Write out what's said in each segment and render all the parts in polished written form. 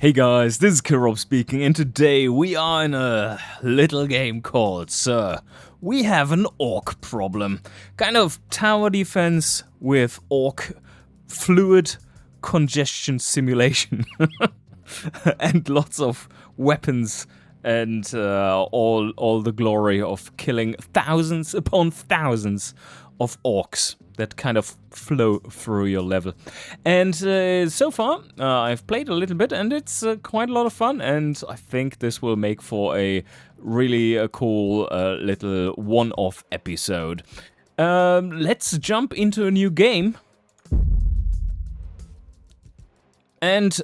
Hey guys, this is Kirob speaking, and today we are in a little game called Sir, we have an orc problem. Kind of tower defense with orc fluid congestion simulation. And lots of weapons and all the glory of killing thousands upon thousands of orcs that kind of flow through your level. And so far, I've played a little bit, and it's quite a lot of fun, and I think this will make for a really cool little one-off episode. Let's jump into a new game. And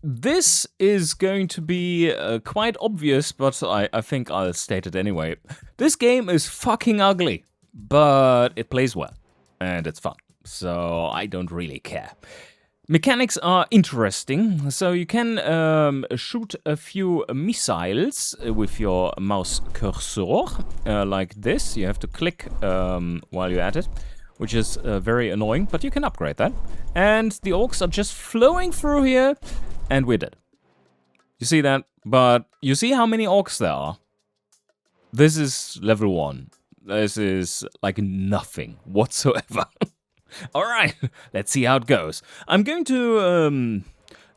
this is going to be quite obvious, but I think I'll state it anyway. This game is fucking ugly, but it plays well, and it's fun, so I don't really care. Mechanics are interesting, so you can shoot a few missiles with your mouse cursor, like this. You have to click while you're at it, which is very annoying, but you can upgrade that. And the orcs are just flowing through here, and we're dead. You see that? But you see how many orcs there are? This is level 1. This is like nothing whatsoever. Alright, let's see how it goes. I'm going to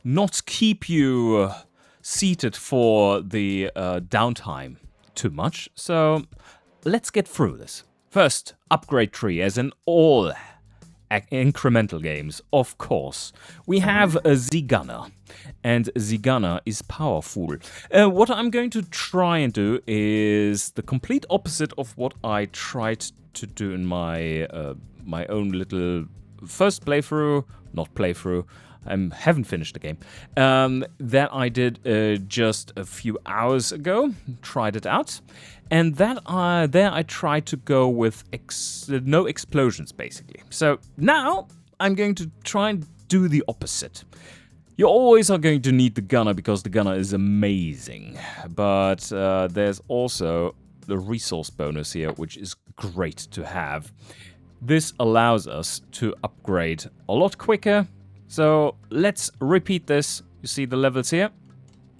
not keep you seated for the downtime too much, so let's get through this. First, upgrade tree, as in all incremental games, of course. We have a Z-Gunner, and Z-Gunner is powerful. What I'm going to try and do is the complete opposite of what I tried to do in my my own little first playthrough, not playthrough, I haven't finished the game, that I did just a few hours ago, tried it out, and that there I tried to go with no explosions, basically. So now I'm going to try and do the opposite. You always are going to need the gunner because the gunner is amazing, but there's also the resource bonus here, which is great to have. This allows us to upgrade a lot quicker. So let's repeat this. You see the levels here?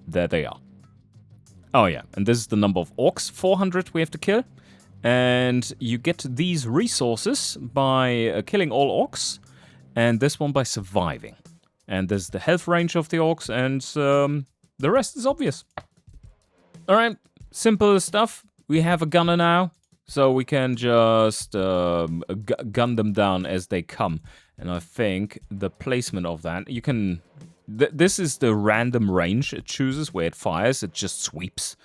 There they are. Oh yeah, and this is the number of orcs, 400 we have to kill. And you get these resources by killing all orcs, and this one by surviving. And there's the health range of the orcs, and the rest is obvious. Alright, simple stuff. We have a gunner now, so we can just gun them down as they come. And I think the placement of that, you can... this is the random range it chooses where it fires. It just sweeps.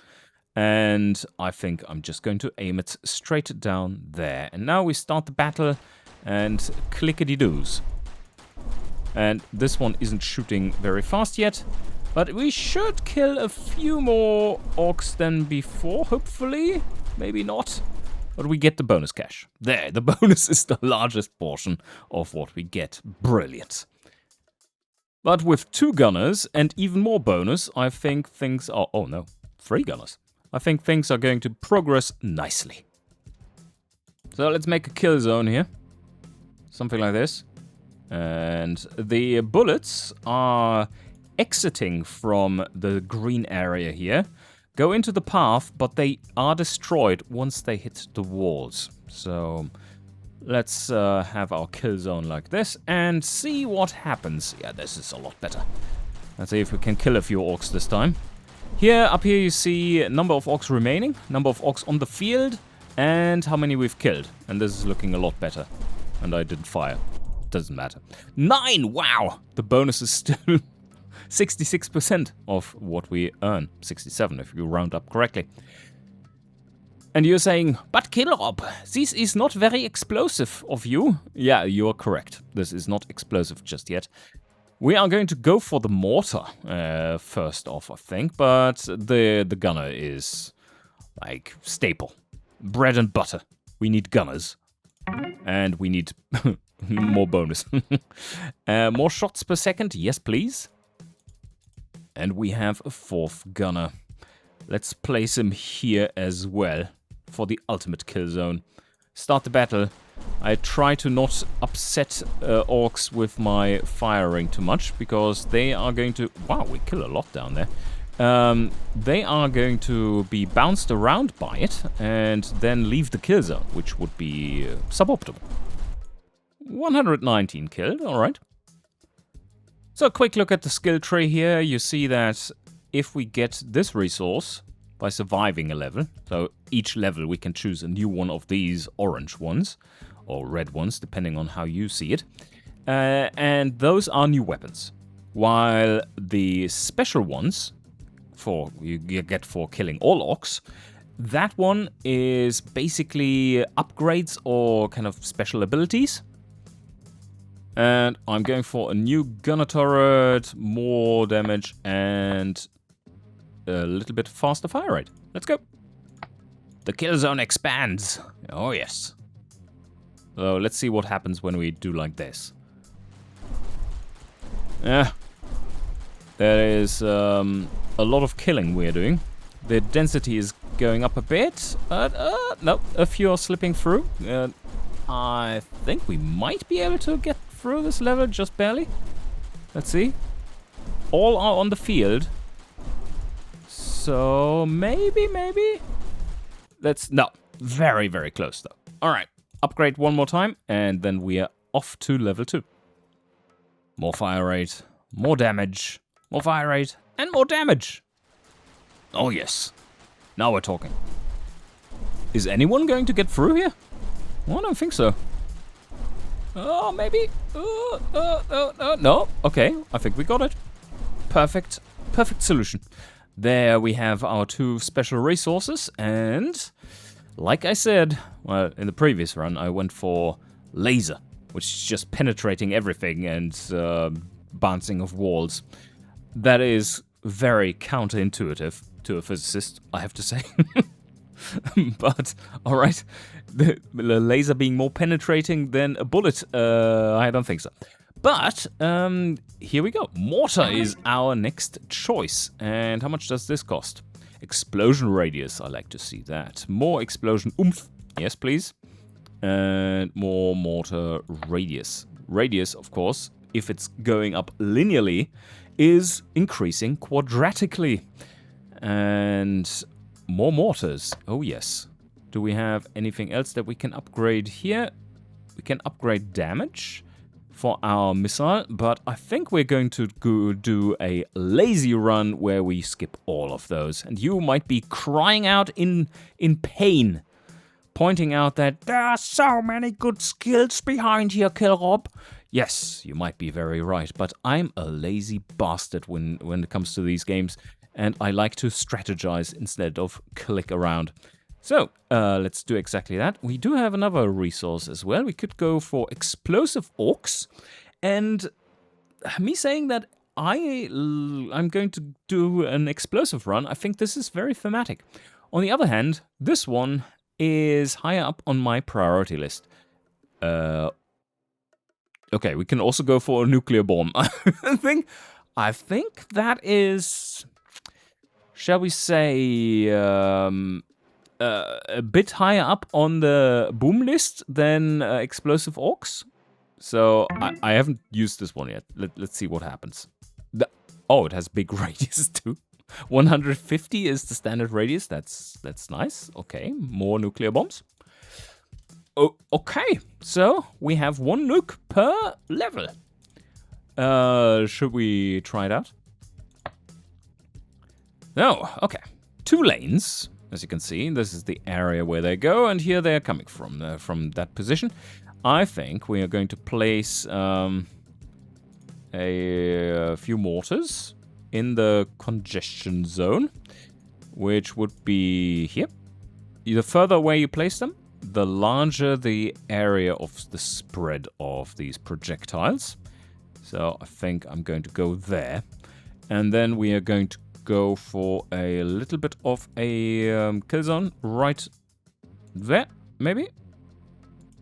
And I think I'm just going to aim it straight down there. And now we start the battle and clickety-doos. And this one isn't shooting very fast yet. But we should kill a few more orcs than before, hopefully. Maybe not. But we get the bonus cash. There, the bonus is the largest portion of what we get. Brilliant. But with 2 gunners and even more bonus, I think things are... oh no, 3 gunners. I think things are going to progress nicely. So let's make a kill zone here. Something like this. And the bullets are exiting from the green area here. Go into the path, but they are destroyed once they hit the walls. So let's have our kill zone like this and see what happens. Yeah, this is a lot better. Let's see if we can kill a few orcs this time. Here, up here you see number of orcs remaining, number of orcs on the field, and how many we've killed. And this is looking a lot better. And I didn't fire. Doesn't matter. 9! Wow! The bonus is still 66% of what we earn. 67 if you round up correctly. And you're saying, but Kirob, this is not very explosive of you. Yeah, you're correct. This is not explosive just yet. We are going to go for the mortar first off, I think. But the gunner is like staple. Bread and butter. We need gunners. And we need more bonus. More shots per second. Yes, please. And we have a 4th gunner. Let's place him here as well for the ultimate kill zone. Start the battle. I try to not upset orcs with my firing too much, because they are going to... Wow, we kill a lot down there. They are going to be bounced around by it, and then leave the kill zone, which would be suboptimal. 119 killed, alright. So a quick look at the skill tree here. You see that if we get this resource by surviving a level, so each level we can choose a new one of these orange ones, or red ones, depending on how you see it. And those are new weapons. While the special ones, you get for killing all orcs, that one is basically upgrades or kind of special abilities. And I'm going for a new gunner turret, more damage, and a little bit faster fire rate. Let's go. The kill zone expands. Oh, yes. So let's see what happens when we do like this. Yeah. There is a lot of killing we're doing. The density is going up a bit, but no, a few are slipping through. I think we might be able to get through this level, just barely. Let's see. All are on the field. So maybe. No, very, very close though. All right, upgrade one more time, and then we are off to level 2. More fire rate, more damage, more fire rate, and more damage. Oh yes, now we're talking. Is anyone going to get through here? Well, I don't think so. Oh, maybe. No. Okay, I think we got it. Perfect solution. There we have our 2 special resources, and like I said, well, in the previous run, I went for laser, which is just penetrating everything and bouncing off walls. That is very counterintuitive to a physicist, I have to say. But, alright, the laser being more penetrating than a bullet, I don't think so. But, here we go. Mortar is our next choice. And how much does this cost? Explosion radius, I like to see that. More explosion oomph, yes please. And more mortar radius. Radius, of course, if it's going up linearly, is increasing quadratically. And more mortars, oh yes. Do we have anything else that we can upgrade here? We can upgrade damage for our missile, but I think we're going to go do a lazy run where we skip all of those. And you might be crying out in pain, pointing out that there are so many good skills behind here, Killrob. Yes, you might be very right, but I'm a lazy bastard when it comes to these games, and I like to strategize instead of click around. So, let's do exactly that. We do have another resource as well. We could go for explosive orcs. And me saying that I'm going to do an explosive run, I think this is very thematic. On the other hand, this one is higher up on my priority list. Okay, we can also go for a nuclear bomb. I think that is, shall we say, a bit higher up on the boom list than explosive orcs. So I haven't used this one yet. Let's see what happens. Oh, it has big radius too. 150 is the standard radius. That's nice. Okay, more nuclear bombs. Oh, okay, so we have 1 nuke per level. Should we try it out? No, okay. 2 lanes. As you can see, this is the area where they go, and here they're coming from that position. I think we are going to place a few mortars in the congestion zone, which would be here. The further away you place them, the larger the area of the spread of these projectiles. So I think I'm going to go there. And then we are going to go for a little bit of a kill zone right there, maybe.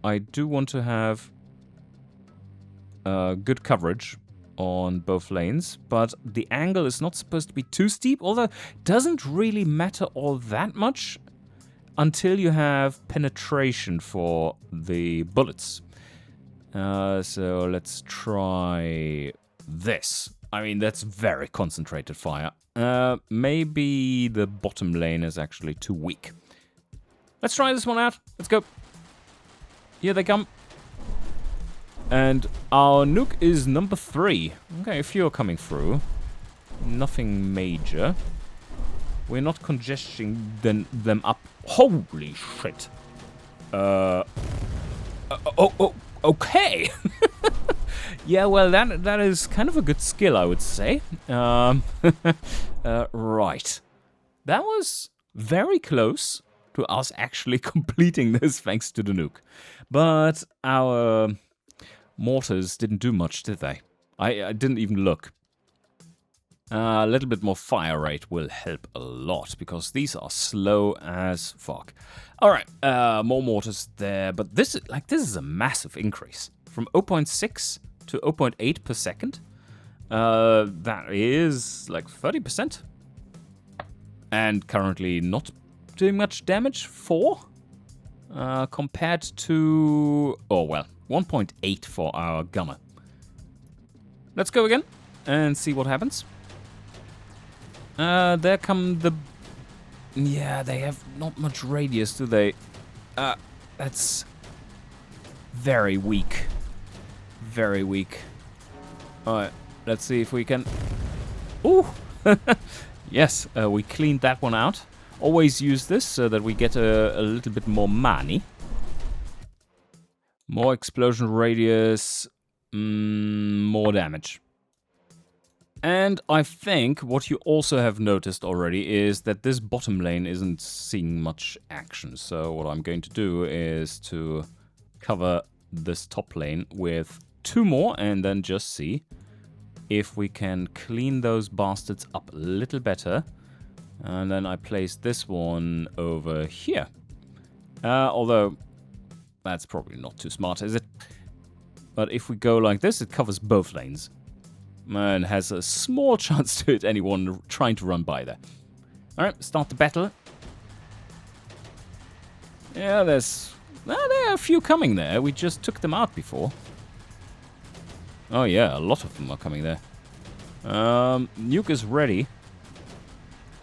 I do want to have good coverage on both lanes, but the angle is not supposed to be too steep, although it doesn't really matter all that much. until you have penetration for the bullets. So let's try this. I mean, that's very concentrated fire. Maybe the bottom lane is actually too weak. Let's try this one out. Let's go. Here they come. And our nuke is number 3. Okay, a few are coming through. Nothing major. We're not congesting them up. Holy shit. Okay. Yeah, well, that is kind of a good skill, I would say. Right. That was very close to us actually completing this thanks to the nuke. But our mortars didn't do much, did they? I didn't even look. A little bit more fire rate will help a lot, because these are slow as fuck. Alright, more mortars there, but this is a massive increase. From 0.6 to 0.8 per second. That is like 30%. And currently not doing much damage, 4. Compared to, 1.8 for our gunner. Let's go again and see what happens. There come the... Yeah, they have not much radius, do they? That's very weak. Very weak. Alright, let's see if we can... Ooh! Yes, we cleaned that one out. Always use this so that we get a little bit more money. More explosion radius, more damage. And I think what you also have noticed already is that this bottom lane isn't seeing much action. So what I'm going to do is to cover this top lane with 2 more and then just see if we can clean those bastards up a little better. And then I place this one over here. Although that's probably not too smart, is it? But if we go like this, it covers both lanes. And has a small chance to hit anyone trying to run by there. Alright, start the battle. Yeah, there are a few coming there. We just took them out before. Oh yeah, a lot of them are coming there. Nuke is ready.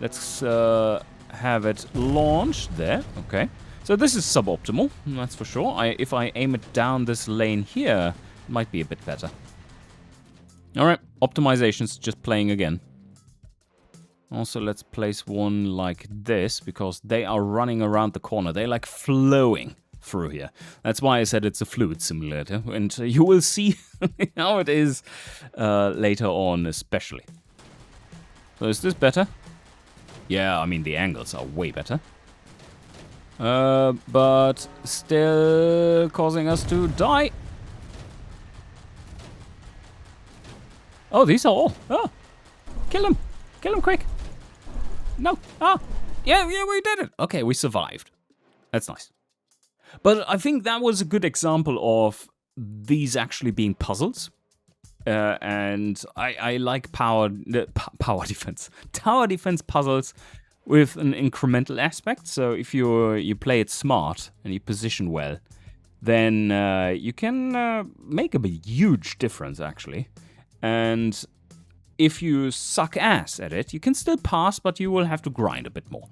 Let's have it launched there. Okay. So this is suboptimal, that's for sure. If I aim it down this lane here, it might be a bit better. Alright, optimization's just playing again. Also, let's place one like this, because they are running around the corner. They're like flowing through here. That's why I said it's a fluid simulator, and you will see how it is later on, especially. So is this better? Yeah, I mean, the angles are way better. But still causing us to die. Oh, these are all. Oh, kill him. Kill him quick. No. Ah. Yeah, we did it. Okay, we survived. That's nice. But I think that was a good example of these actually being puzzles. And I like power defense. Tower defense puzzles with an incremental aspect. So if you play it smart and you position well, then you can make a huge difference, actually. And if you suck ass at it, you can still pass, but you will have to grind a bit more.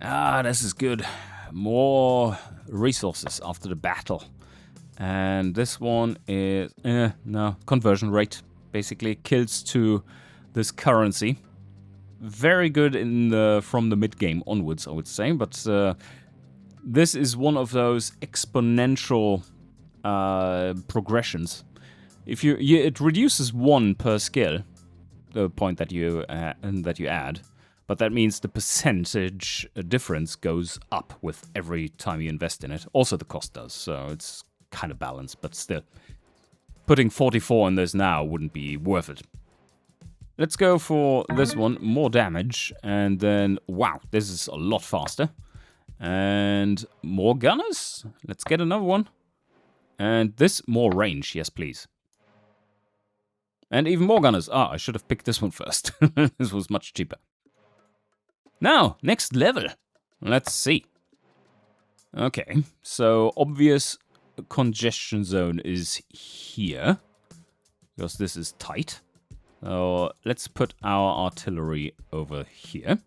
Ah, this is good. More resources after the battle. And this one is, no, conversion rate. Basically, kills to this currency. Very good from the mid-game onwards, I would say. But this is one of those exponential progressions. If it reduces 1 per skill, the point that you add, but that means the percentage difference goes up with every time you invest in it. Also, the cost does, so it's kind of balanced, but still, putting 44 in this now wouldn't be worth it. Let's go for this one, more damage, and then wow, this is a lot faster, and more gunners. Let's get another one, and this more range, yes, please. And even more gunners. Ah, I should have picked this one first. This was much cheaper. Now, next level. Let's see. Okay, so obvious congestion zone is here, because this is tight. So let's put our artillery over here.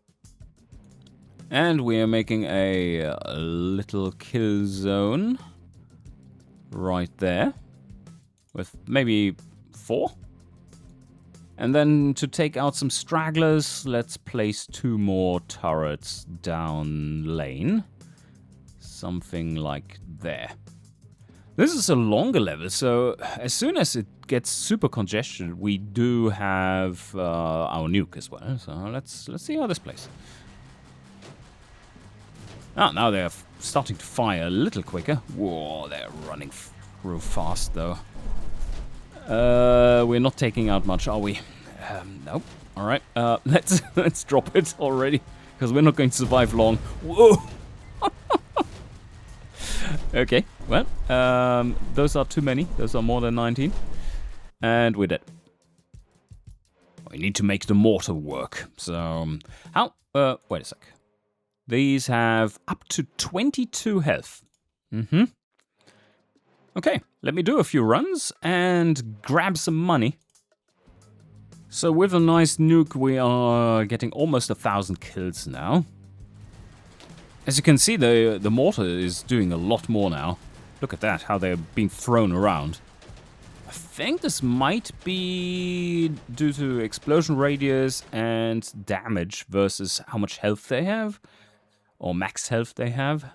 And we are making a little kill zone right there, with maybe 4. And then to take out some stragglers, let's place 2 more turrets down lane. Something like there. This is a longer level, so as soon as it gets super congested, we do have our nuke as well. So let's see how this plays. Ah, now they're starting to fire a little quicker. Whoa, they're running real fast though. We're not taking out much, are we? Nope. All right. Let's drop it already, because we're not going to survive long. Whoa. Okay. Well, those are too many. Those are more than 19, and we're dead. We need to make the mortar work. So how? Wait a sec. These have up to 22 health. Okay, let me do a few runs and grab some money. So with a nice nuke, we are getting almost 1,000 kills now. As you can see, the mortar is doing a lot more now. Look at that, how they're being thrown around. I think this might be due to explosion radius and damage versus how much health they have. Or max health they have.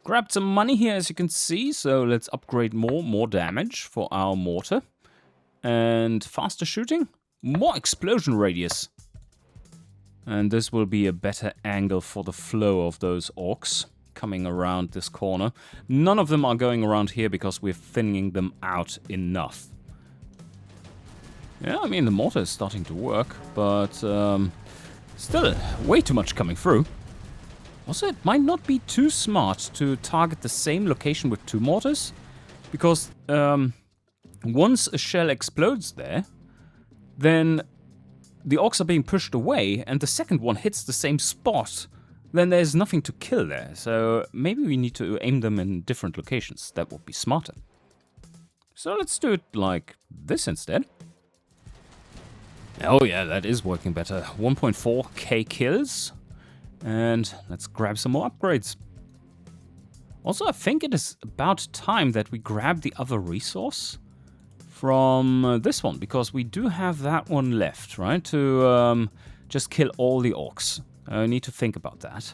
Grabbed some money here, as you can see, so let's upgrade more damage for our mortar. And faster shooting, more explosion radius. And this will be a better angle for the flow of those orcs coming around this corner. None of them are going around here because we're thinning them out enough. Yeah, I mean, the mortar is starting to work, but still way too much coming through. Also, it might not be too smart to target the same location with 2 mortars, because once a shell explodes there, then the orcs are being pushed away, and the second one hits the same spot, then there's nothing to kill there. So maybe we need to aim them in different locations. That would be smarter. So let's do it like this instead. Oh yeah, that is working better. 1.4k kills. And let's grab some more upgrades. Also, I think it is about time that we grab the other resource from this one, because we do have that one left, right? To just kill all the orcs. I need to think about that.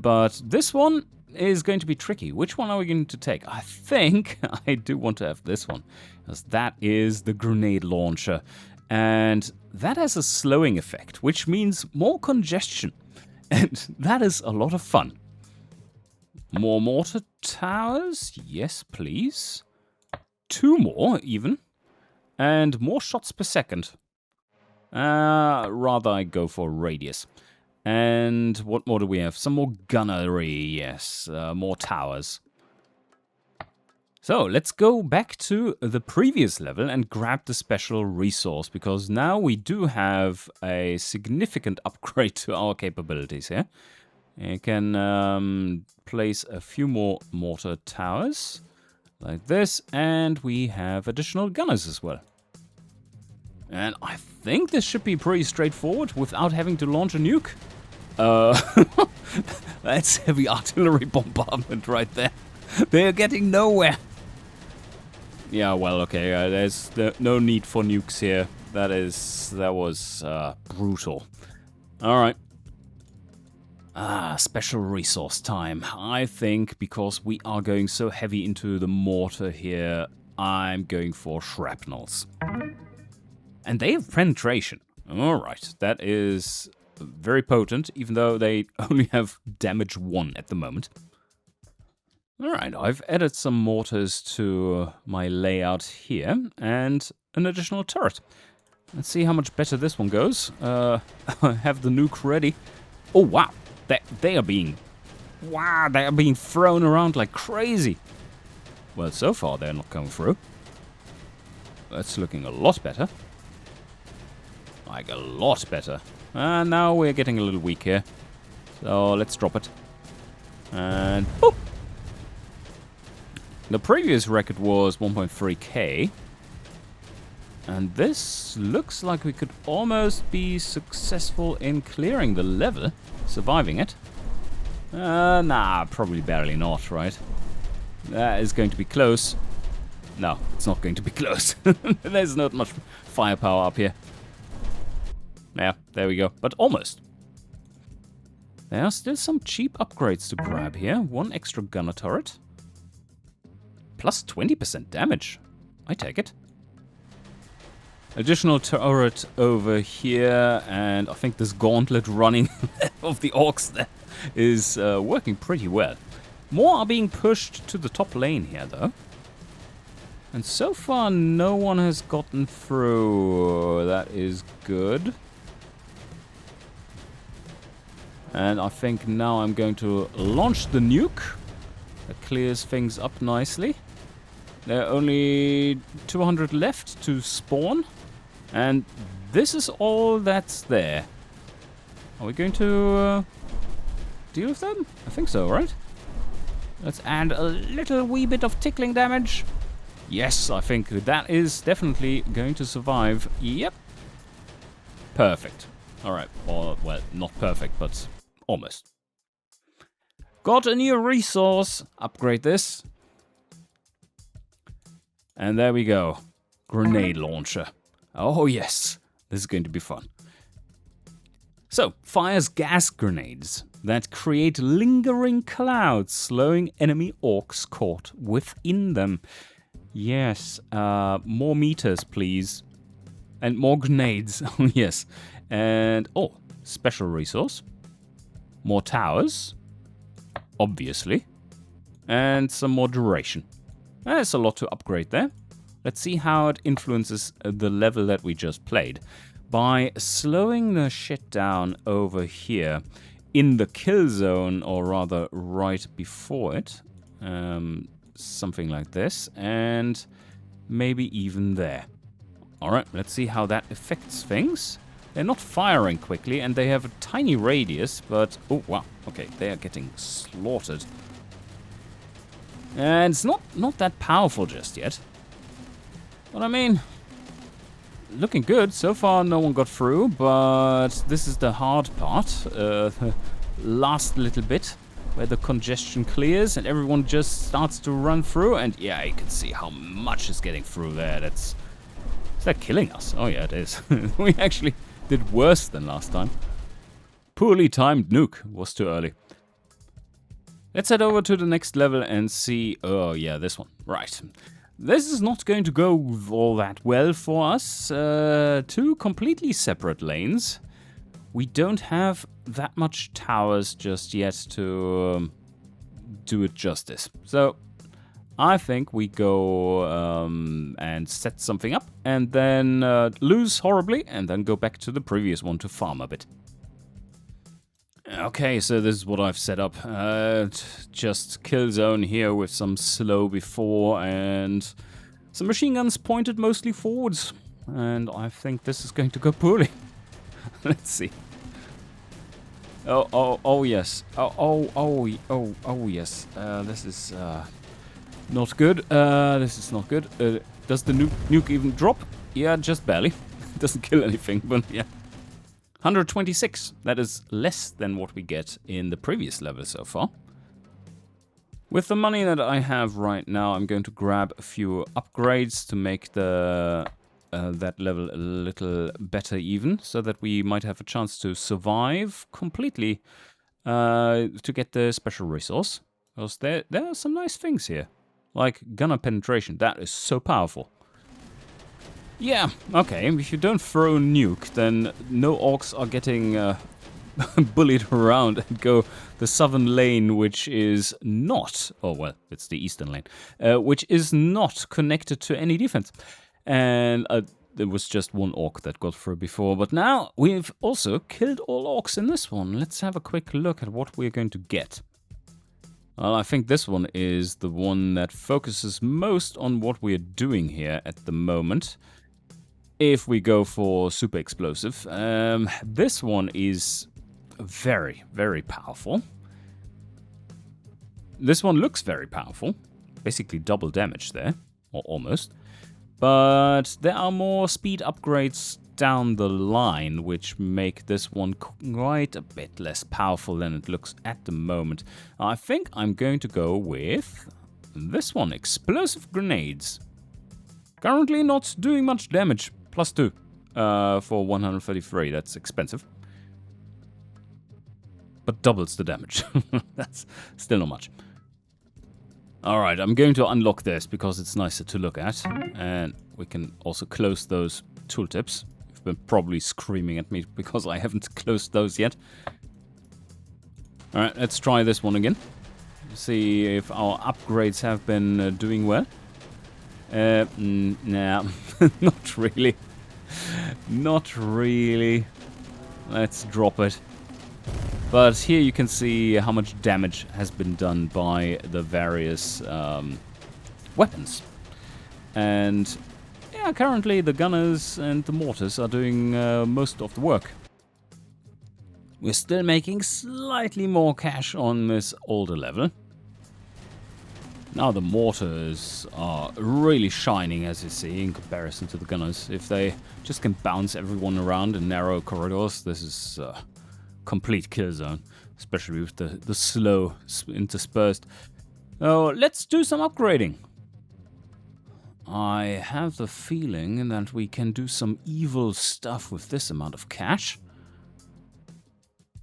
But this one is going to be tricky. Which one are we going to take? I think I do want to have this one, because that is the grenade launcher. And that has a slowing effect, which means more congestion. And that is a lot of fun. More mortar towers? Yes, please. 2 more, even. And more shots per second. Rather I go for radius. And what more do we have? Some more gunnery, yes. More towers. So, let's go back to the previous level and grab the special resource, because now we do have a significant upgrade to our capabilities here. You can place a few more mortar towers, like this, and we have additional gunners as well. And I think this should be pretty straightforward without having to launch a nuke. That's heavy artillery bombardment right there. They're getting nowhere. Yeah, well, okay, there's no need for nukes here. That was brutal. Alright. Special resource time. I think because we are going so heavy into the mortar here, I'm going for shrapnels. And they have penetration. Alright, that is very potent, even though they only have damage 1 at the moment. Alright, I've added some mortars to my layout here, and an additional turret. Let's see how much better this one goes. I have the nuke ready. Oh wow, they are being thrown around like crazy. Well, so far they're not coming through. That's looking a lot better. Like a lot better. And now we're getting a little weak here. So let's drop it. And boop! The previous record was 1.3k. And this looks like we could almost be successful in clearing the level, surviving it. Nah, probably barely not, right? That is going to be close. No, it's not going to be close. There's not much firepower up here. Yeah, there we go. But almost. There are still some cheap upgrades to grab here. One extra gunner turret. Plus 20% damage. I take it. Additional turret over here, and I think this gauntlet running of the orcs there is working pretty well. More are being pushed to the top lane here, though. And so far, no one has gotten through. That is good. And I think now I'm going to launch the nuke. That clears things up nicely. There are only 200 left to spawn. And this is all that's there. Are we going to deal with them? I think so, right? Let's add a little wee bit of tickling damage. Yes, I think that is definitely going to survive. Yep. Perfect. Alright, or, well, not perfect, but almost. Got a new resource. Upgrade this. And there we go. Grenade launcher. Oh yes, this is going to be fun. So, fires gas grenades that create lingering clouds, slowing enemy orcs caught within them. Yes, more meters, please. And more grenades, yes. And, oh, special resource. More towers, obviously. And some more duration. There's a lot to upgrade there. Let's see how it influences the level that we just played. By slowing the shit down over here in the kill zone, or rather right before it. Something like this, and maybe even there. Alright, let's see how that affects things. They're not firing quickly, and they have a tiny radius, but... oh, wow, okay, they are getting slaughtered. And it's not that powerful just yet. But I mean, looking good. So far, no one got through, but this is the hard part. The last little bit, where the congestion clears and everyone just starts to run through. And yeah, you can see how much is getting through there. Is that killing us? Oh yeah, it is. We actually did worse than last time. Poorly timed nuke was too early. Let's head over to the next level and see... oh yeah, this one. Right. This is not going to go all that well for us. Two completely separate lanes. We don't have that much towers just yet to do it justice. So I think we go and set something up and then lose horribly and then go back to the previous one to farm a bit. Okay, so this is what I've set up. Just kill zone here with some slow before and some machine guns pointed mostly forwards. And I think this is going to go poorly. Let's see. Oh yes. Oh yes. This is not good. This is not good. Does the nuke even drop? Yeah, just barely. Doesn't kill anything, but yeah. 126. That is less than what we get in the previous level so far. With the money that I have right now, I'm going to grab a few upgrades to make the that level a little better even, so that we might have a chance to survive completely to get the special resource. Because there are some nice things here, like gunner penetration. That is so powerful. Yeah, okay, if you don't throw a nuke, then no orcs are getting bullied around and go the southern lane, which is not, oh well, it's the eastern lane, which is not connected to any defense. And there was just one orc that got through before, but now we've also killed all orcs in this one. Let's have a quick look at what we're going to get. Well, I think this one is the one that focuses most on what we're doing here at the moment. If we go for super explosive, this one is very, very powerful. This one looks very powerful. Basically double damage there, or almost. But there are more speed upgrades down the line, which make this one quite a bit less powerful than it looks at the moment. I think I'm going to go with this one, Explosive Grenades. Currently not doing much damage, +2 for 133, that's expensive. But doubles the damage, that's still not much. Alright, I'm going to unlock this because it's nicer to look at. And we can also close those tooltips. You've been probably screaming at me because I haven't closed those yet. Alright, let's try this one again. See if our upgrades have been doing well. Nah, not really. Not really. Let's drop it. But here you can see how much damage has been done by the various weapons. And yeah, currently the gunners and the mortars are doing most of the work. We're still making slightly more cash on this older level. Now the mortars are really shining, as you see, in comparison to the gunners. If they just can bounce everyone around in narrow corridors, this is complete kill zone, especially with the slow interspersed. Oh, let's do some upgrading. I have the feeling that we can do some evil stuff with this amount of cash.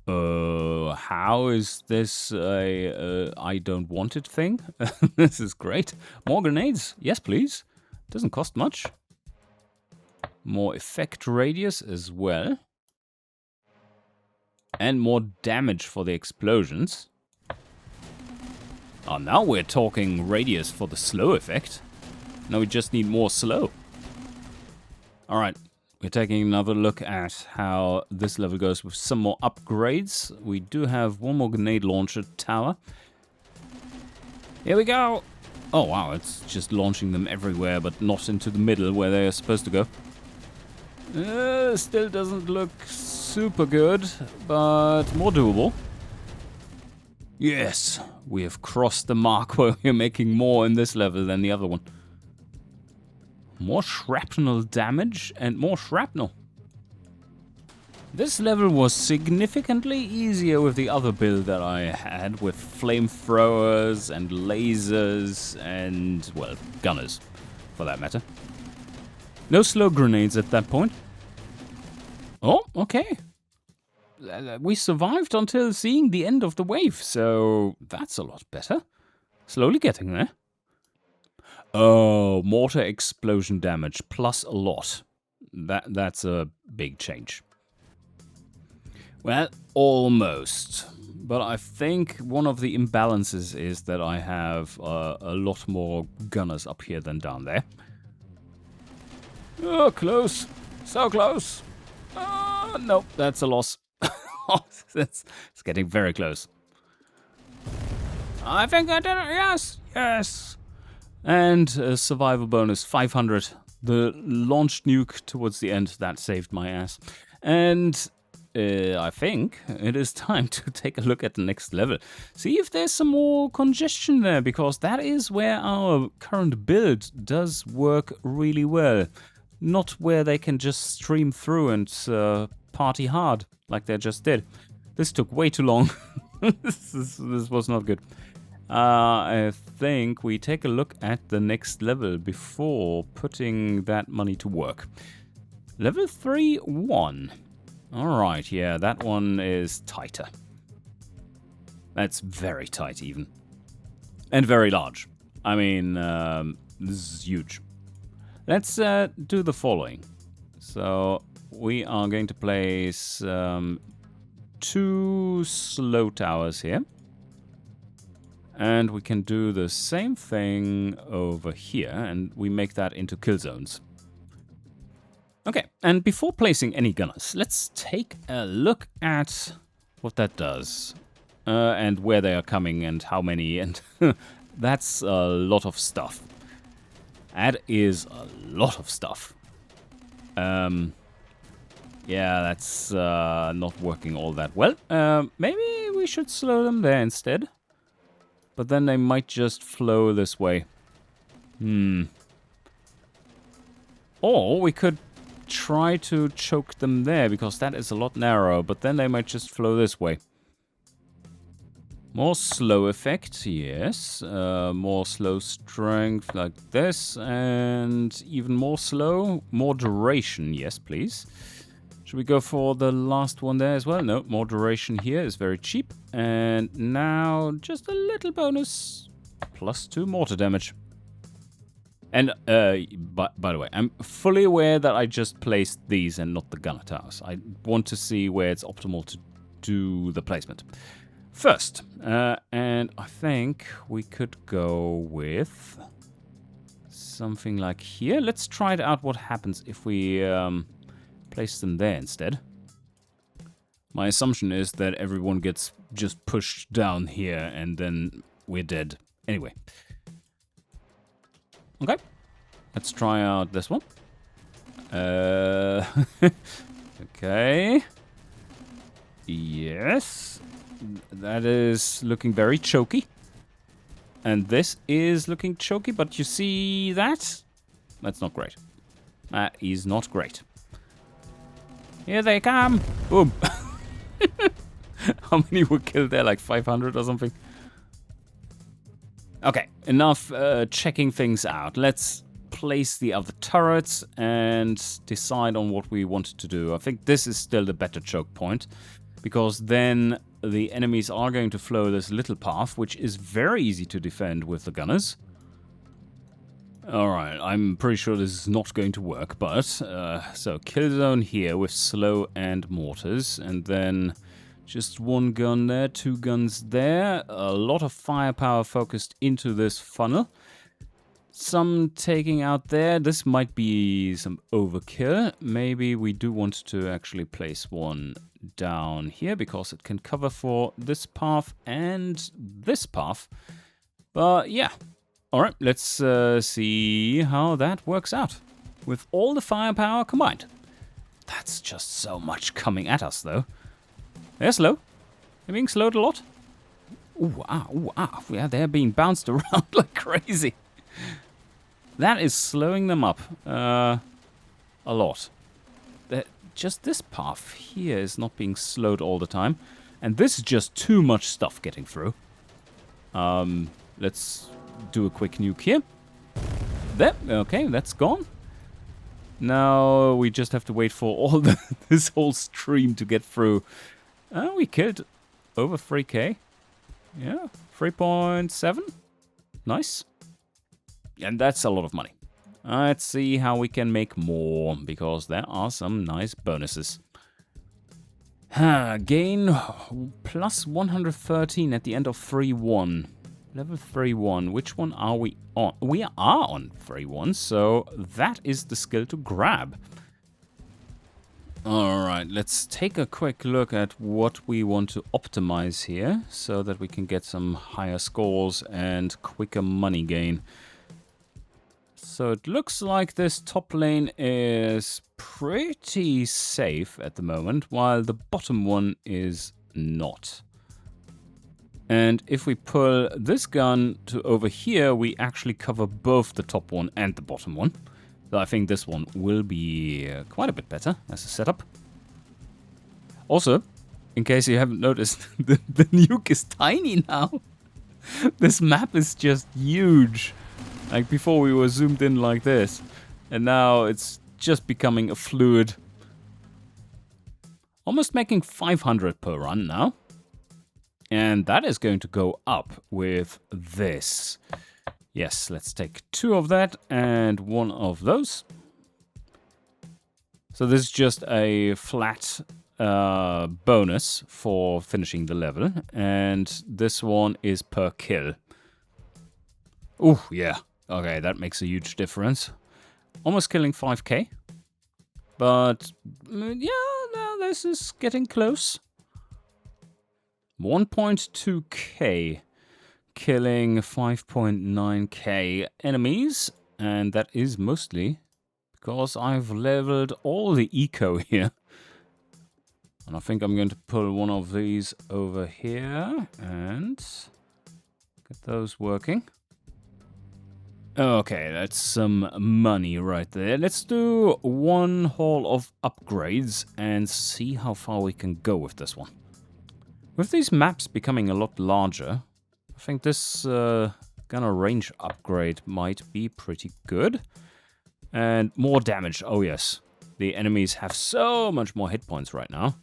How is this a I don't want it thing? This is great. More grenades, yes please. Doesn't cost much. More effect radius as well. And more damage for the explosions. Oh, now we're talking radius for the slow effect. Now we just need more slow. Alright, we're taking another look at how this level goes with some more upgrades. We do have one more grenade launcher tower. Here we go! Oh wow, it's just launching them everywhere, but not into the middle where they're supposed to go. Still doesn't look super good, but more doable. Yes, we have crossed the mark where we're making more in this level than the other one. More shrapnel damage and more shrapnel. This level was significantly easier with the other build that I had, with flamethrowers and lasers and, well, gunners, for that matter. No slow grenades at that point. Oh, okay. We survived until seeing the end of the wave, so that's a lot better. Slowly getting there. Oh, mortar explosion damage plus a lot. That's a big change. Well, almost. But I think one of the imbalances is that I have a lot more gunners up here than down there. Oh, close. So close. Nope, that's a loss. It's getting very close. I think I did it. Yes, yes. And a survival bonus, 500. The launched nuke towards the end, that saved my ass. And I think it is time to take a look at the next level. See if there's some more congestion there, because that is where our current build does work really well. Not where they can just stream through and party hard, like they just did. This took way too long. This was not good. I think we take a look at the next level before putting that money to work. Level 3-1. Alright, yeah, that one is tighter. That's very tight even. And very large. I mean, this is huge. Let's do the following. So we are going to place 2 slow towers here. And we can do the same thing over here, and we make that into kill zones. Okay, and before placing any gunners, let's take a look at what that does. And where they are coming and how many, and that's a lot of stuff. That is a lot of stuff. Yeah, that's not working all that well. Maybe we should slow them there instead. But then they might just flow this way. Or we could try to choke them there, because that is a lot narrower. But then they might just flow this way. More slow effect, yes. More slow strength like this. And even more slow. More duration, yes, please. Should we go for the last one there as well? No, more duration here is very cheap. And now just a little bonus. +2 mortar damage. And, by the way, I'm fully aware that I just placed these and not the gunner towers. I want to see where it's optimal to do the placement first. And I think we could go with something like here. Let's try it out what happens if we place them there instead. My assumption is that everyone gets just pushed down here and then we're dead. Anyway. Okay. Let's try out this one. Okay. Yes. That is looking very choky. And this is looking choky, but you see that? That's not great. That is not great. Here they come! Boom! How many were killed there? Like 500 or something? Okay, enough checking things out. Let's place the other turrets and decide on what we want to do. I think this is still the better choke point, because then the enemies are going to flow this little path, which is very easy to defend with the gunners. Alright, I'm pretty sure this is not going to work, but... so, kill zone here with slow and mortars, and then just one gun there, 2 guns there. A lot of firepower focused into this funnel. Some taking out there. This might be some overkill. Maybe we do want to actually place one down here, because it can cover for this path and this path. But yeah. Alright, let's see how that works out. With all the firepower combined. That's just so much coming at us, though. They're slow. They're being slowed a lot. Ooh, ah, ooh, ah. Yeah, they're being bounced around like crazy. That is slowing them up a lot. Just this path here is not being slowed all the time. And this is just too much stuff getting through. Let's do a quick nuke here. There, okay, that's gone. Now we just have to wait for all this whole stream to get through. We killed over 3k. Yeah, 3.7. Nice. And that's a lot of money. Let's see how we can make more, because there are some nice bonuses. Gain plus 113 at the end of 3-1. Level 3-1. Which one are we on? We are on 3-1, so that is the skill to grab. Alright, let's take a quick look at what we want to optimize here, so that we can get some higher scores and quicker money gain. So it looks like this top lane is pretty safe at the moment, while the bottom one is not. And if we pull this gun to over here, we actually cover both the top one and the bottom one. So I think this one will be quite a bit better as a setup. Also, in case you haven't noticed, the nuke is tiny now. This map is just huge. Like before we were zoomed in like this. And now it's just becoming a fluid. Almost making 500 per run now. And that is going to go up with this. Yes, let's take 2 of that and 1 of those. So this is just a flat bonus for finishing the level. And this one is per kill. Oh, yeah. Okay, that makes a huge difference. Almost killing 5k. But, yeah, no, this is getting close. 1.2k. Killing 5.9k enemies. And that is mostly because I've leveled all the eco here. And I think I'm going to pull one of these over here and get those working. Okay, that's some money right there. Let's do one haul of upgrades and see how far we can go with this one. With these maps becoming a lot larger, I think this gunner range upgrade might be pretty good. And more damage, oh yes. The enemies have so much more hit points right now.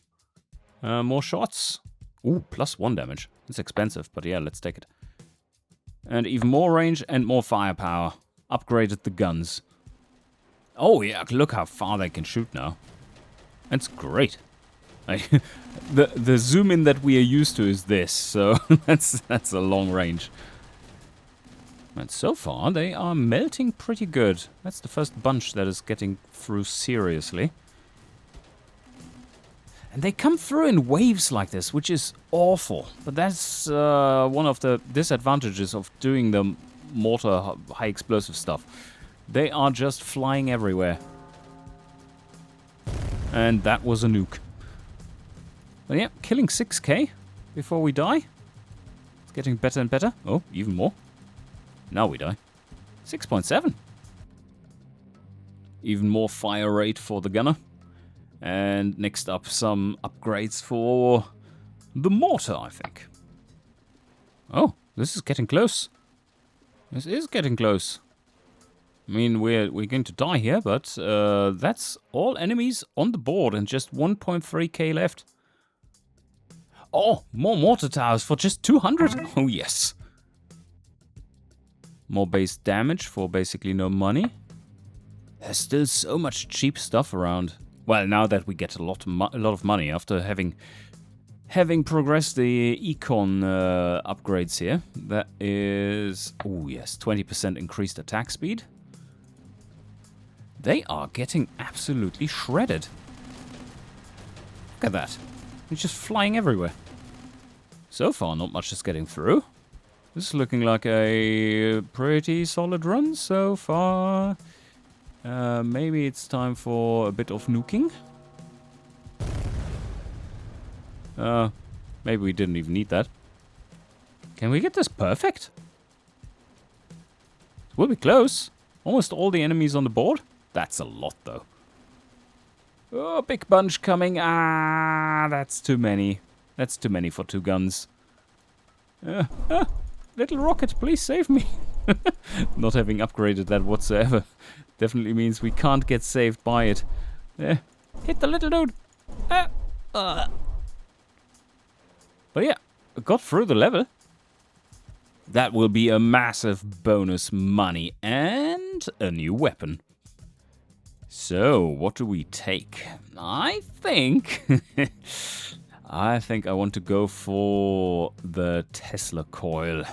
More shots. Ooh, +1 damage. It's expensive, but yeah, let's take it. And even more range and more firepower. Upgraded the guns. Oh yeah, look how far they can shoot now. That's great. The zoom in that we are used to is this, so that's a long range. And so far, they are melting pretty good. That's the first bunch that is getting through seriously. And they come through in waves like this, which is awful. But that's one of the disadvantages of doing the mortar high explosive stuff. They are just flying everywhere. And that was a nuke. But yeah, killing 6k before we die. It's getting better and better. Oh, even more. Now we die. 6.7. Even more fire rate for the gunner. And next up, some upgrades for the mortar, I think. Oh, this is getting close. This is getting close. I mean, we're going to die here, but that's all enemies on the board and just 1.3k left. Oh, more mortar towers for just 200. Oh, yes. More base damage for basically no money. There's still so much cheap stuff around. Well, now that we get a lot of money after having progressed the econ upgrades here. That is, oh yes, 20% increased attack speed. They are getting absolutely shredded. Look at that. It's just flying everywhere. So far, not much is getting through. This is looking like a pretty solid run so far. Maybe it's time for a bit of nuking. Maybe we didn't even need that. Can we get this perfect? We'll be close. Almost all the enemies on the board. That's a lot, though. Oh, big bunch coming. Ah, that's too many. That's too many for 2 guns. Little rocket, please save me. Not having upgraded that whatsoever definitely means we can't get saved by it. Hit the little dude. But yeah, got through the level. That will be a massive bonus money and a new weapon. So, what do we take? I think I want to go for the Tesla coil.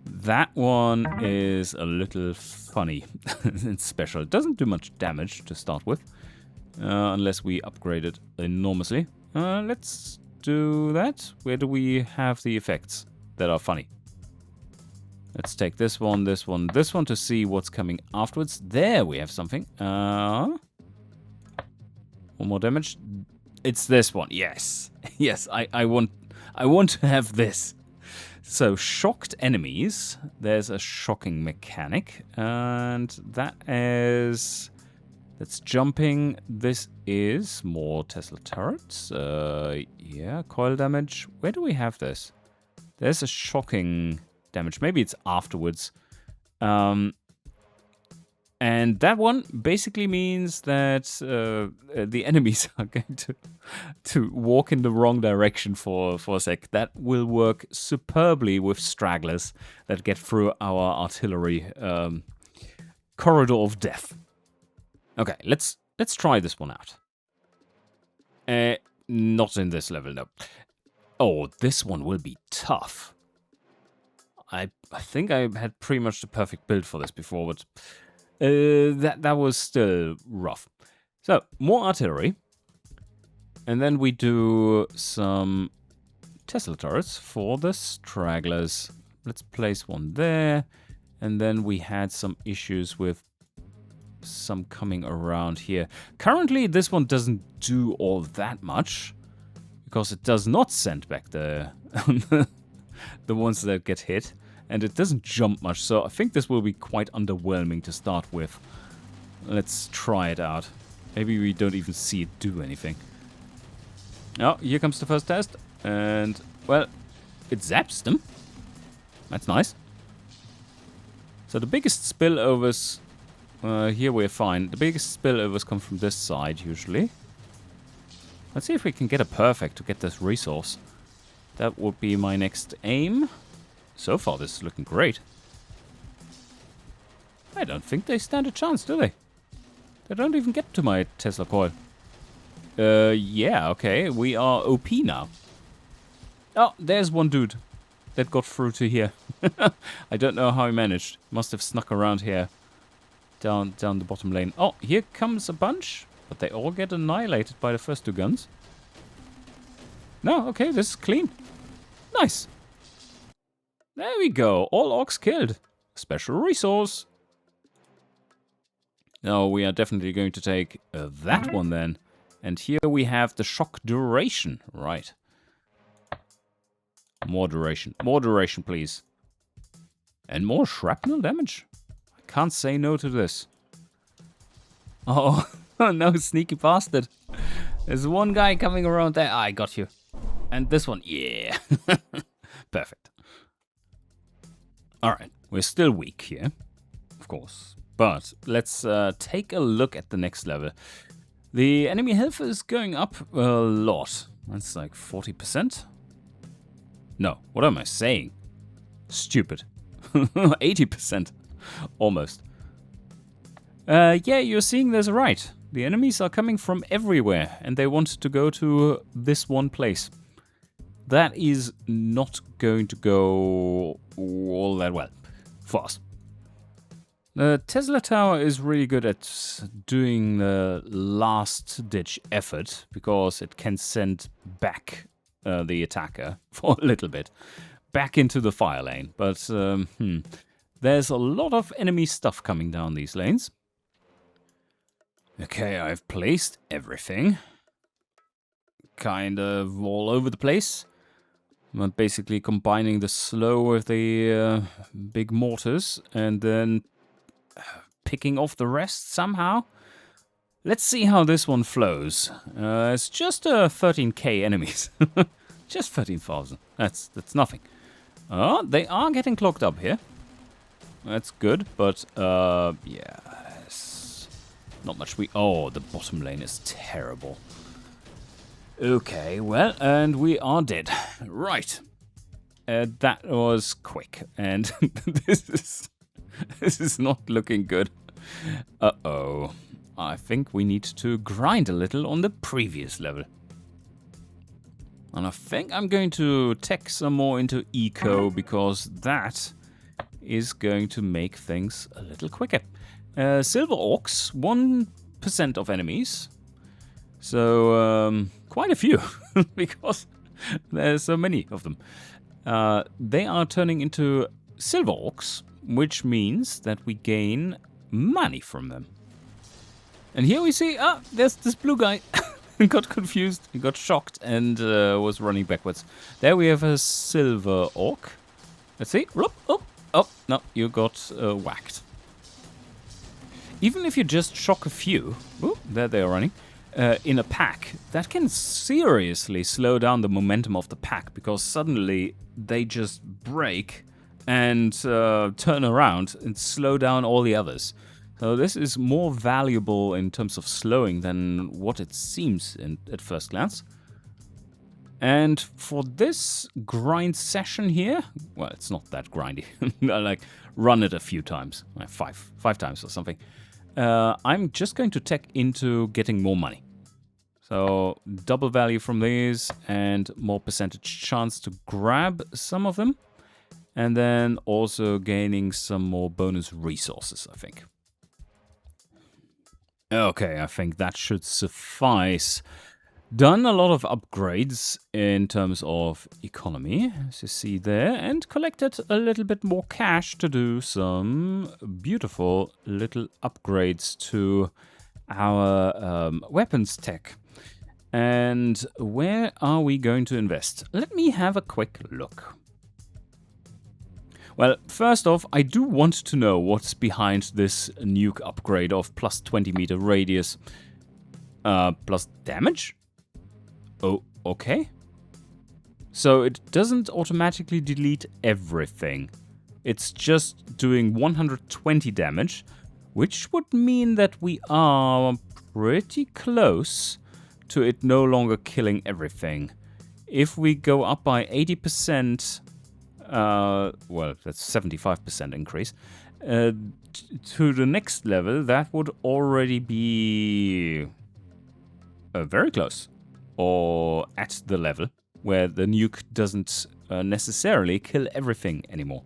That one is a little funny. It's special. It doesn't do much damage to start with, unless we upgrade it enormously. Let's do that. Where do we have the effects that are funny? Let's take this one, this one, this one to see what's coming afterwards. There we have something. One more damage. It's this one. Yes. Yes, I want to have this. So, shocked enemies. There's a shocking mechanic. And that is... That's jumping. This is more Tesla turrets. Yeah, coil damage. Where do we have this? There's a shocking damage. Maybe it's afterwards. And that one basically means that the enemies are going to walk in the wrong direction for a sec. That will work superbly with stragglers that get through our artillery corridor of death. Okay, let's try this one out. Not in this level, no. Oh, this one will be tough. I think I had pretty much the perfect build for this before, but that was still rough. So, more artillery. And then we do some Tesla turrets for the stragglers. Let's place one there. And then we had some issues with some coming around here. Currently, this one doesn't do all that much. because it does not send back the the ones that get hit, and it doesn't jump much, so I think this will be quite underwhelming to start with. Let's try it out. Maybe we don't even see it do anything. Oh, here comes the first test, and, well, it zaps them. That's nice. So the biggest spillovers, here we're fine. The biggest spillovers come from this side, usually. Let's see if we can get a perfect to get this resource. That would be my next aim. So far, this is looking great. I don't think they stand a chance, do they? They don't even get to my Tesla coil. Yeah, okay. We are OP now. Oh, there's one dude that got through to here. I don't know how he managed. Must have snuck around here. Down the bottom lane. Oh, here comes a bunch. But they all get annihilated by the first two guns. No, okay, this is clean. Nice. There we go. All orcs killed. Special resource. Now we are definitely going to take that one then. And here we have the shock duration. Right. More duration. More duration, please. And more shrapnel damage. I can't say no to this. Oh, no, sneaky bastard. There's one guy coming around there. I got you. And this one, yeah. Perfect. Alright, we're still weak here, of course. But let's take a look at the next level. The enemy health is going up a lot. That's like 40%. No, what am I saying? Stupid. 80%. Almost. Yeah, you're seeing this right. The enemies are coming from everywhere, and they want to go to this one place. That is not going to go all that well for us. The Tesla Tower is really good at doing the last-ditch effort, because it can send back the attacker for a little bit, back into the fire lane. But there's a lot of enemy stuff coming down these lanes. Okay, I've placed everything. Kind of all over the place. I'm basically combining the slow with the big mortars, and then picking off the rest somehow. Let's see how this one flows. It's just 13k enemies. Just 13,000. That's nothing. Oh, they are getting clogged up here. That's good, but yeah, not much. Oh, the bottom lane is terrible. Okay, well, and we are dead. Right. That was quick, and this is not looking good. Uh-oh. I think we need to grind a little on the previous level. And I think I'm going to tech some more into eco, because that is going to make things a little quicker. Silver orcs, 1% of enemies. So, quite a few, because there's so many of them. They are turning into silver orcs, which means that we gain money from them. And here we see, there's this blue guy. He got confused, he got shocked, and was running backwards. There we have a silver orc. Let's see. Oh, no, you got whacked. Even if you just shock a few, there they are running, in a pack, that can seriously slow down the momentum of the pack, because suddenly they just break and turn around and slow down all the others. So this is more valuable in terms of slowing than what it seems at first glance. And for this grind session here, well, it's not that grindy. I like run it a few times, like five times or something. I'm just going to tech into getting more money. So double value from these and more percentage chance to grab some of them. And then also gaining some more bonus resources, I think. Okay, I think that should suffice. Done a lot of upgrades in terms of economy, as you see there, and collected a little bit more cash to do some beautiful little upgrades to our weapons tech. And where are we going to invest? Let me have a quick look. Well, first off, I do want to know what's behind this nuke upgrade of plus 20 meter radius. Plus damage? Oh, okay. So it doesn't automatically delete everything. It's just doing 120 damage, which would mean that we are pretty close to it no longer killing everything. If we go up by 80%, well, that's 75% increase, to the next level, that would already be very close, or at the level where the nuke doesn't necessarily kill everything anymore.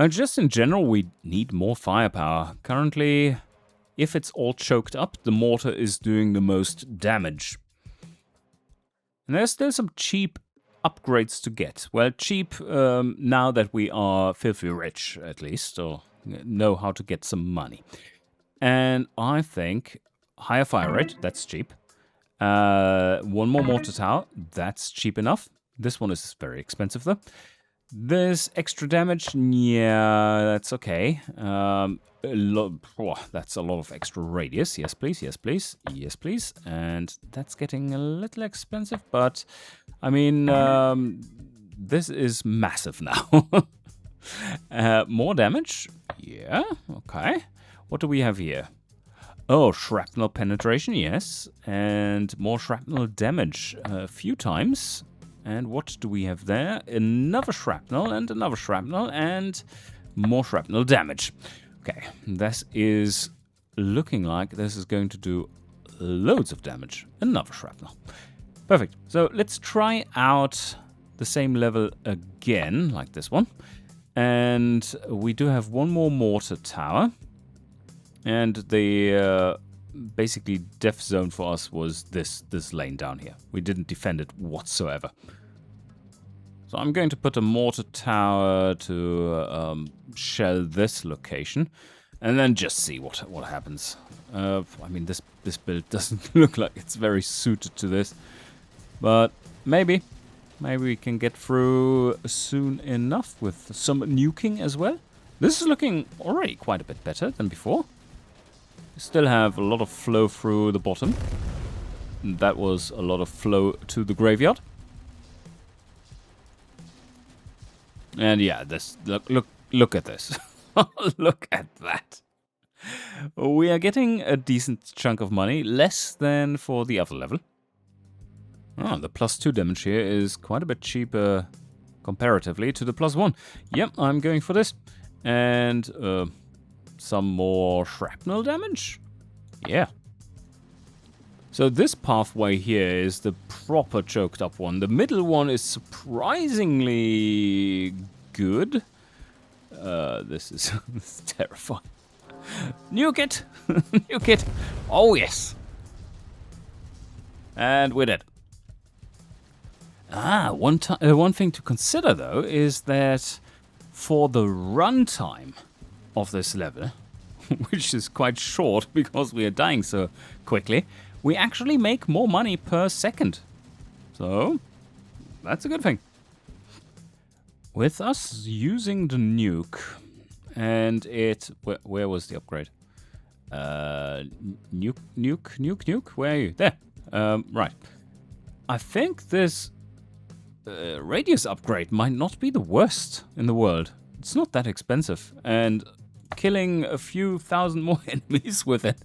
Just in general, we need more firepower. Currently, if it's all choked up, the mortar is doing the most damage. And there's still some cheap upgrades to get. Well, cheap now that we are filthy rich, at least, or know how to get some money. And I think higher fire rate, that's cheap. One more mortar tower, that's cheap enough. This one is very expensive though. This extra damage, yeah, that's okay. That's a lot of extra radius. Yes, please, yes, please, yes, please. And that's getting a little expensive, but I mean, this is massive now. More damage, yeah, okay. What do we have here? Oh, shrapnel penetration, yes. And more shrapnel damage a few times. And what do we have there? Another shrapnel and another shrapnel and more shrapnel damage. Okay, this is looking like this is going to do loads of damage. Another shrapnel. Perfect. So let's try out the same level again, like this one. And we do have one more mortar tower. And the basically death zone for us was this lane down here. We didn't defend it whatsoever. So I'm going to put a mortar tower to shell this location, and then just see what happens. I mean, this build doesn't look like it's very suited to this, but maybe we can get through soon enough with some nuking as well. This is looking already quite a bit better than before. Still have a lot of flow through the bottom. That was a lot of flow to the graveyard. And yeah, this look at this. Look at that. We are getting a decent chunk of money, less than for the other level. Oh, the +2 damage here is quite a bit cheaper comparatively to the +1. Yep, I'm going for this. And some more shrapnel damage? Yeah. So this pathway here is the proper choked up one. The middle one is surprisingly good. This is terrifying. Nuke it! Nuke it! Oh yes! And we're dead. One thing to consider though is that for the runtime of this level, which is quite short because we are dying so quickly, we actually make more money per second. So, that's a good thing. With us using the nuke, and it... Where was the upgrade? Nuke? Where are you? There. Right. I think this radius upgrade might not be the worst in the world. It's not that expensive, and killing a few thousand more enemies with it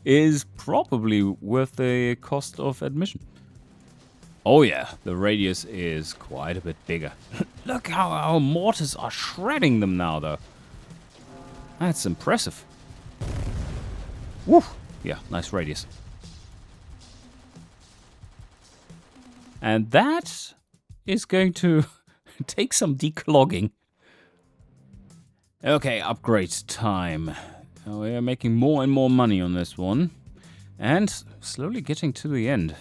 is probably worth the cost of admission. Oh yeah, the radius is quite a bit bigger. Look how our mortars are shredding them now, though. That's impressive. Woo! Yeah, nice radius. And that is going to take some declogging. Okay, upgrade time. We are making more and more money on this one. And slowly getting to the end.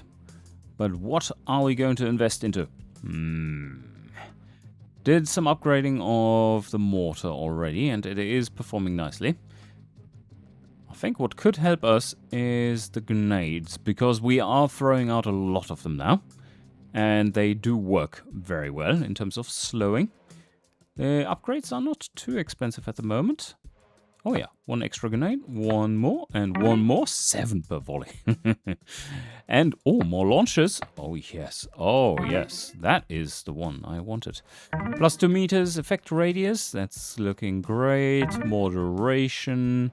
But what are we going to invest into? Did some upgrading of the mortar already, and it is performing nicely. I think what could help us is the grenades, because we are throwing out a lot of them now. And they do work very well in terms of slowing. The upgrades are not too expensive at the moment. Oh yeah, 1 extra grenade, 1 more, and 1 more, 7 per volley. And, oh, more launches. Oh yes, that is the one I wanted. Plus 2 meters effect radius, that's looking great. More duration,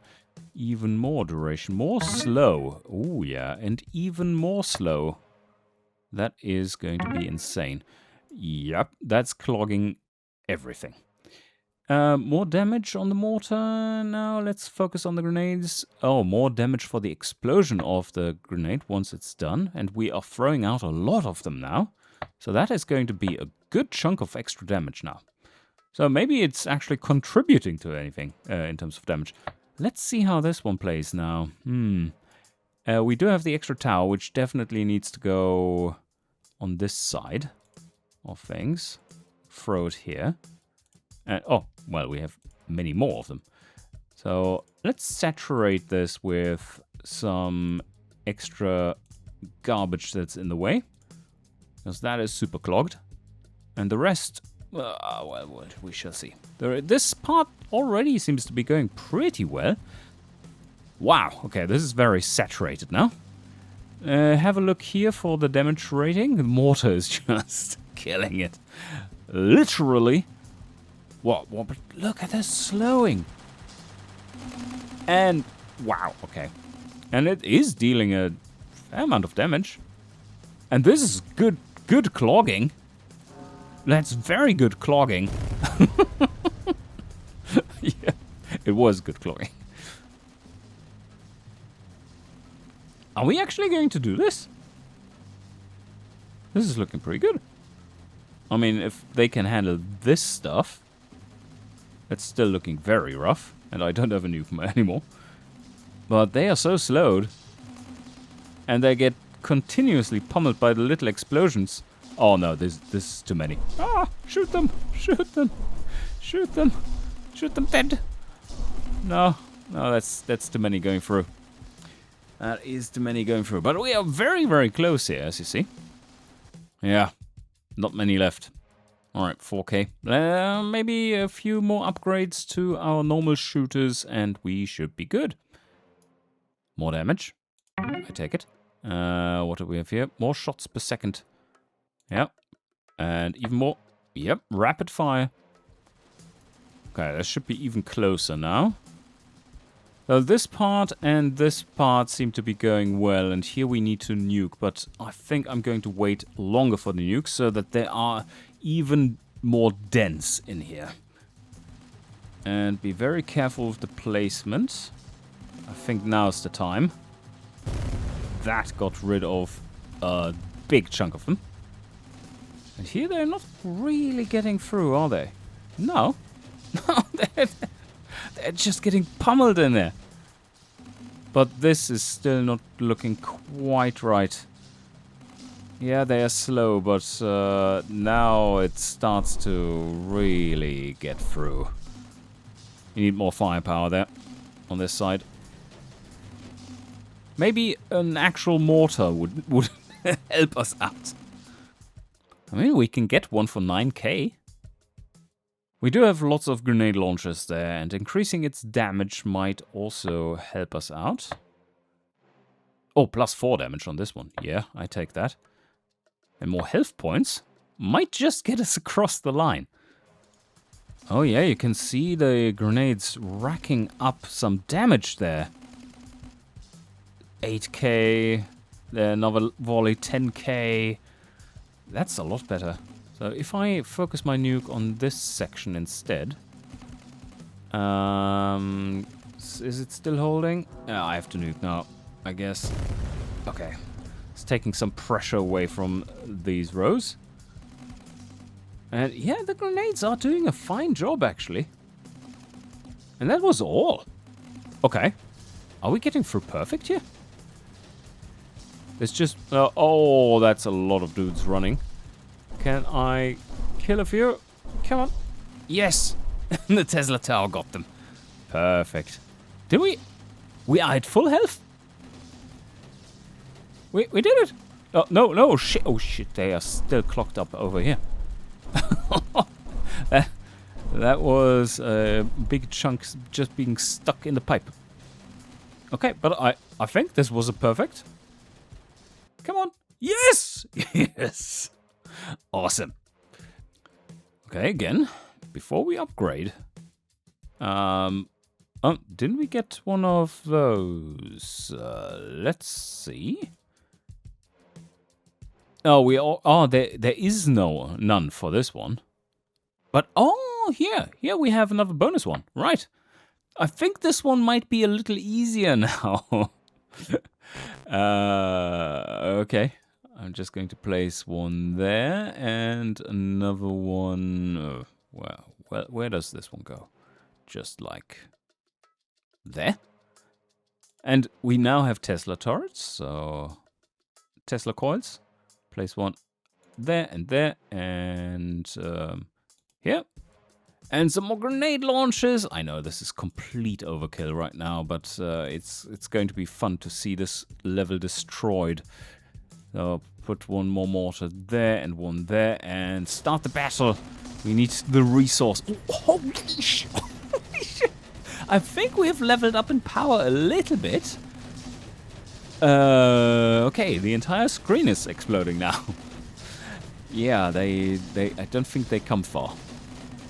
even more duration, more slow. Oh yeah, and even more slow. That is going to be insane. Yep, that's clogging everything. More damage on the mortar. Now let's focus on the grenades. Oh, more damage for the explosion of the grenade once it's done. And we are throwing out a lot of them now. So that is going to be a good chunk of extra damage now. So maybe it's actually contributing to anything in terms of damage. Let's see how this one plays now. We do have the extra tower, which definitely needs to go on this side of things. Throw it here. And, oh, well, we have many more of them. So let's saturate this with some extra garbage that's in the way, because that is super clogged. And the rest, well, we shall see. This part already seems to be going pretty well. Wow, okay, this is very saturated now. Have a look here for the damage rating. The mortar is just killing it. Literally. What? But look at this slowing. And, wow, okay. And it is dealing a fair amount of damage. And this is good clogging. That's very good clogging. Yeah, it was good clogging. Are we actually going to do this? This is looking pretty good. I mean, if they can handle this stuff, that's still looking very rough. And I don't have a nuke anymore. But they are so slowed. And they get continuously pummeled by the little explosions. Oh no, this is too many. Ah, shoot them, shoot them, shoot them, shoot them dead. No, that's too many going through. That is too many going through. But we are very, very close here, as you see. Yeah, not many left. Alright, 4K. Maybe a few more upgrades to our normal shooters and we should be good. More damage. I take it. What do we have here? More shots per second. Yep. And even more. Yep, rapid fire. Okay, that should be even closer now. So this part and this part seem to be going well, and here we need to nuke, but I think I'm going to wait longer for the nukes so that they are even more dense in here. And be very careful with the placement. I think now's the time. That got rid of a big chunk of them. And here they're not really getting through, are they? No. No, they're just getting pummeled in there. But this is still not looking quite right. Yeah, they are slow, but now it starts to really get through. You need more firepower there on this side. Maybe an actual mortar would help us out. I mean, we can get one for 9k. We do have lots of grenade launchers there, and increasing its damage might also help us out. Oh, plus 4 damage on this one. Yeah, I take that. And more health points might just get us across the line. Oh yeah, you can see the grenades racking up some damage there. 8k, another volley 10k. That's a lot better. So if I focus my nuke on this section instead... is it still holding? I have to nuke now, I guess. Okay. It's taking some pressure away from these rows. And yeah, the grenades are doing a fine job, actually. And that was all. Okay. Are we getting through perfect here? It's just... oh, that's a lot of dudes running. Can I kill a few? Come on. Yes! The Tesla Tower got them. Perfect. Did we... We are at full health. We did it. Oh, no, shit. Oh, shit, they are still clocked up over here. That was big chunks just being stuck in the pipe. Okay, but I think this was a perfect. Come on. Yes! Yes! Awesome. Okay, again, before we upgrade. Oh, didn't we get one of those? Let's see. Oh, there is none for this one. But, here we have another bonus one. Right. I think this one might be a little easier now. Okay. I'm just going to place one there and another one. Well, where does this one go? Just like there. And we now have Tesla turrets, so Tesla coils. Place one there, and here. And some more grenade launchers. I know this is complete overkill right now, but it's going to be fun to see this level destroyed. So put one more mortar there and one there, and start the battle. We need the resource. Oh, holy shit! Holy shit! I think we have leveled up in power a little bit. Okay, the entire screen is exploding now. Yeah, I don't think they come far.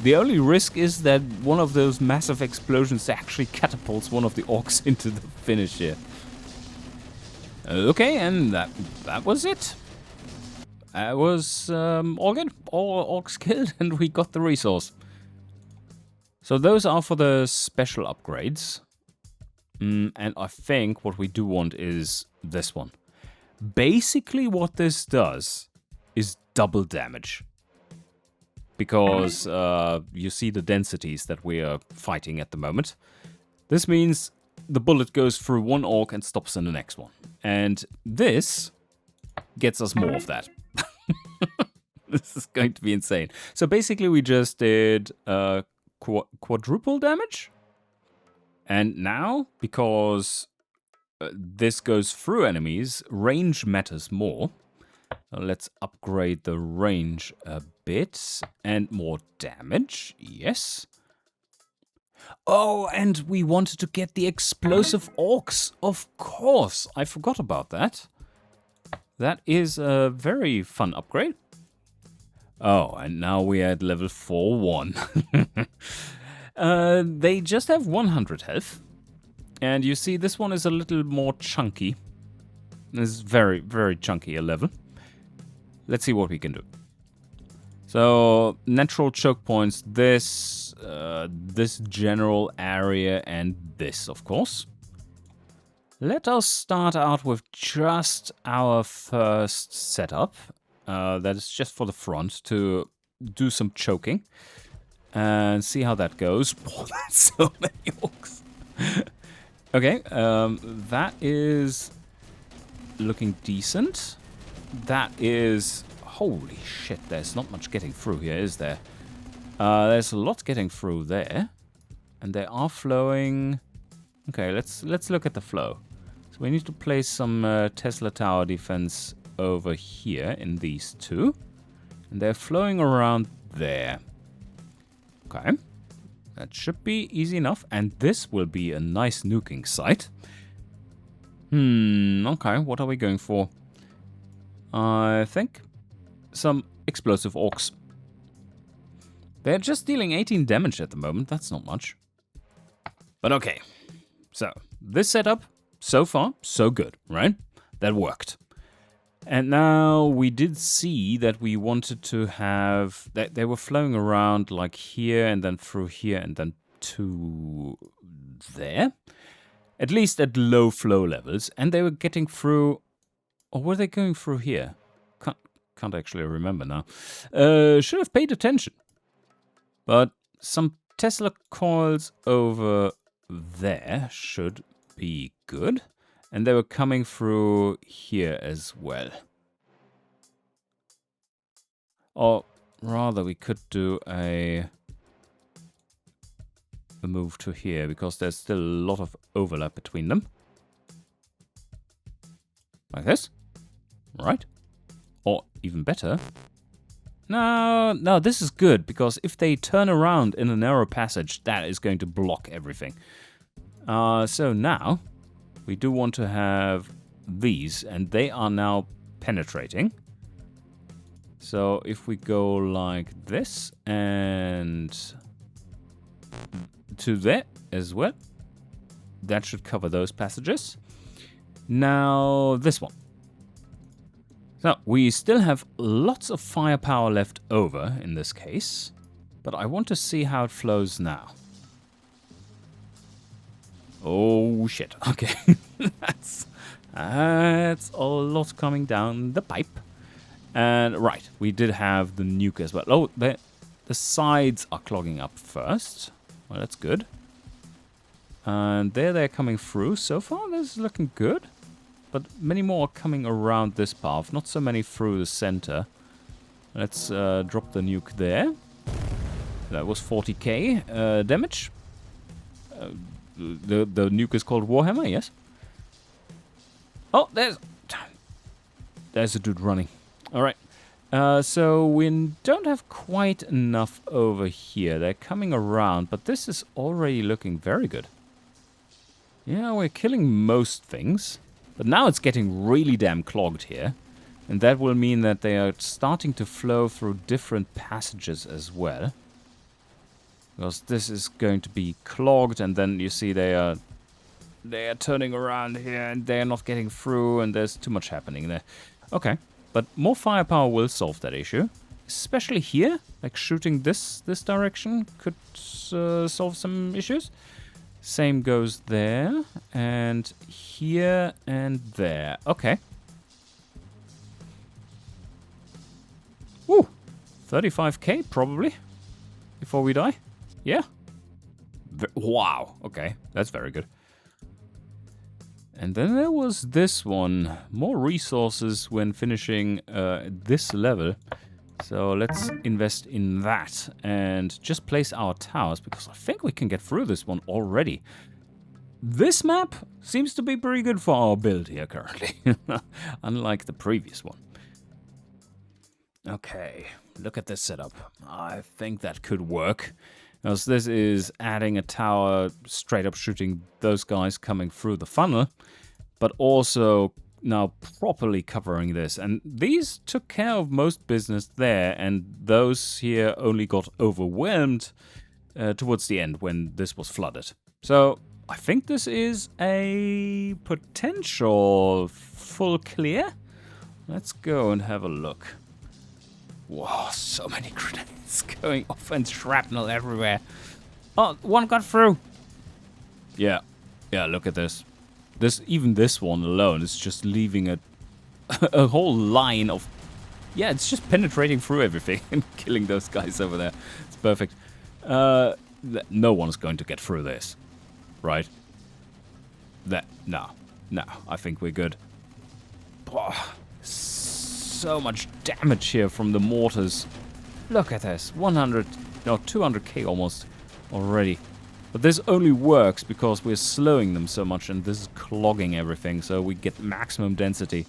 The only risk is that one of those massive explosions actually catapults one of the orcs into the finish here. Okay, and that was it. That was all good. All orcs killed, and we got the resource. So those are for the special upgrades. And I think what we do want is this one. Basically what this does is double damage. Because you see the densities that we are fighting at the moment. This means the bullet goes through one orc and stops in the next one. And this gets us more of that. This is going to be insane. So basically we just did quadruple damage. And now, because this goes through enemies, range matters more. Let's upgrade the range a bit. And more damage, yes. Oh, and we wanted to get the explosive orcs. Of course, I forgot about that. That is a very fun upgrade. Oh, and now we're at level 4-1. They just have 100 health. And you see, this one is a little more chunky. This is very, very chunky a level. Let's see what we can do. So, natural choke points, this general area, and this, of course. Let us start out with just our first setup. That is just for the front to do some choking. And see how that goes. Oh, that's so many orcs. Okay, that is looking decent. That is... Holy shit, there's not much getting through here, is there? There's a lot getting through there. And they are flowing... Okay, let's look at the flow. So we need to place some Tesla tower defense over here in these two. And they're flowing around there. Okay. That should be easy enough. And this will be a nice nuking site. Okay, what are we going for? I think some explosive orcs. They're just dealing 18 damage at the moment. That's not much. But okay. So, this setup, so far, so good, right? That worked. And now we did see that we wanted to have... They were flowing around like here and then through here and then to there. At least at low flow levels. And they were getting through... Or were they going through here? Can't actually remember now. Should have paid attention. But some Tesla coils over there should be good. And they were coming through here as well. Or rather, we could do a move to here, because there's still a lot of overlap between them. Like this. Right. Or even better. No, this is good, because if they turn around in a narrow passage, that is going to block everything. So now, we do want to have these, and they are now penetrating. So if we go like this, and to there as well, that should cover those passages. Now, this one. So, we still have lots of firepower left over in this case, but I want to see how it flows now. Oh, shit. Okay. That's a lot coming down the pipe. And, right, we did have the nuke as well. Oh, the sides are clogging up first. Well, that's good. And there they're coming through. So far, this is looking good. But many more are coming around this path, not so many through the center. Let's drop the nuke there. That was 40k damage. The nuke is called Warhammer, yes? Oh, there's a dude running. Alright. So we don't have quite enough over here. They're coming around, but this is already looking very good. Yeah, we're killing most things. But now it's getting really damn clogged here. And that will mean that they are starting to flow through different passages as well. Because this is going to be clogged, and then you see they are turning around here, and they are not getting through, and there's too much happening there. Okay, but more firepower will solve that issue. Especially here, like shooting this direction could solve some issues. Same goes there, and here, and there. Okay. Woo! 35k, probably, before we die. Yeah. Wow. Okay, that's very good. And then there was this one. More resources when finishing this level. So let's invest in that and just place our towers, because I think we can get through this one already. This map seems to be pretty good for our build here currently, unlike the previous one. Okay, look at this setup. I think that could work. Because this is adding a tower, straight up shooting those guys coming through the funnel, but also now properly covering this. And these took care of most business there, and those here only got overwhelmed towards the end when this was flooded. So I think this is a potential full clear. Let's go and have a look. Whoa, so many grenades going off and shrapnel everywhere. Oh, one got through. Yeah, look at this. Even this one alone is just leaving a whole line of... Yeah, it's just penetrating through everything and killing those guys over there. It's perfect. No one's going to get through this, right? No, I think we're good. Oh, so much damage here from the mortars. Look at this, 200k almost already. But this only works because we're slowing them so much, and this is clogging everything, so we get maximum density.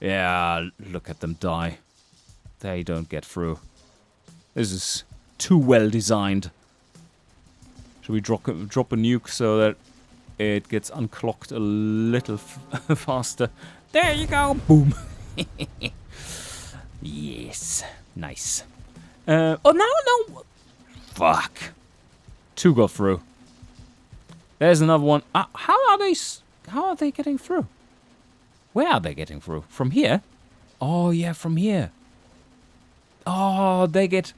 Yeah, look at them die. They don't get through. This is too well designed. Should we drop a nuke so that it gets unclogged a little faster? There you go! Boom! Yes. Nice. Oh, no! Fuck. Two got through. There's another one. How are they getting through? Where are they getting through? From here? Oh, yeah, from here. Oh, they get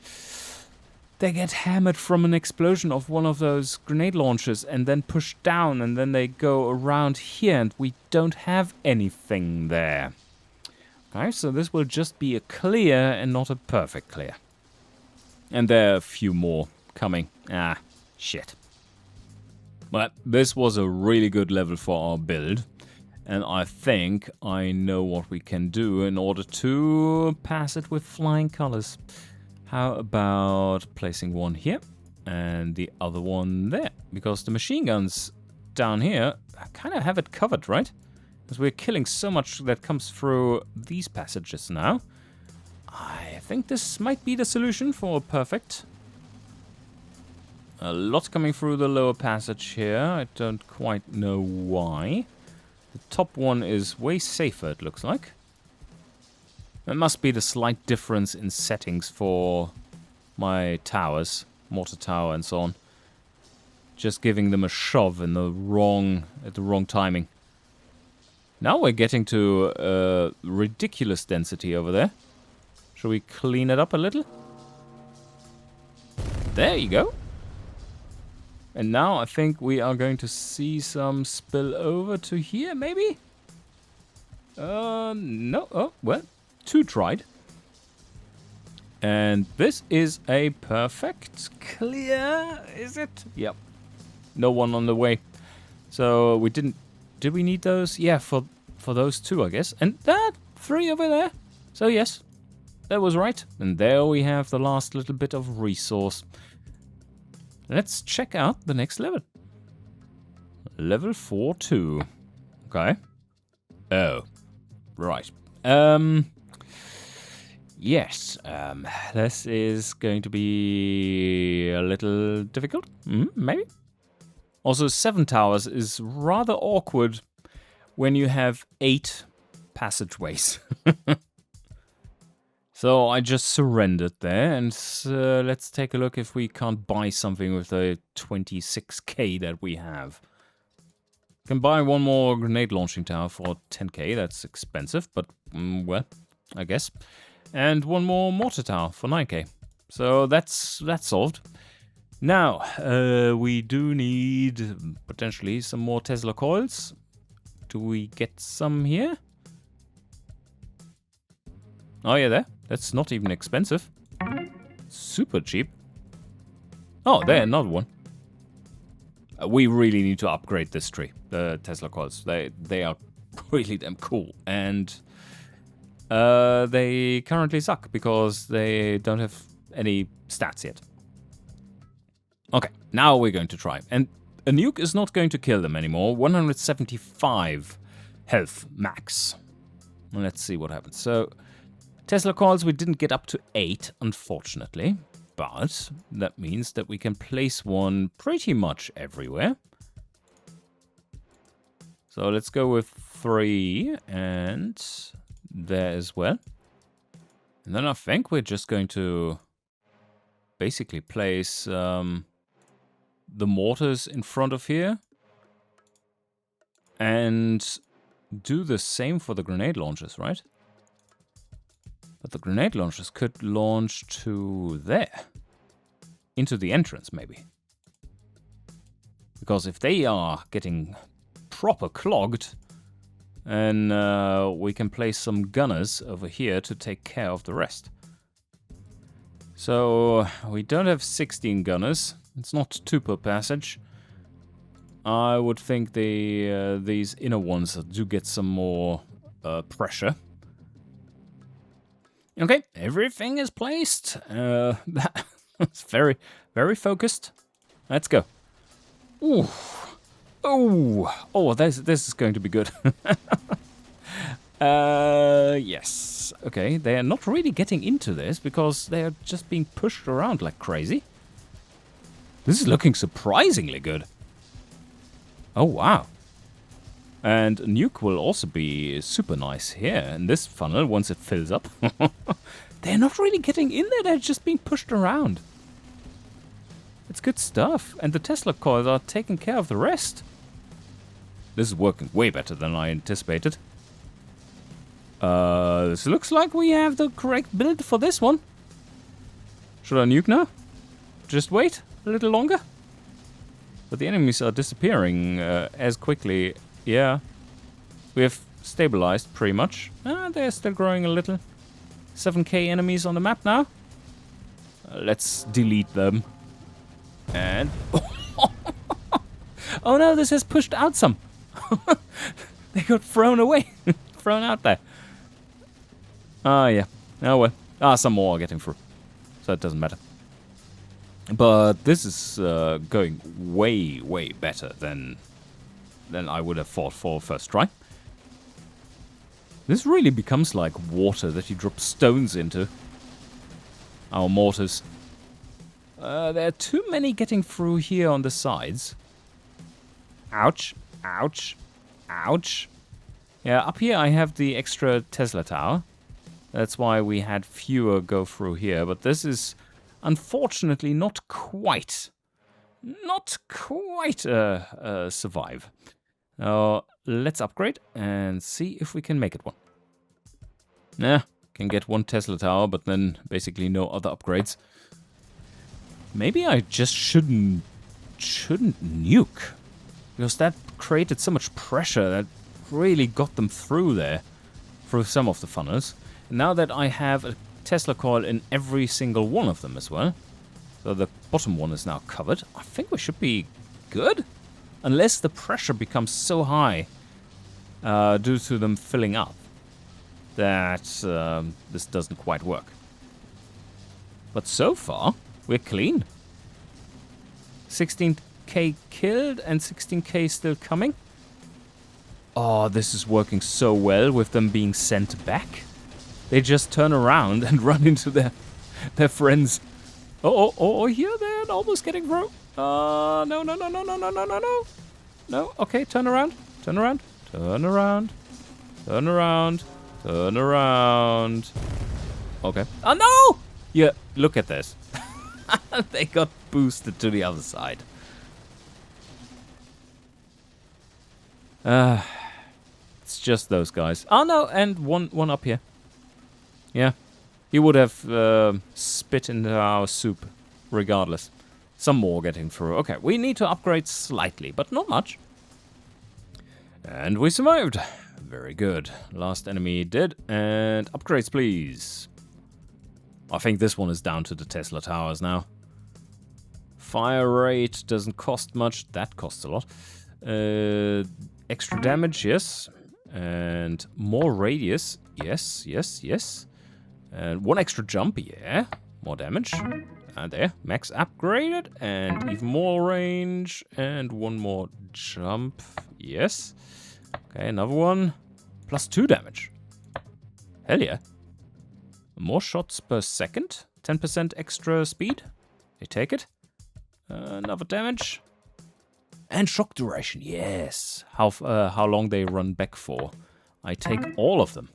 hammered from an explosion of one of those grenade launchers and then pushed down, and then they go around here, and we don't have anything there. Okay, so this will just be a clear and not a perfect clear. And there are a few more coming. Shit. But this was a really good level for our build. And I think I know what we can do in order to pass it with flying colors. How about placing one here? and the other one there. Because the machine guns down here kind of have it covered, right? Because we're killing so much that comes through these passages now. I think this might be the solution for perfect. A lot coming through the lower passage here. I don't quite know why. The top one is way safer, it looks like. It must be the slight difference in settings for my towers, mortar tower and so on. Just giving them a shove in the at the wrong timing. Now we're getting to ridiculous density over there. Shall we clean it up a little? There you go. And now I think we are going to see some spill over to here, maybe? No. Oh, well, 2 tried. And this is a perfect clear, is it? Yep. No one on the way. So we didn't... Did we need those? Yeah, for those 2, I guess. And 3 over there. So yes, that was right. And there we have the last little bit of resource. Let's check out the next level. Level 4-2. Okay. Oh. Right. Yes. This is going to be a little difficult. Maybe. Also, 7 towers is rather awkward when you have 8 passageways. So I just surrendered there, and let's take a look if we can't buy something with the 26k that we have. Can buy one more grenade launching tower for 10k, that's expensive, but well, I guess. And one more mortar tower for 9k. So that's solved. Now, we do need potentially some more Tesla coils. Do we get some here? Oh yeah, there. That's not even expensive. Super cheap. Oh, there, another one. We really need to upgrade this tree, the Tesla coils. They are really damn cool. And they currently suck because they don't have any stats yet. Okay, now we're going to try. And a nuke is not going to kill them anymore. 175 health max. Let's see what happens. So... Tesla coils, we didn't get up to 8, unfortunately, but that means that we can place one pretty much everywhere. So let's go with 3 and there as well. And then I think we're just going to basically place the mortars in front of here and do the same for the grenade launchers, right? But the grenade launchers could launch to there. Into the entrance, maybe. Because if they are getting proper clogged, then we can place some gunners over here to take care of the rest. So, we don't have 16 gunners. It's not 2 per passage. I would think these inner ones do get some more pressure. Okay, everything is placed. That's very, very focused. Let's go. Ooh. Oh, this is going to be good. Yes. Okay, they are not really getting into this because they are just being pushed around like crazy. This is looking surprisingly good. Oh, wow. And a nuke will also be super nice here in this funnel once it fills up. They're not really getting in there, they're just being pushed around. It's good stuff. And the Tesla coils are taking care of the rest. This is working way better than I anticipated. This looks like we have the correct build for this one. Should I nuke now? Just wait a little longer? But the enemies are disappearing as quickly. Yeah, we have stabilized pretty much. They're still growing a little. 7k enemies on the map now. Let's delete them. And... oh no, this has pushed out some. They got thrown away. Thrown out there. Yeah. Oh well. Some more are getting through. So it doesn't matter. But this is going way, way better than I would have thought for first try. This really becomes like water that you drop stones into. Our mortars. There are too many getting through here on the sides. Ouch. Ouch. Ouch. Yeah, up here I have the extra Tesla tower. That's why we had fewer go through here. But this is unfortunately not quite survive. Let's upgrade and see if we can make it one. Nah, can get one Tesla tower, but then basically no other upgrades. Maybe I just shouldn't nuke, because that created so much pressure that really got them through there, through some of the funnels. And now that I have a Tesla coil in every single one of them as well, so the bottom one is now covered, I think we should be good, unless the pressure becomes so high due to them filling up that this doesn't quite work. But so far, we're clean. 16k killed and 16k still coming. Oh, this is working so well with them being sent back. They just turn around and run into their friends. Oh, here they're almost getting through. No. No, okay, turn around. Turn around. Turn around. Turn around. Turn around. Okay. Oh, no! Yeah, look at this. They got boosted to the other side. It's just those guys. Oh, no, and one up here. Yeah. He would have spit into our soup, regardless. Some more getting through. Okay, we need to upgrade slightly, but not much. And we survived. Very good. Last enemy dead. And upgrades, please. I think this one is down to the Tesla towers now. Fire rate doesn't cost much. That costs a lot. Extra damage, yes. And more radius. Yes. And one extra jump, yeah. More damage. And there, max upgraded. And even more range. And one more jump. Yes. Okay, another one. +2 damage. Hell yeah. More shots per second. 10% extra speed. They take it. Another damage. And shock duration, yes. How long they run back for. I take all of them.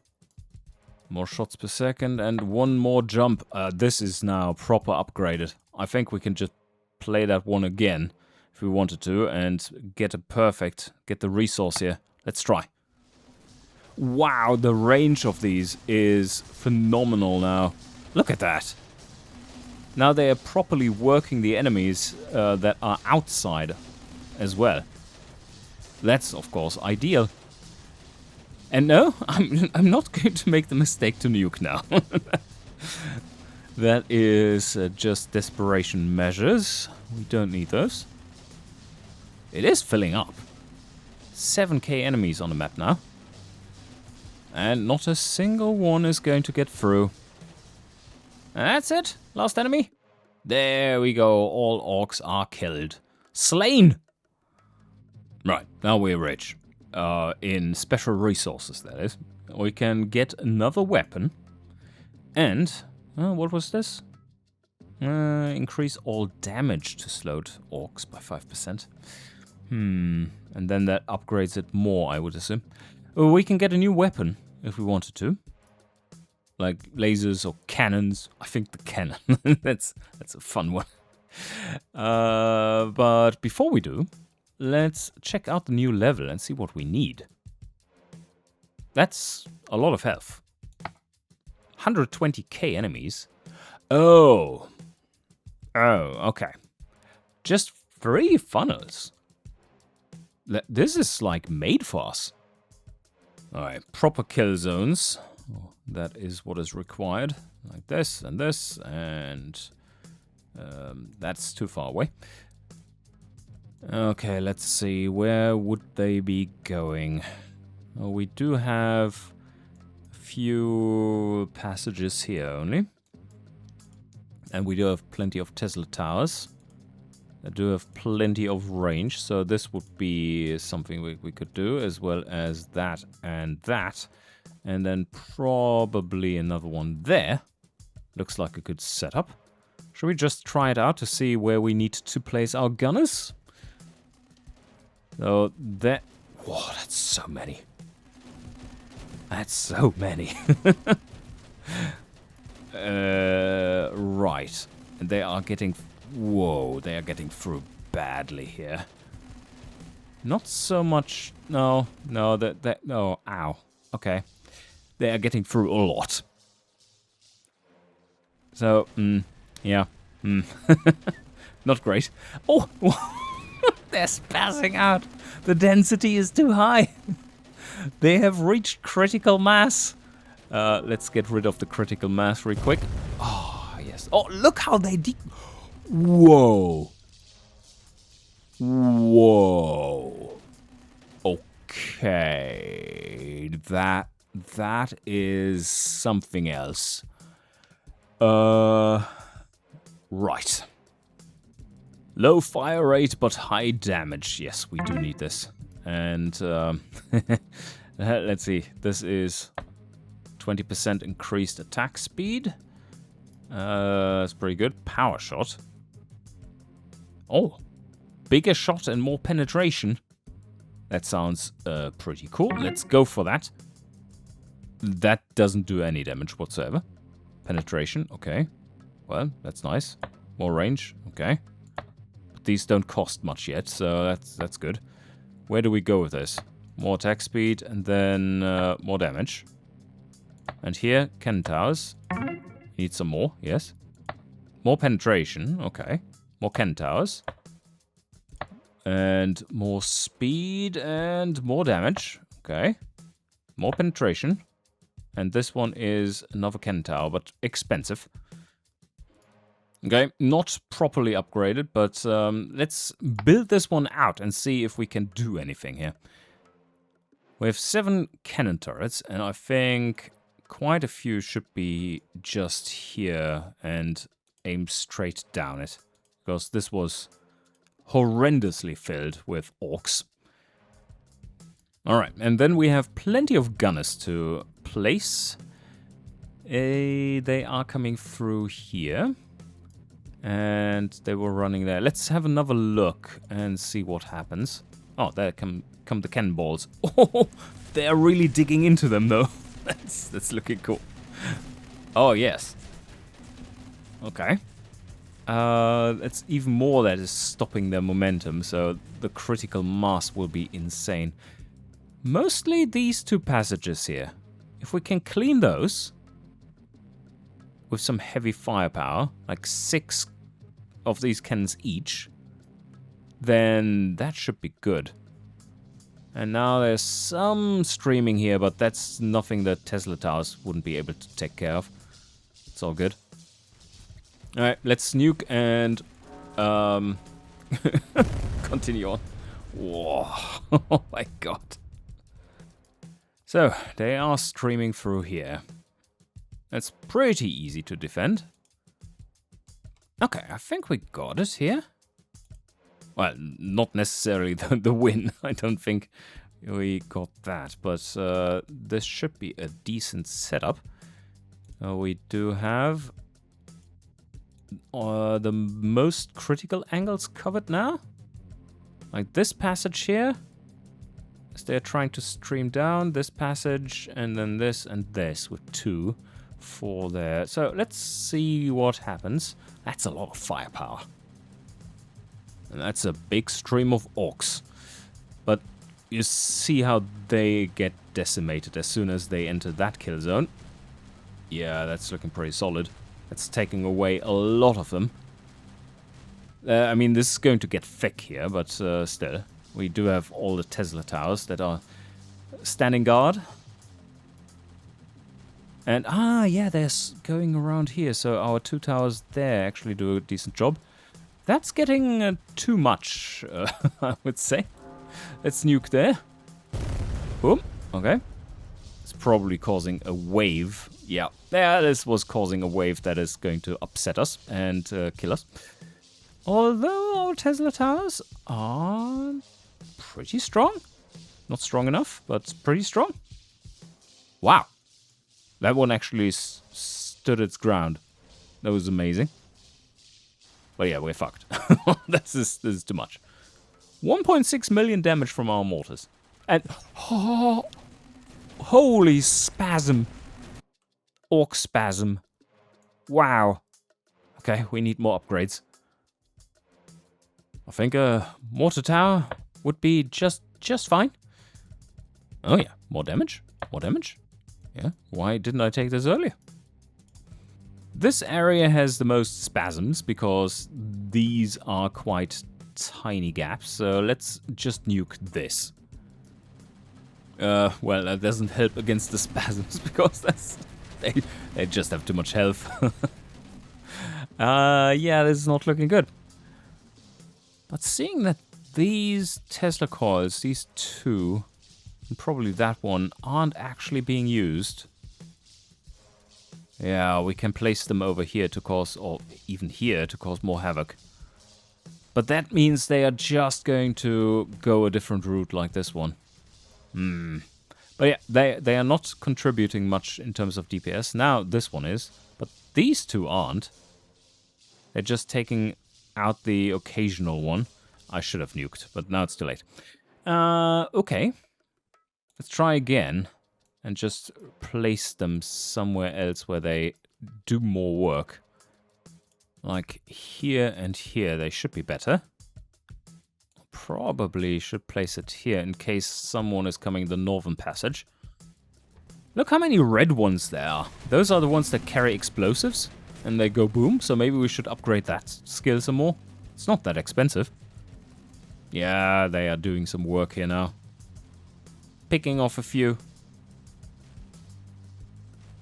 More shots per second and one more jump. This is now proper upgraded. I think we can just play that one again if we wanted to and get the resource here. Let's try. Wow, the range of these is phenomenal now. Look at that. Now they are properly working the enemies that are outside as well. That's, of course, ideal. And no, I'm not going to make the mistake to nuke now. That is just desperation measures. We don't need those. It is filling up. 7k enemies on the map now. And not a single one is going to get through. That's it. Last enemy. There we go. All orcs are killed. Slain. Right, now we're rich. In special resources, that is. We can get another weapon. And, what was this? Increase all damage to slowed orcs by 5%. And then that upgrades it more, I would assume. We can get a new weapon if we wanted to. Like lasers or cannons. I think the cannon. That's a fun one. But before we do, let's check out the new level and see what we need. That's a lot of health. 120k enemies. Oh, okay. Just 3 funnels. This is like made for us. Alright, proper kill zones. That is what is required. Like this and this, and that's too far away. Okay, let's see. Where would they be going? Oh, we do have a few passages here only. And we do have plenty of Tesla towers. I do have plenty of range, so this would be something we could do, as well as that and that. And then probably another one there. Looks like a good setup. Should we just try it out to see where we need to place our gunners? So that... Whoa, that's so many. That's so many. Right. And they are getting... Whoa, they are getting through badly here. Not so much... No, no, ow. Okay. They are getting through a lot. So, yeah. Not great. Oh! They're spazzing out. The density is too high. They have reached critical mass. Let's get rid of the critical mass real quick. Oh, yes. Oh, look how they Whoa. Whoa. Okay. That is something else. Right. Low fire rate, but high damage. Yes, we do need this. And, let's see. This is 20% increased attack speed. That's pretty good. Power shot. Oh. Bigger shot and more penetration. That sounds pretty cool. Let's go for that. That doesn't do any damage whatsoever. Penetration, okay. Well, that's nice. More range, okay. But these don't cost much yet, so that's good. Where do we go with this? More attack speed and then more damage. And here, cannon towers. Need some more, yes. More penetration, okay. More cannon towers. And more speed and more damage, okay. More penetration. And this one is another cannon tower, but expensive. Okay, not properly upgraded, but let's build this one out and see if we can do anything here. We have 7 cannon turrets, and I think quite a few should be just here and aim straight down it. Because this was horrendously filled with orcs. Alright, and then we have plenty of gunners to place. They are coming through here. And they were running there. Let's have another look and see what happens. Oh, there come the cannonballs. Oh, they're really digging into them, though. That's looking cool. Oh, yes. Okay. It's even more that is stopping their momentum, so the critical mass will be insane. Mostly these 2 passages here. If we can clean those with some heavy firepower, like 6 of these cannons each, then that should be good. And now there's some streaming here, but that's nothing that Tesla towers wouldn't be able to take care of. It's all good. Alright, let's nuke and continue on. Whoa. Oh my god. So, they are streaming through here. That's pretty easy to defend. Okay, I think we got it here. Well, not necessarily the win. I don't think we got that, but this should be a decent setup. We do have the most critical angles covered now. Like this passage here. As they're trying to stream down, this passage, and then this and this with 2 for there. So let's see what happens. That's a lot of firepower. And that's a big stream of orcs. But you see how they get decimated as soon as they enter that kill zone. Yeah, that's looking pretty solid. That's taking away a lot of them. I mean, this is going to get thick here, but still. We do have all the Tesla towers that are standing guard. And, yeah, they're going around here, so our 2 towers there actually do a decent job. That's getting too much, I would say. Let's nuke there. Boom. Okay. It's probably causing a wave. Yeah, this was causing a wave that is going to upset us and kill us. Although our Tesla towers are pretty strong. Not strong enough, but pretty strong. Wow. That one actually stood its ground. That was amazing. But yeah, we're fucked. This is too much. 1.6 million damage from our mortars. And... Oh, holy spasm. Orc spasm. Wow. Okay, we need more upgrades. I think a mortar tower would be just fine. Oh yeah, more damage. More damage. Yeah, why didn't I take this earlier? This area has the most spasms because these are quite tiny gaps. So let's just nuke this. Well, that doesn't help against the spasms because they just have too much health. Yeah, this is not looking good. But seeing that these Tesla coils, these two, and probably that one, aren't actually being used. Yeah, we can place them over here to cause, or even here to cause more havoc. But that means they are just going to go a different route like this one. But yeah, they are not contributing much in terms of DPS. Now this one is, but these two aren't. They're just taking out the occasional one. I should have nuked, but now it's too late. Okay. Let's try again and just place them somewhere else where they do more work. Like here and here, they should be better. Probably should place it here in case someone is coming the northern passage. Look how many red ones there are. Those are the ones that carry explosives and they go boom, so maybe we should upgrade that skill some more. It's not that expensive. Yeah, they are doing some work here now. Picking off a few.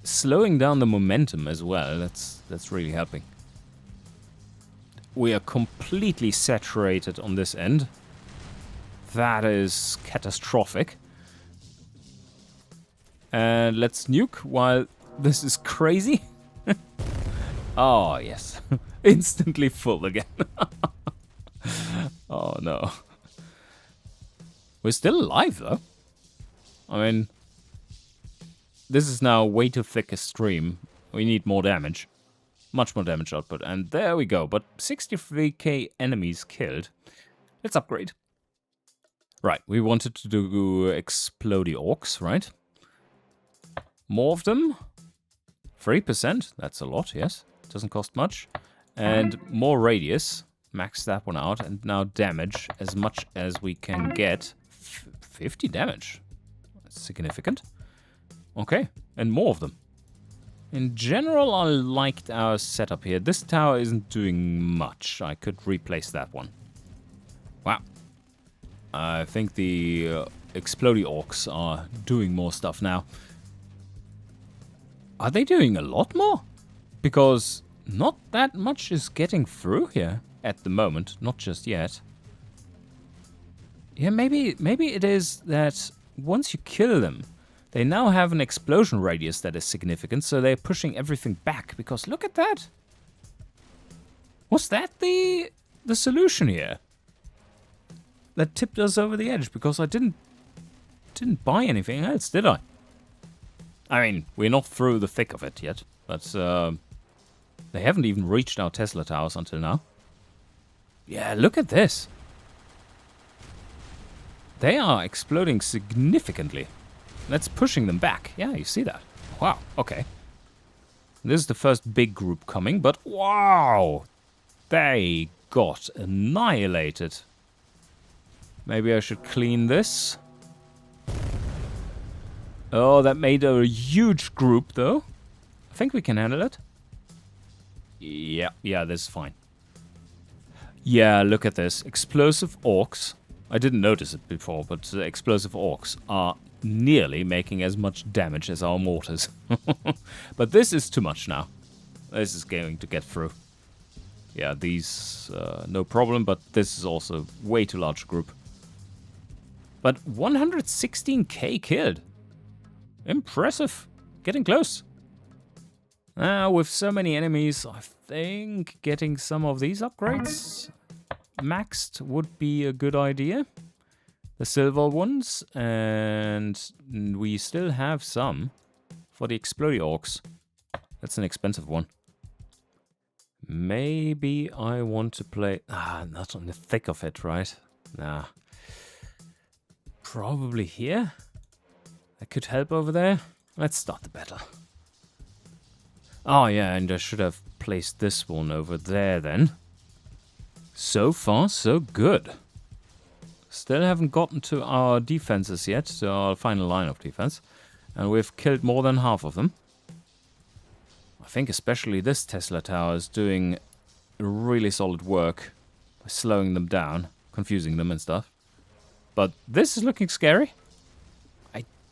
Slowing down the momentum as well, that's really helping. We are completely saturated on this end. That is catastrophic. And let's nuke while this is crazy. Oh, yes. Instantly full again. Oh, no. We're still alive, though. I mean, this is now way too thick a stream. We need more damage. Much more damage output. And there we go. But 63k enemies killed. Let's upgrade. Right, we wanted to do explodey orcs, right? More of them. 3%. That's a lot, yes. Doesn't cost much. And more radius. Max that one out. And now damage as much as we can get. 50 damage. That's significant. Okay, and more of them. In general, I liked our setup here. This tower isn't doing much. I could replace that one. Wow. I think the explodey orcs are doing more stuff now. Are they doing a lot more? Because not that much is getting through here at the moment. Not just yet. Yeah, maybe it is that once you kill them, they now have an explosion radius that is significant, so they're pushing everything back, because look at that. Was that the solution here? That tipped us over the edge, because I didn't buy anything else, did I? I mean, we're not through the thick of it yet, but they haven't even reached our Tesla towers until now. Yeah, look at this. They are exploding significantly. That's pushing them back. Yeah, you see that. Wow, okay. This is the first big group coming, but wow! They got annihilated. Maybe I should clean this. Oh, that made a huge group, though. I think we can handle it. Yeah, this is fine. Yeah, look at this. Explosive orcs. I didn't notice it before, but explosive orcs are nearly making as much damage as our mortars. But this is too much now. This is going to get through. Yeah, these, no problem, but this is also way too large a group. But 116k killed. Impressive. Getting close. Now, with so many enemies, I think getting some of these upgrades maxed would be a good idea. The silver ones, and we still have some for the explodey orcs. That's an expensive one. Maybe I want to play... not on the thick of it, right? Nah. Probably here? That could help over there. Let's start the battle. Oh yeah, and I should have placed this one over there then. So far, so good. Still haven't gotten to our defenses yet, to our final line of defense. And we've killed more than half of them. I think especially this Tesla tower is doing really solid work by slowing them down, confusing them and stuff. But this is looking scary.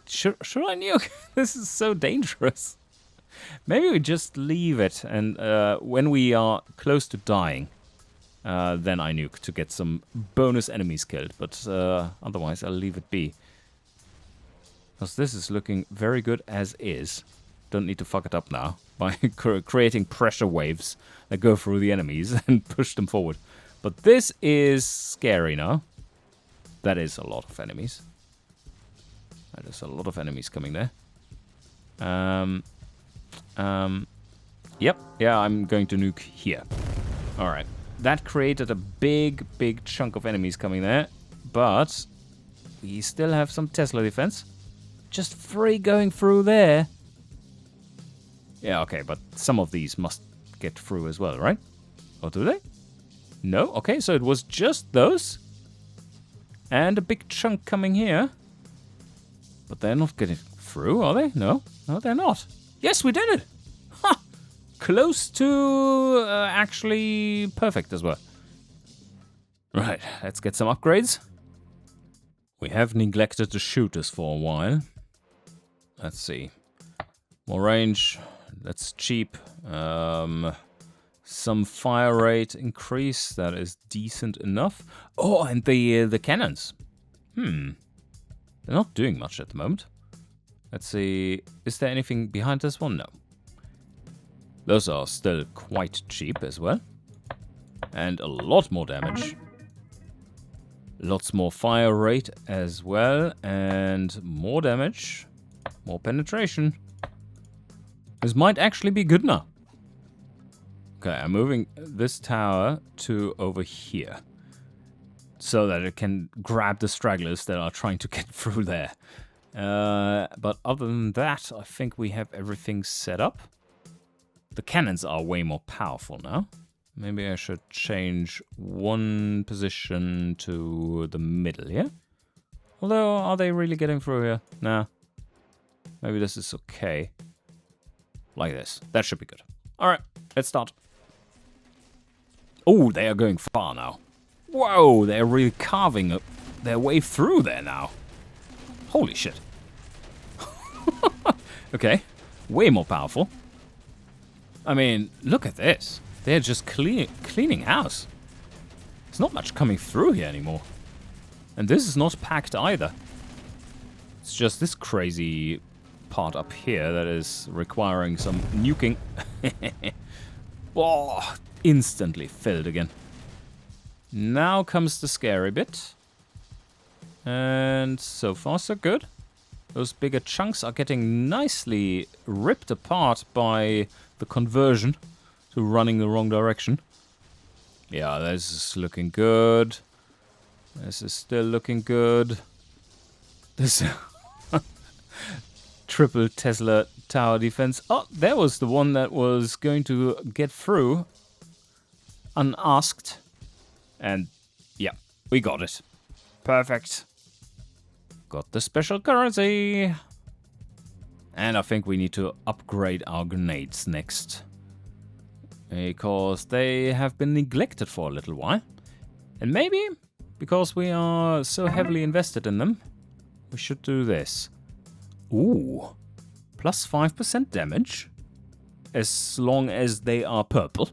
Should I nuke? This is so dangerous. Maybe we just leave it, and when we are close to dying, then I nuke to get some bonus enemies killed. But otherwise, I'll leave it be. Because this is looking very good as is. Don't need to fuck it up now by creating pressure waves that go through the enemies and push them forward. But this is scary now. That is a lot of enemies. There's a lot of enemies coming there. Yep. Yeah, I'm going to nuke here. Alright. That created a big chunk of enemies coming there. But we still have some Tesla defense. Just 3 going through there. Yeah, okay, but some of these must get through as well, right? Or do they? No? Okay, so it was just those. And a big chunk coming here. But they're not getting through, are they? No. No, they're not. Yes, we did it! Ha! Close to actually perfect as well. Right, let's get some upgrades. We have neglected the shooters for a while. Let's see. More range. That's cheap. Some fire rate increase. That is decent enough. Oh, and the cannons. They're not doing much at the moment. Let's see. Is there anything behind this one? No. Those are still quite cheap as well. And a lot more damage. Lots more fire rate as well. And more damage. More penetration. This might actually be good now. Okay, I'm moving this tower to over here. So that it can grab the stragglers that are trying to get through there. But other than that, I think we have everything set up. The cannons are way more powerful now. Maybe I should change one position to the middle here. Although, are they really getting through here? Nah. Maybe this is okay. Like this. That should be good. Alright, let's start. Oh, they are going far now. Whoa, they're really carving their way through there now. Holy shit. Okay, way more powerful. I mean, look at this. They're just cleaning house. There's not much coming through here anymore. And this is not packed either. It's just this crazy part up here that is requiring some nuking. Oh, instantly filled again. Now comes the scary bit. And so far so good. Those bigger chunks are getting nicely ripped apart by the conversion to running the wrong direction. Yeah, this is looking good. This is still looking good. This triple Tesla tower defense. Oh, there was the one that was going to get through unasked. And yeah, we got it. Perfect. Got the special currency. And I think we need to upgrade our grenades next. Because they have been neglected for a little while. And maybe, because we are so heavily invested in them, we should do this. Ooh. Plus 5% damage. As long as they are purple.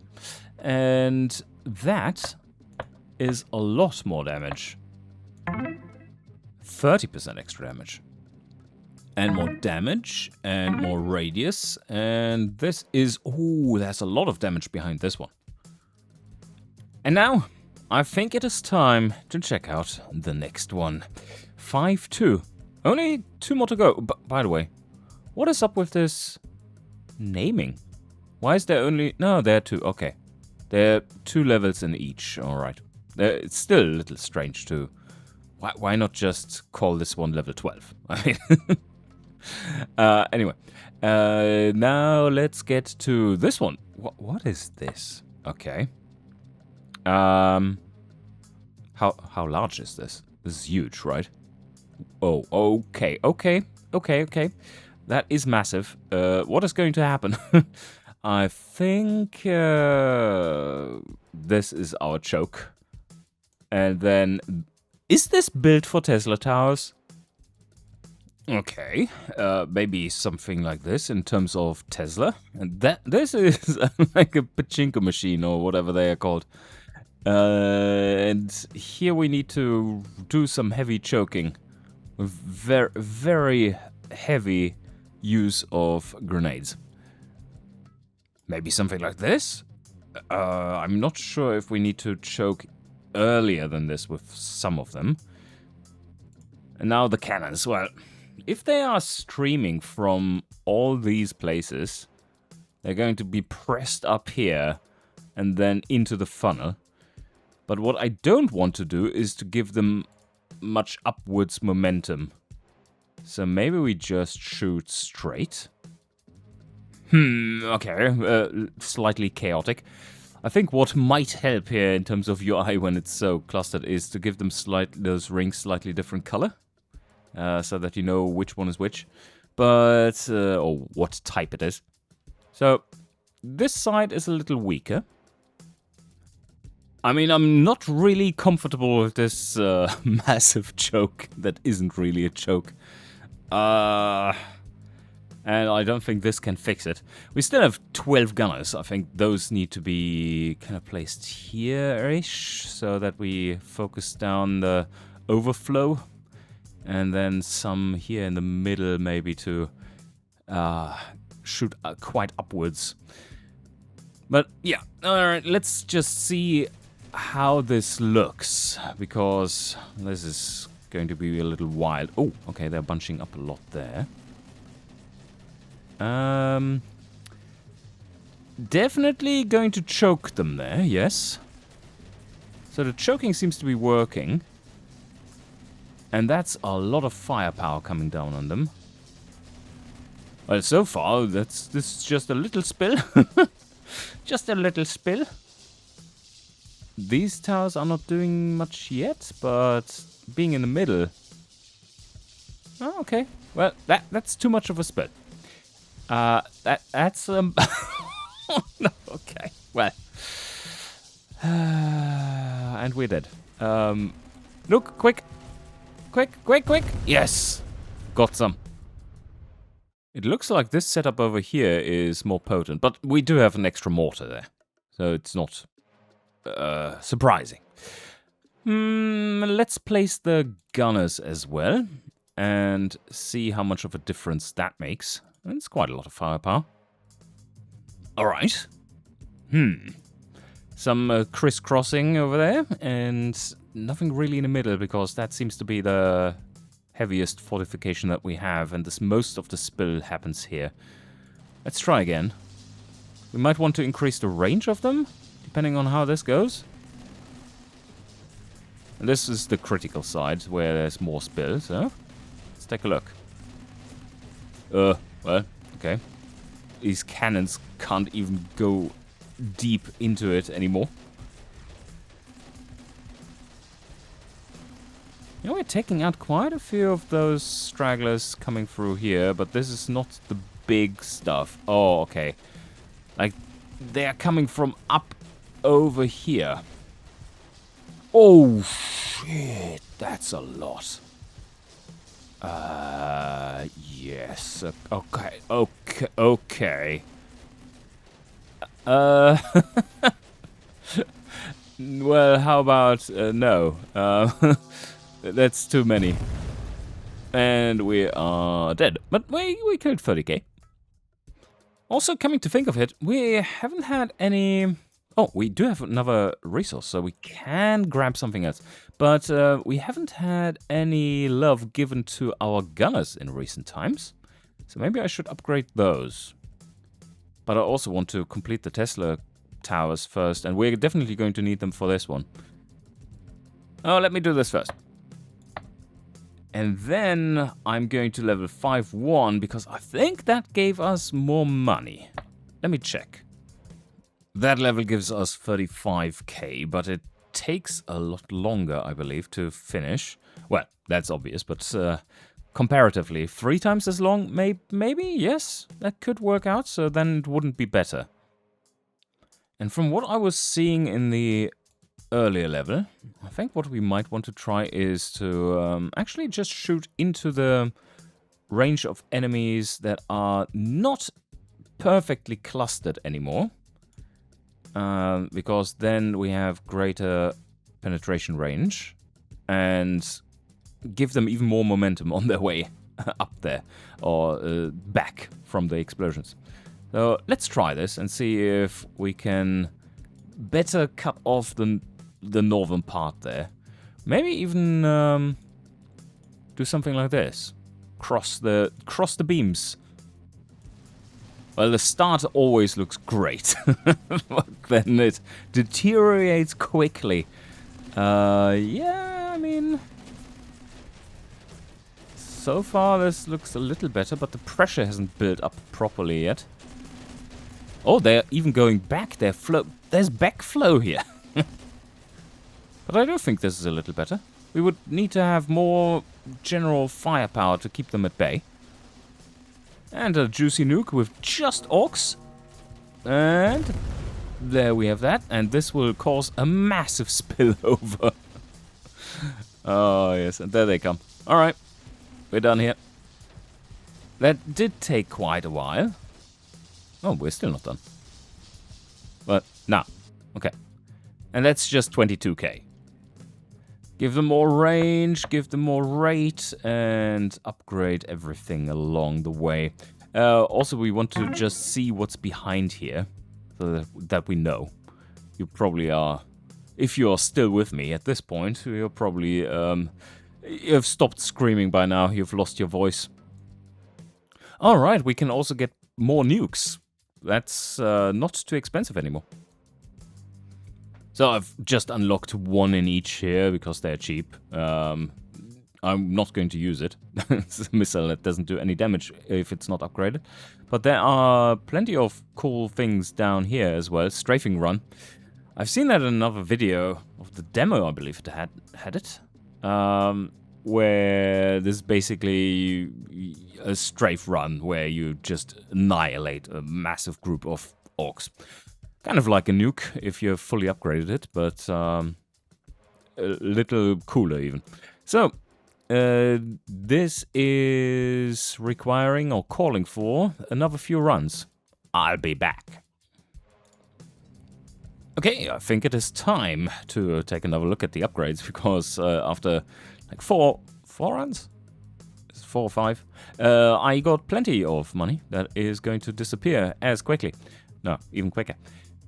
And that is a lot more damage. 30% extra damage. And more damage, and more radius, and this is... Ooh, there's a lot of damage behind this one. And now, I think it is time to check out the next one. 5-2. Only 2 more to go. By the way, what is up with this naming? Why is there only... No, there are 2. Okay. There are 2 levels in each. Alright. It's still a little strange too. Why not just call this one level 12? I mean... anyway, now let's get to this one. What is this? Okay. How large is this? This is huge, right? Oh, okay. That is massive. What is going to happen? I think this is our choke. And then, is this built for Tesla towers? Okay, maybe something like this in terms of Tesla. And this is like a pachinko machine or whatever they are called. And here we need to do some heavy choking with very heavy use of grenades. Maybe something like this? I'm not sure if we need to choke earlier than this with some of them. And now the cannons. Well, if they are streaming from all these places, they're going to be pressed up here and then into the funnel. But what I don't want to do is to give them much upwards momentum. So maybe we just shoot straight. Okay, slightly chaotic. I think what might help here in terms of UI when it's so clustered is to give them those rings slightly different color. So that you know which one is which, but, or what type it is. So, this side is a little weaker. I mean, I'm not really comfortable with this massive choke that isn't really a choke. And I don't think this can fix it. We still have 12 gunners. I think those need to be kind of placed here-ish, so that we focus down the overflow. And then some here in the middle, maybe to shoot quite upwards. But yeah, alright, let's just see how this looks, because this is going to be a little wild. Oh, okay, they're bunching up a lot there. Definitely going to choke them there, yes. So the choking seems to be working. And that's a lot of firepower coming down on them. Well, so far, this is just a little spill. Just a little spill. These towers are not doing much yet, but being in the middle... Oh, okay. Well, that's too much of a spill. That's... No, okay, well... and we're dead. Look, quick! Quick! Yes! Got some. It looks like this setup over here is more potent, but we do have an extra mortar there. So it's not surprising. Let's place the gunners as well and see how much of a difference that makes. It's quite a lot of firepower. Alright. Some crisscrossing over there, and nothing really in the middle, because that seems to be the heaviest fortification that we have, and most of the spill happens here. Let's try again. We might want to increase the range of them, depending on how this goes. And this is the critical side, where there's more spill, so let's take a look. Well, okay. These cannons can't even go deep into it anymore. You know, we're taking out quite a few of those stragglers coming through here, but this is not the big stuff. Oh, okay. Like, they're coming from up over here. Oh, shit. That's a lot. Yes. Okay. Well, how about no? That's too many. And we are dead. But we killed 30k. Also, coming to think of it, we haven't had any... Oh, we do have another resource, so we can grab something else. But we haven't had any love given to our gunners in recent times. So maybe I should upgrade those. But I also want to complete the Tesla towers first, and we're definitely going to need them for this one. Oh, let me do this first. And then I'm going to level 5-1, because I think that gave us more money. Let me check. That level gives us 35k, but it takes a lot longer, I believe, to finish. Well, that's obvious, but comparatively, 3 times as long, maybe, yes, that could work out, so then it wouldn't be better. And from what I was seeing in the earlier level, I think what we might want to try is to actually just shoot into the range of enemies that are not perfectly clustered anymore. Because then we have greater penetration range and give them even more momentum on their way up there or back from the explosions. So let's try this and see if we can better cut off the northern part there. Maybe even do something like this. Cross the beams. Well, the start always looks great, but then it deteriorates quickly. Yeah, I mean... So far this looks a little better, but the pressure hasn't built up properly yet. Oh, they're even going back. There's backflow here. But I do think this is a little better. We would need to have more general firepower to keep them at bay. And a juicy nuke with just orcs. And there we have that. And this will cause a massive spillover. Oh, yes. And there they come. All right. We're done here. That did take quite a while. Oh, we're still not done. But, no. Okay. And that's just 22k. Give them more range, give them more rate, and upgrade everything along the way. Also, we want to just see what's behind here, so that we know. You probably are, if you are still with me at this point, you're probably, you've stopped screaming by now, you've lost your voice. Alright, we can also get more nukes. That's not too expensive anymore. So I've just unlocked one in each here because they're cheap. I'm not going to use it. It's a missile that doesn't do any damage if it's not upgraded. But there are plenty of cool things down here as well. Strafing run. I've seen that in another video of the demo, I believe it had it. Where there's basically a strafe run where you just annihilate a massive group of orcs. Kind of like a nuke if you've fully upgraded it, but a little cooler even. So, this is requiring or calling for another few runs. I'll be back. Okay, I think it is time to take another look at the upgrades, because after like four runs? It's 4 or 5. I got plenty of money that is going to disappear as quickly. No, even quicker.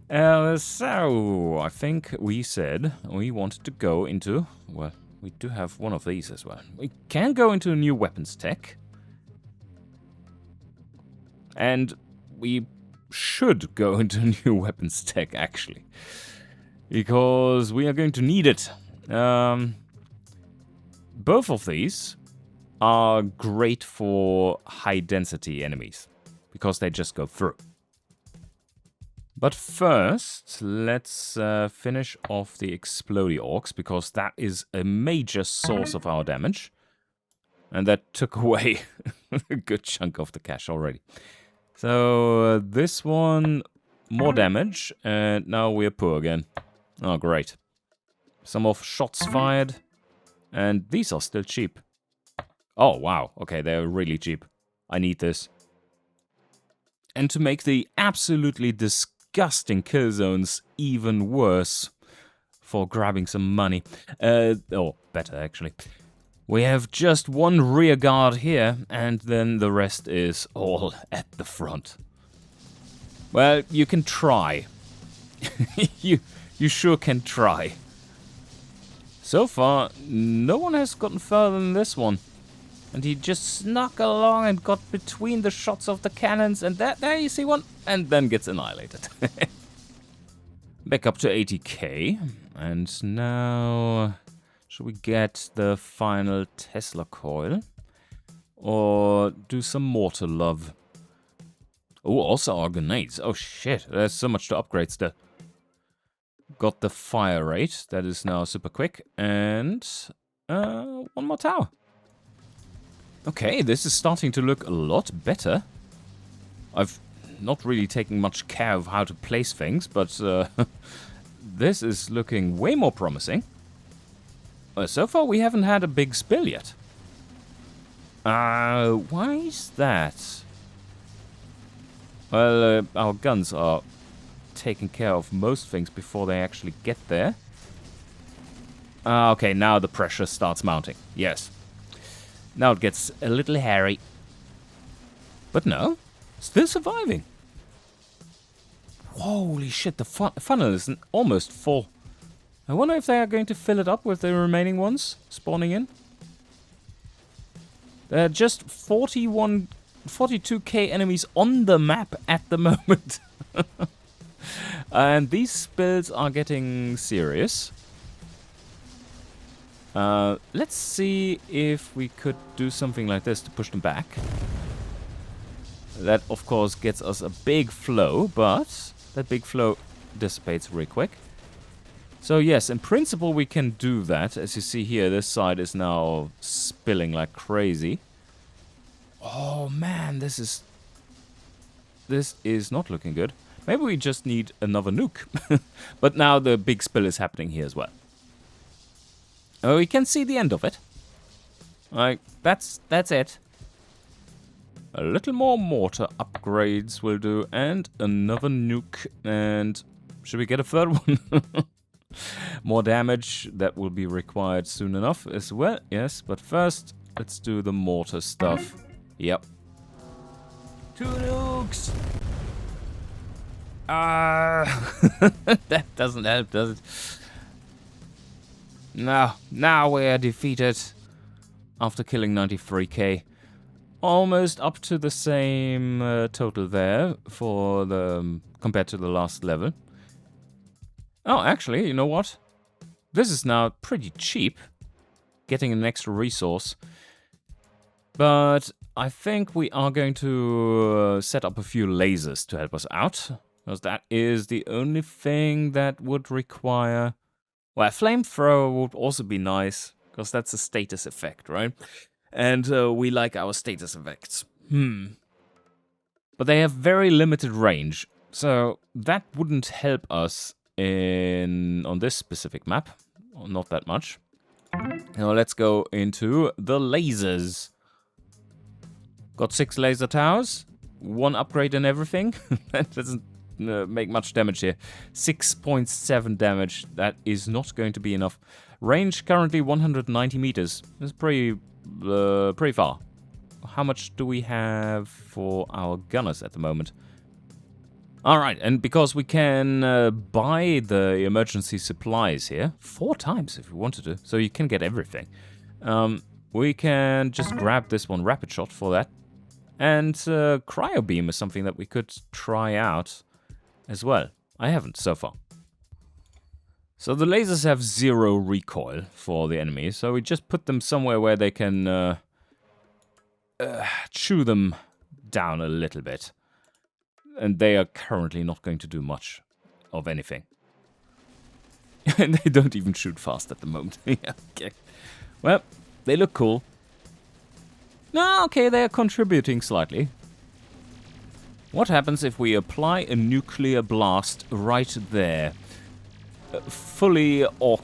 So, I think we said we wanted to go into... Well, we do have one of these as well. We can go into a new weapons tech. And we should go into a new weapons tech, actually. Because we are going to need it. Both of these are great for high-density enemies. Because they just go through. But first, let's finish off the explodey orcs, because that is a major source of our damage. And that took away a good chunk of the cash already. So this one, more damage, and now we're poor again. Oh, great. Some of shots fired, and these are still cheap. Oh, wow. Okay, they're really cheap. I need this. And to make the absolutely disgusting kill zones even worse for grabbing some money. Or better, actually. We have just one rear guard here, and then the rest is all at the front. Well, you can try. you sure can try. So far, no one has gotten further than this one. And he just snuck along and got between the shots of the cannons, and there you see one, and then gets annihilated. Back up to 80k, and now should we get the final Tesla coil? Or do some mortar love? Oh, also our grenades. Oh shit, there's so much to upgrade still. Got the fire rate, that is now super quick, and one more tower. Okay, this is starting to look a lot better. I've not really taken much care of how to place things, but this is looking way more promising. So far we haven't had a big spill yet. Why is that? Well, our guns are taking care of most things before they actually get there. Okay, now the pressure starts mounting. Yes. Now it gets a little hairy. But no, still surviving. Holy shit, the funnel is almost full. I wonder if they are going to fill it up with the remaining ones spawning in. There are just 42k enemies on the map at the moment. And these spills are getting serious. Let's see if we could do something like this to push them back. That, of course, gets us a big flow, but that big flow dissipates real quick. So yes, in principle we can do that. As you see here, this side is now spilling like crazy. Oh man, this is not looking good. Maybe we just need another nuke. But now the big spill is happening here as well. Oh, we can see the end of it. Like, that's it. A little more mortar upgrades will do, and another nuke, and should we get a third one? More damage, that will be required soon enough as well, yes, but first, let's do the mortar stuff. Yep. 2 nukes! That doesn't help, does it? No, now we're defeated after killing 93k. Almost up to the same total there for the compared to the last level. Oh, actually, you know what? This is now pretty cheap, getting an extra resource. But I think we are going to set up a few lasers to help us out, because that is the only thing that would require... Well, a flamethrower would also be nice, because that's a status effect, right? And we like our status effects. But they have very limited range, so that wouldn't help us on this specific map. Not that much. Now let's go into the lasers. Got 6 laser towers, 1 upgrade and everything. That doesn't make much damage here. 6.7 damage. That is not going to be enough. Range currently 190 meters. That's pretty far. How much do we have for our gunners at the moment? Alright, and because we can buy the emergency supplies here 4 times if we wanted to, so you can get everything. We can just grab this one rapid shot for that. And cryo beam is something that we could try out as well. I haven't so far. So the lasers have 0 recoil for the enemies, so we just put them somewhere where they can chew them down a little bit. And they are currently not going to do much of anything. And they don't even shoot fast at the moment. Yeah, okay. Well, they look cool. No, okay, they are contributing slightly. What happens if we apply a nuclear blast right there? Fully orc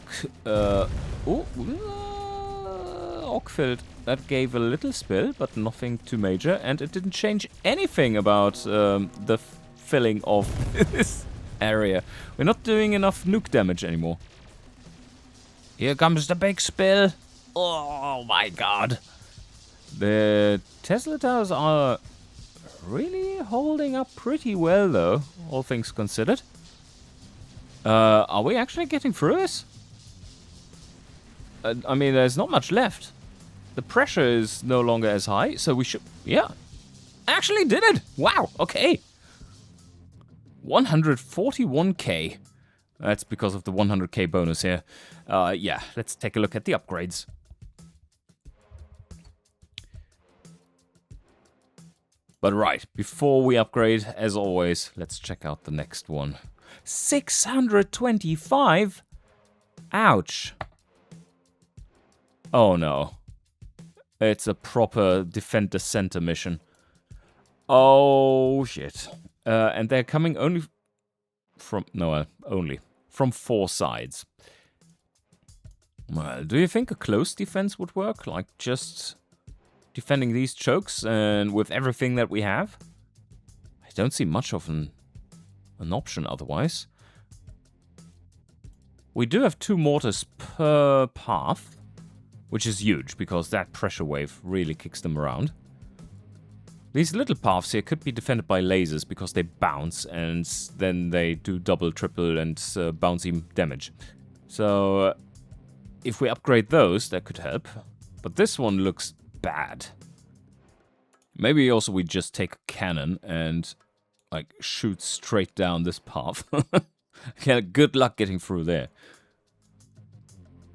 filled. That gave a little spill, but nothing too major, and it didn't change anything about the filling of this area. We're not doing enough nuke damage anymore. Here comes the big spill. Oh my god. The Tesla towers are really holding up pretty well, though, all things considered. Are we actually getting through this? I mean, there's not much left. The pressure is no longer as high, so we should... Yeah. Actually did it! Wow, okay. 141k. That's because of the 100k bonus here. Yeah, let's take a look at the upgrades. But right, before we upgrade, as always, let's check out the next one. 625? Ouch. Oh no. It's a proper defend the center mission. Oh shit. And they're coming only from... No, only from 4 sides. Well, do you think a close defense would work? Like just defending these chokes and with everything that we have? I don't see much of an option otherwise. We do have 2 mortars per path, which is huge because that pressure wave really kicks them around. These little paths here could be defended by lasers because they bounce and then they do double, triple and bouncy damage. So if we upgrade those, that could help. But this one looks bad. Maybe also we just take a cannon and like shoot straight down this path. Yeah, good luck getting through there.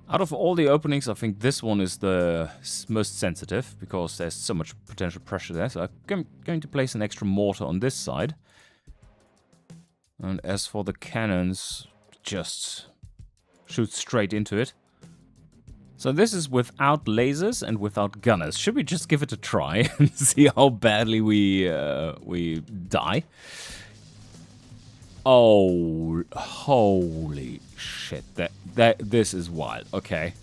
Out of all the openings, I think this one is the most sensitive because there's so much potential pressure there. So I'm going to place an extra mortar on this side. And as for the cannons, just shoot straight into it. So this is without lasers and without gunners. Should we just give it a try and see how badly we die? Oh, holy shit. This is wild. Okay.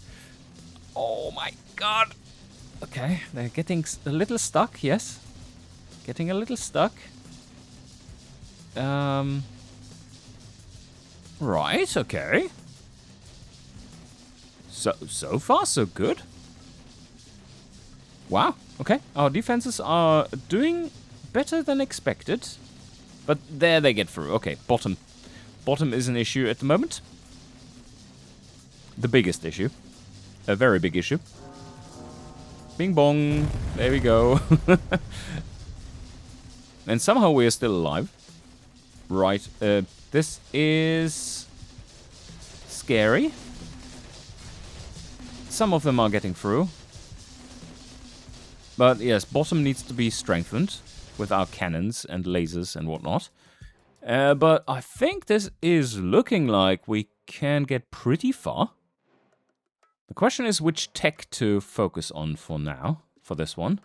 Oh my god. Okay, they're getting a little stuck, yes. Getting a little stuck. Right, okay. So far, so good. Wow, okay. Our defenses are doing better than expected. But there they get through. Okay, bottom. Bottom is an issue at the moment. The biggest issue. A very big issue. Bing bong. There we go. And somehow we are still alive. Right. This is scary. Some of them are getting through. But yes, bottom needs to be strengthened with our cannons and lasers and whatnot. But I think this is looking like we can get pretty far. The question is which tech to focus on for now, for this one.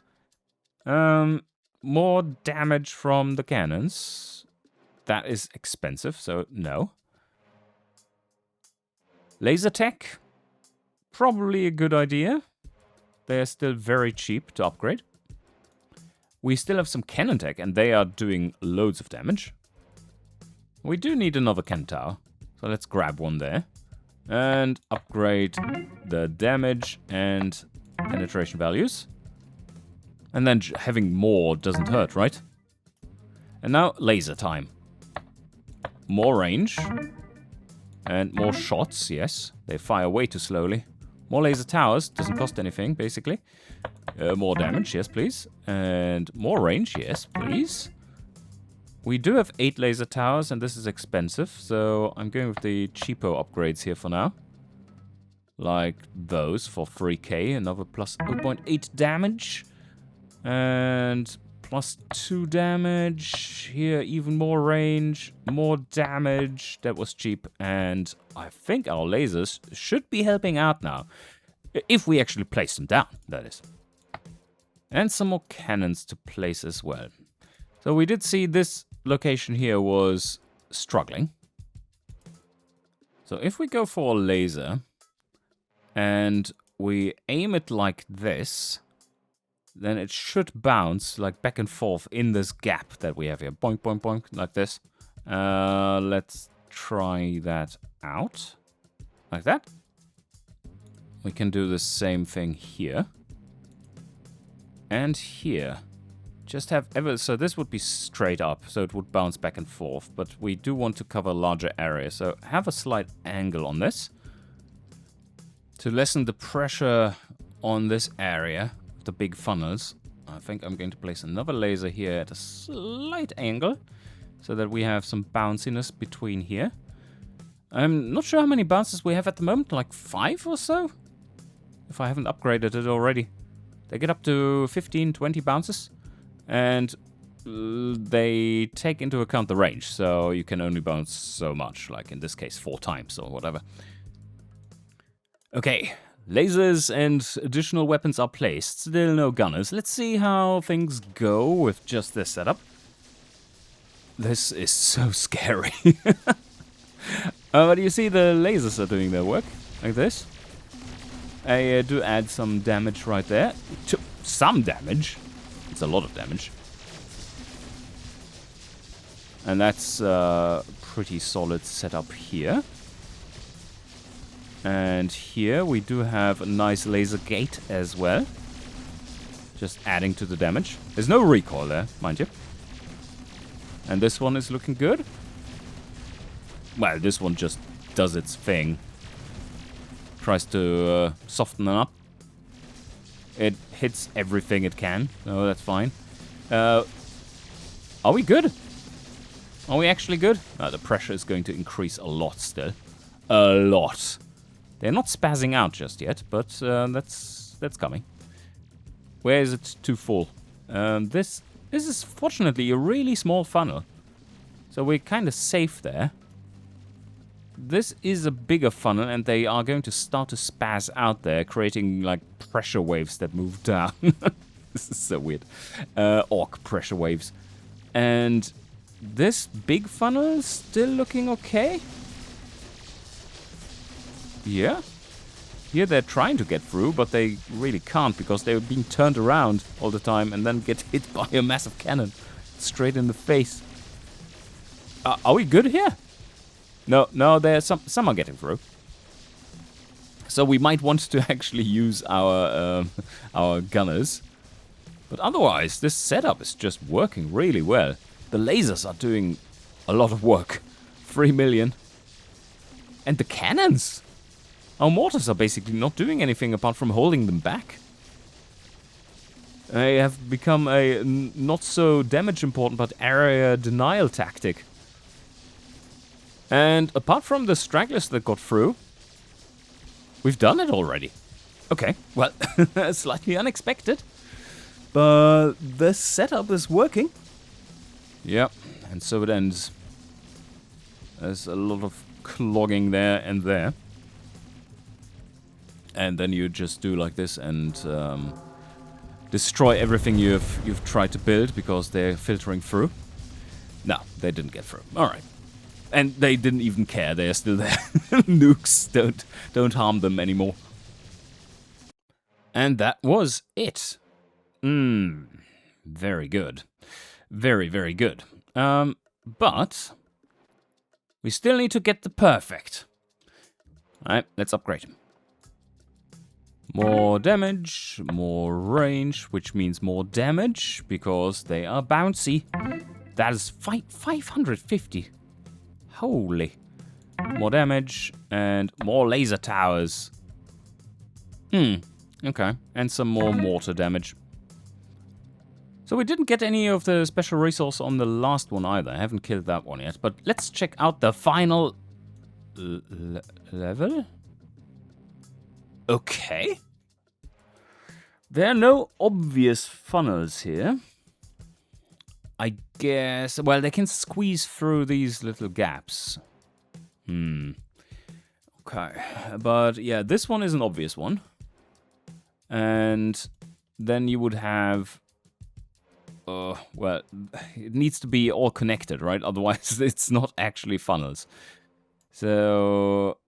More damage from the cannons. That is expensive, so no. Laser tech. Probably a good idea. They're still very cheap to upgrade. We still have some cannon tech, and they are doing loads of damage. We do need another cannon tower, so let's grab one there. And upgrade the damage and penetration values. And then having more doesn't hurt, right? And now, laser time. More range. And more shots, yes. They fire way too slowly. More laser towers, doesn't cost anything, basically. More damage, yes, please. And more range, yes, please. We do have 8 laser towers, and this is expensive, so I'm going with the cheapo upgrades here for now. Like those for 3k, another plus 0.8 damage. And plus 2 damage. Here, even more range, more damage. That was cheap, and I think our lasers should be helping out now. If we actually place them down, that is. And some more cannons to place as well. So we did see this location here was struggling. So if we go for a laser and we aim it like this, then it should bounce like back and forth in this gap that we have here. Boink, boink, boink, like this. Let's try that out. Like that. we can do the same thing here. And here. Just have so this would be straight up, so it would bounce back and forth, but we do want to cover a larger area, so have a slight angle on this to lessen the pressure on this area, the big funnels. I think I'm going to place another laser here at a slight angle, so that we have some bounciness between here. I'm not sure how many bounces we have at the moment, like 5 or so? If I haven't upgraded it already. They get up to 15, 20 bounces. And they take into account the range, so you can only bounce so much, like in this case 4 times or whatever. Okay, lasers and additional weapons are placed, still no gunners. Let's see how things go with just this setup. This is so scary. But you see the lasers are doing their work, like this. I do add some damage right there. Some damage. It's a lot of damage. And that's a pretty solid setup here. And here we do have a nice laser gate as well. Just adding to the damage. There's no recoil there, mind you. And this one is looking good. Well, this one just does its thing. Tries to soften them up. It hits everything it can. Oh, that's fine. Are we good? Are we actually good? The pressure is going to increase a lot still. A lot. They're not spazzing out just yet, but that's coming. Where is it too full? This is fortunately a really small funnel. So we're kind of safe there. This is a bigger funnel, and they are going to start to spaz out there, creating like pressure waves that move down. This is so weird. Orc pressure waves. And this big funnel is still looking okay. Yeah. Here they're trying to get through, but they really can't because they're being turned around all the time and then get hit by a massive cannon straight in the face. Are we good here? No, there's some are getting through. So we might want to actually use our gunners. But otherwise, this setup is just working really well. The lasers are doing a lot of work. 3 million. And the cannons! Our mortars are basically not doing anything apart from holding them back. They have become a not so damage important but area denial tactic. And apart from the stragglers that got through, we've done it already. Okay, well, slightly unexpected. But this setup is working. Yep, and so it ends. There's a lot of clogging there and there. And then you just do like this and destroy everything you've tried to build because they're filtering through. No, they didn't get through. All right. And they didn't even care. They're still there. Nukes don't harm them anymore. And that was it. Very good. Very, very good. But we still need to get the perfect. Alright, let's upgrade him. More damage, more range, which means more damage because they are bouncy. That is 550. Holy. More damage and more laser towers. Okay. And some more mortar damage. So we didn't get any of the special resource on the last one either. I haven't killed that one yet. But let's check out the final level. Okay. There are no obvious funnels here. I guess... Well, they can squeeze through these little gaps. Okay. But yeah, this one is an obvious one. And then you would have... well, it needs to be all connected, right? Otherwise, it's not actually funnels. So...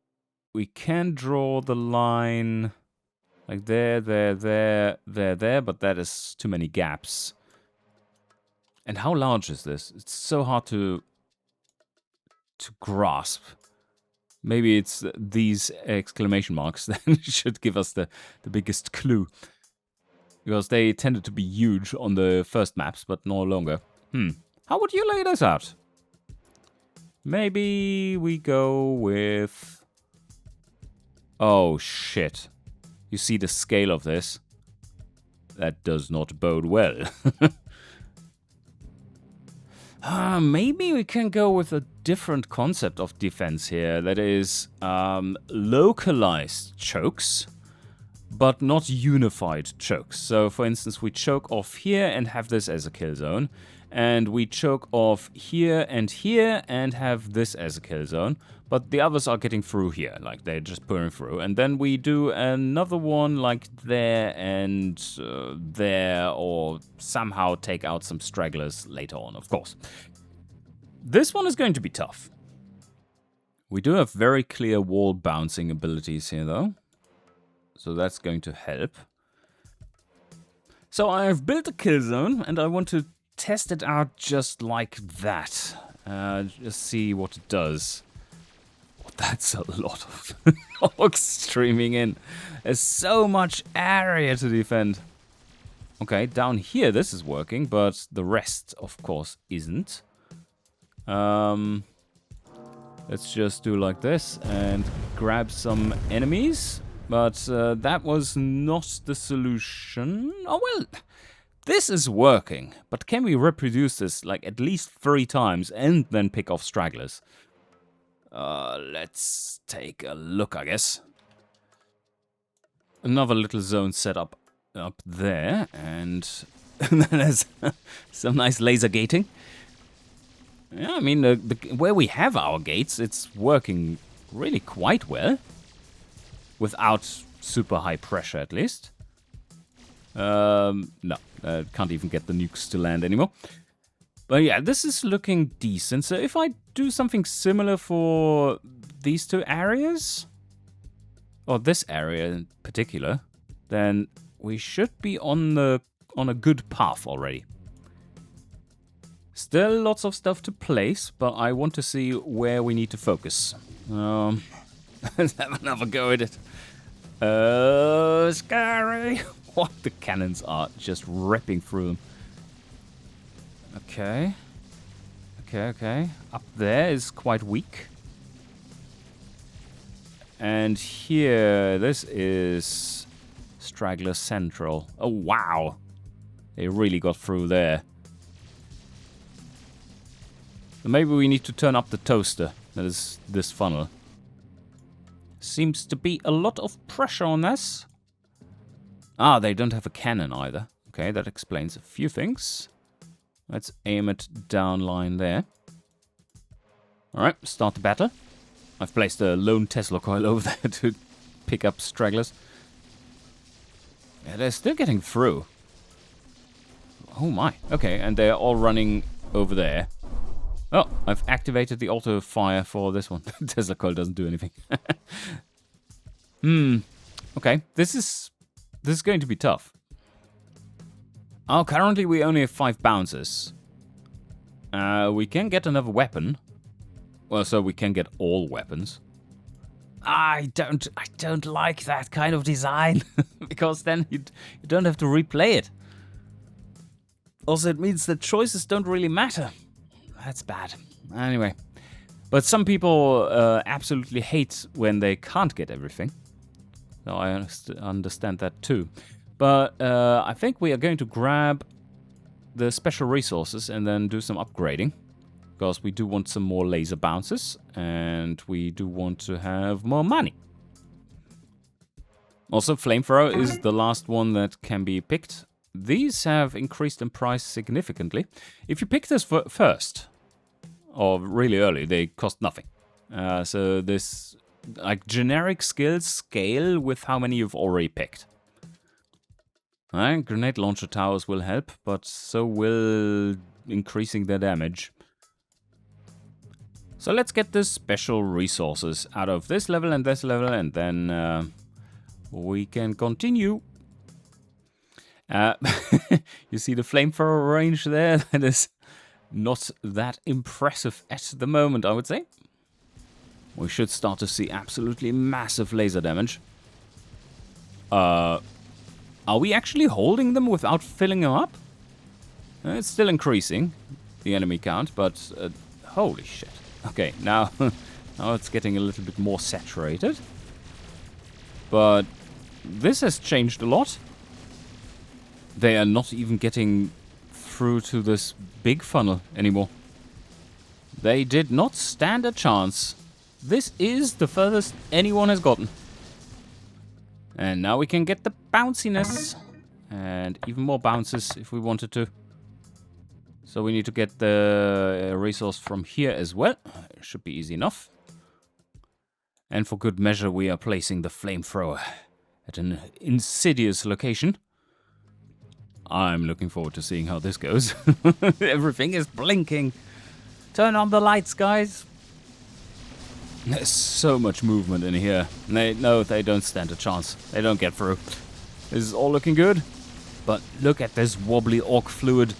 We can draw the line... Like there, but that is too many gaps. And how large is this? It's so hard to grasp. Maybe it's these exclamation marks that should give us the biggest clue. Because they tended to be huge on the first maps, but no longer. How would you lay this out? Maybe we go with... Oh, shit. You see the scale of this? That does not bode well. Maybe we can go with a different concept of defense here. That is localized chokes, but not unified chokes. So, for instance, we choke off here and have this as a kill zone. And we choke off here and have this as a kill zone. But the others are getting through here, like they're just pouring through. And then we do another one like there and there, or somehow take out some stragglers later on, of course. This one is going to be tough. We do have very clear wall bouncing abilities here, though. So that's going to help. So I've built a kill zone, and I want to test it out just like that. Just see what it does. That's a lot of orcs streaming in. There's so much area to defend. Okay, down here this is working, but the rest, of course, isn't. Let's just do like this and grab some enemies. But that was not the solution. Oh, well, this is working. But can we reproduce this like at least 3 times and then pick off stragglers? Let's take a look, I guess. Another little zone set up there, and then there's some nice laser gating. Yeah, I mean, where we have our gates, it's working really quite well. Without super high pressure, at least. No, can't even get the nukes to land anymore. But yeah, this is looking decent. So if I do something similar for these 2 areas, or this area in particular, then we should be on a good path already. Still lots of stuff to place, but I want to see where we need to focus. Let's have another go at it. Scary. What, the cannons are just ripping through them. Okay. Okay. Up there is quite weak. And here, this is Straggler Central. Oh, wow. They really got through there. Maybe we need to turn up the toaster. That is this funnel. Seems to be a lot of pressure on this. Ah, they don't have a cannon either. Okay, that explains a few things. Let's aim it down line there. Alright, start the battle. I've placed a lone Tesla coil over there to pick up stragglers. Yeah, they're still getting through. Oh my. Okay, and they're all running over there. Oh, I've activated the auto fire for this one. Tesla coil doesn't do anything. Okay, this is going to be tough. Oh, currently we only have 5 bounces. We can get another weapon. Well, so we can get all weapons. I don't like that kind of design. Because then you don't have to replay it. Also, it means that choices don't really matter. That's bad. Anyway. But some people absolutely hate when they can't get everything. So I understand that too. But I think we are going to grab the special resources and then do some upgrading. Because we do want some more laser bounces. And we do want to have more money. Also, flamethrower is the last one that can be picked. These have increased in price significantly. If you pick this first, or really early, they cost nothing. So this, like, generic skills scale with how many you've already picked. Grenade launcher towers will help, but so will increasing their damage. So let's get the special resources out of this level, and then we can continue. You see the flamethrower range there? That is not that impressive at the moment, I would say. we should start to see absolutely massive laser damage. Are we actually holding them without filling them up? It's still increasing, the enemy count, but holy shit. Okay, now, now it's getting a little bit more saturated. But this has changed a lot. They are not even getting through to this big funnel anymore. They did not stand a chance. This is the furthest anyone has gotten. And now we can get the bounciness. And even more bounces if we wanted to. So we need to get the resource from here as well. It should be easy enough. And for good measure, we are placing the flamethrower at an insidious location. I'm looking forward to seeing how this goes. Everything is blinking. Turn on the lights, guys. There's so much movement in here. They don't stand a chance. They don't get through. This is all looking good. But look at this wobbly orc fluid.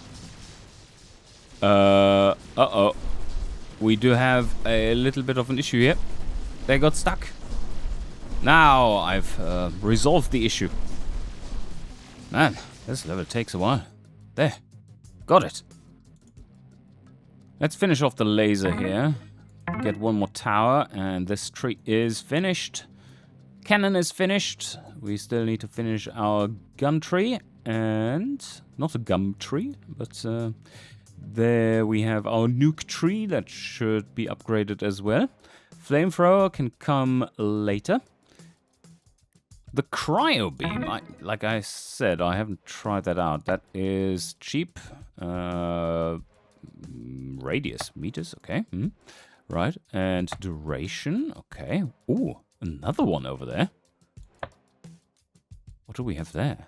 Uh-oh. We do have a little bit of an issue here. They got stuck. Now I've resolved the issue. Man, this level takes a while. There. Got it. Let's finish off the laser here. Get one more tower, and this tree is finished. Cannon is finished. We still need to finish our gun tree, and not a gum tree, but there we have our nuke tree that should be upgraded as well. Flamethrower can come later. The cryo beam, like I said, I haven't tried that out. That is cheap. Radius, meters, okay. Right, and duration, okay. Ooh, another one over there. What do we have there?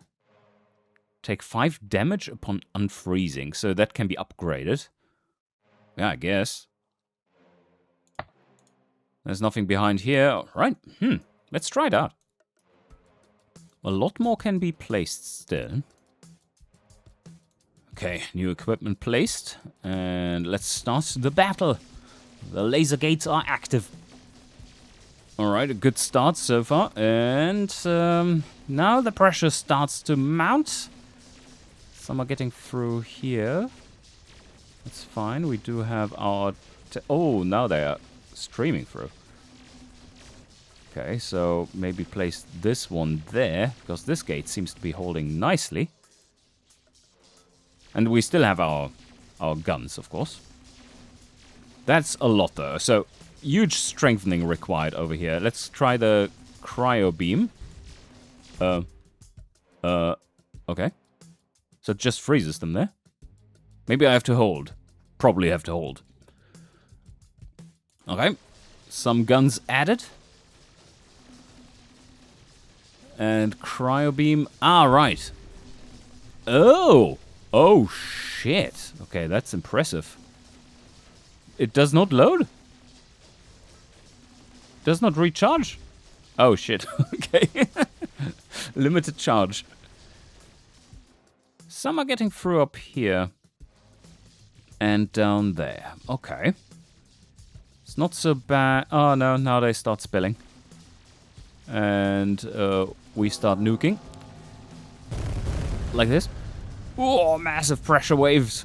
Take 5 damage upon unfreezing, so that can be upgraded. Yeah, I guess. There's nothing behind here. All right, let's try it out. A lot more can be placed still. Okay, new equipment placed. And let's start the battle. The laser gates are active. Alright, a good start so far. And now the pressure starts to mount. Some are getting through here. That's fine. We do have our... oh, now they are streaming through. Okay, so maybe place this one there, because this gate seems to be holding nicely. And we still have our guns, of course. That's a lot, though. So, huge strengthening required over here. Let's try the cryo beam. Okay. So it just freezes them there. Maybe I have to hold. Probably have to hold. Okay. Some guns added. And cryo beam. Ah, right. Oh! Oh, shit. Okay, that's impressive. It does not load? Does not recharge? Oh, shit. Okay. Limited charge. Some are getting through up here. And down there. Okay. It's not so bad. Oh, no. Now they start spilling. And we start nuking. Like this. Oh, massive pressure waves.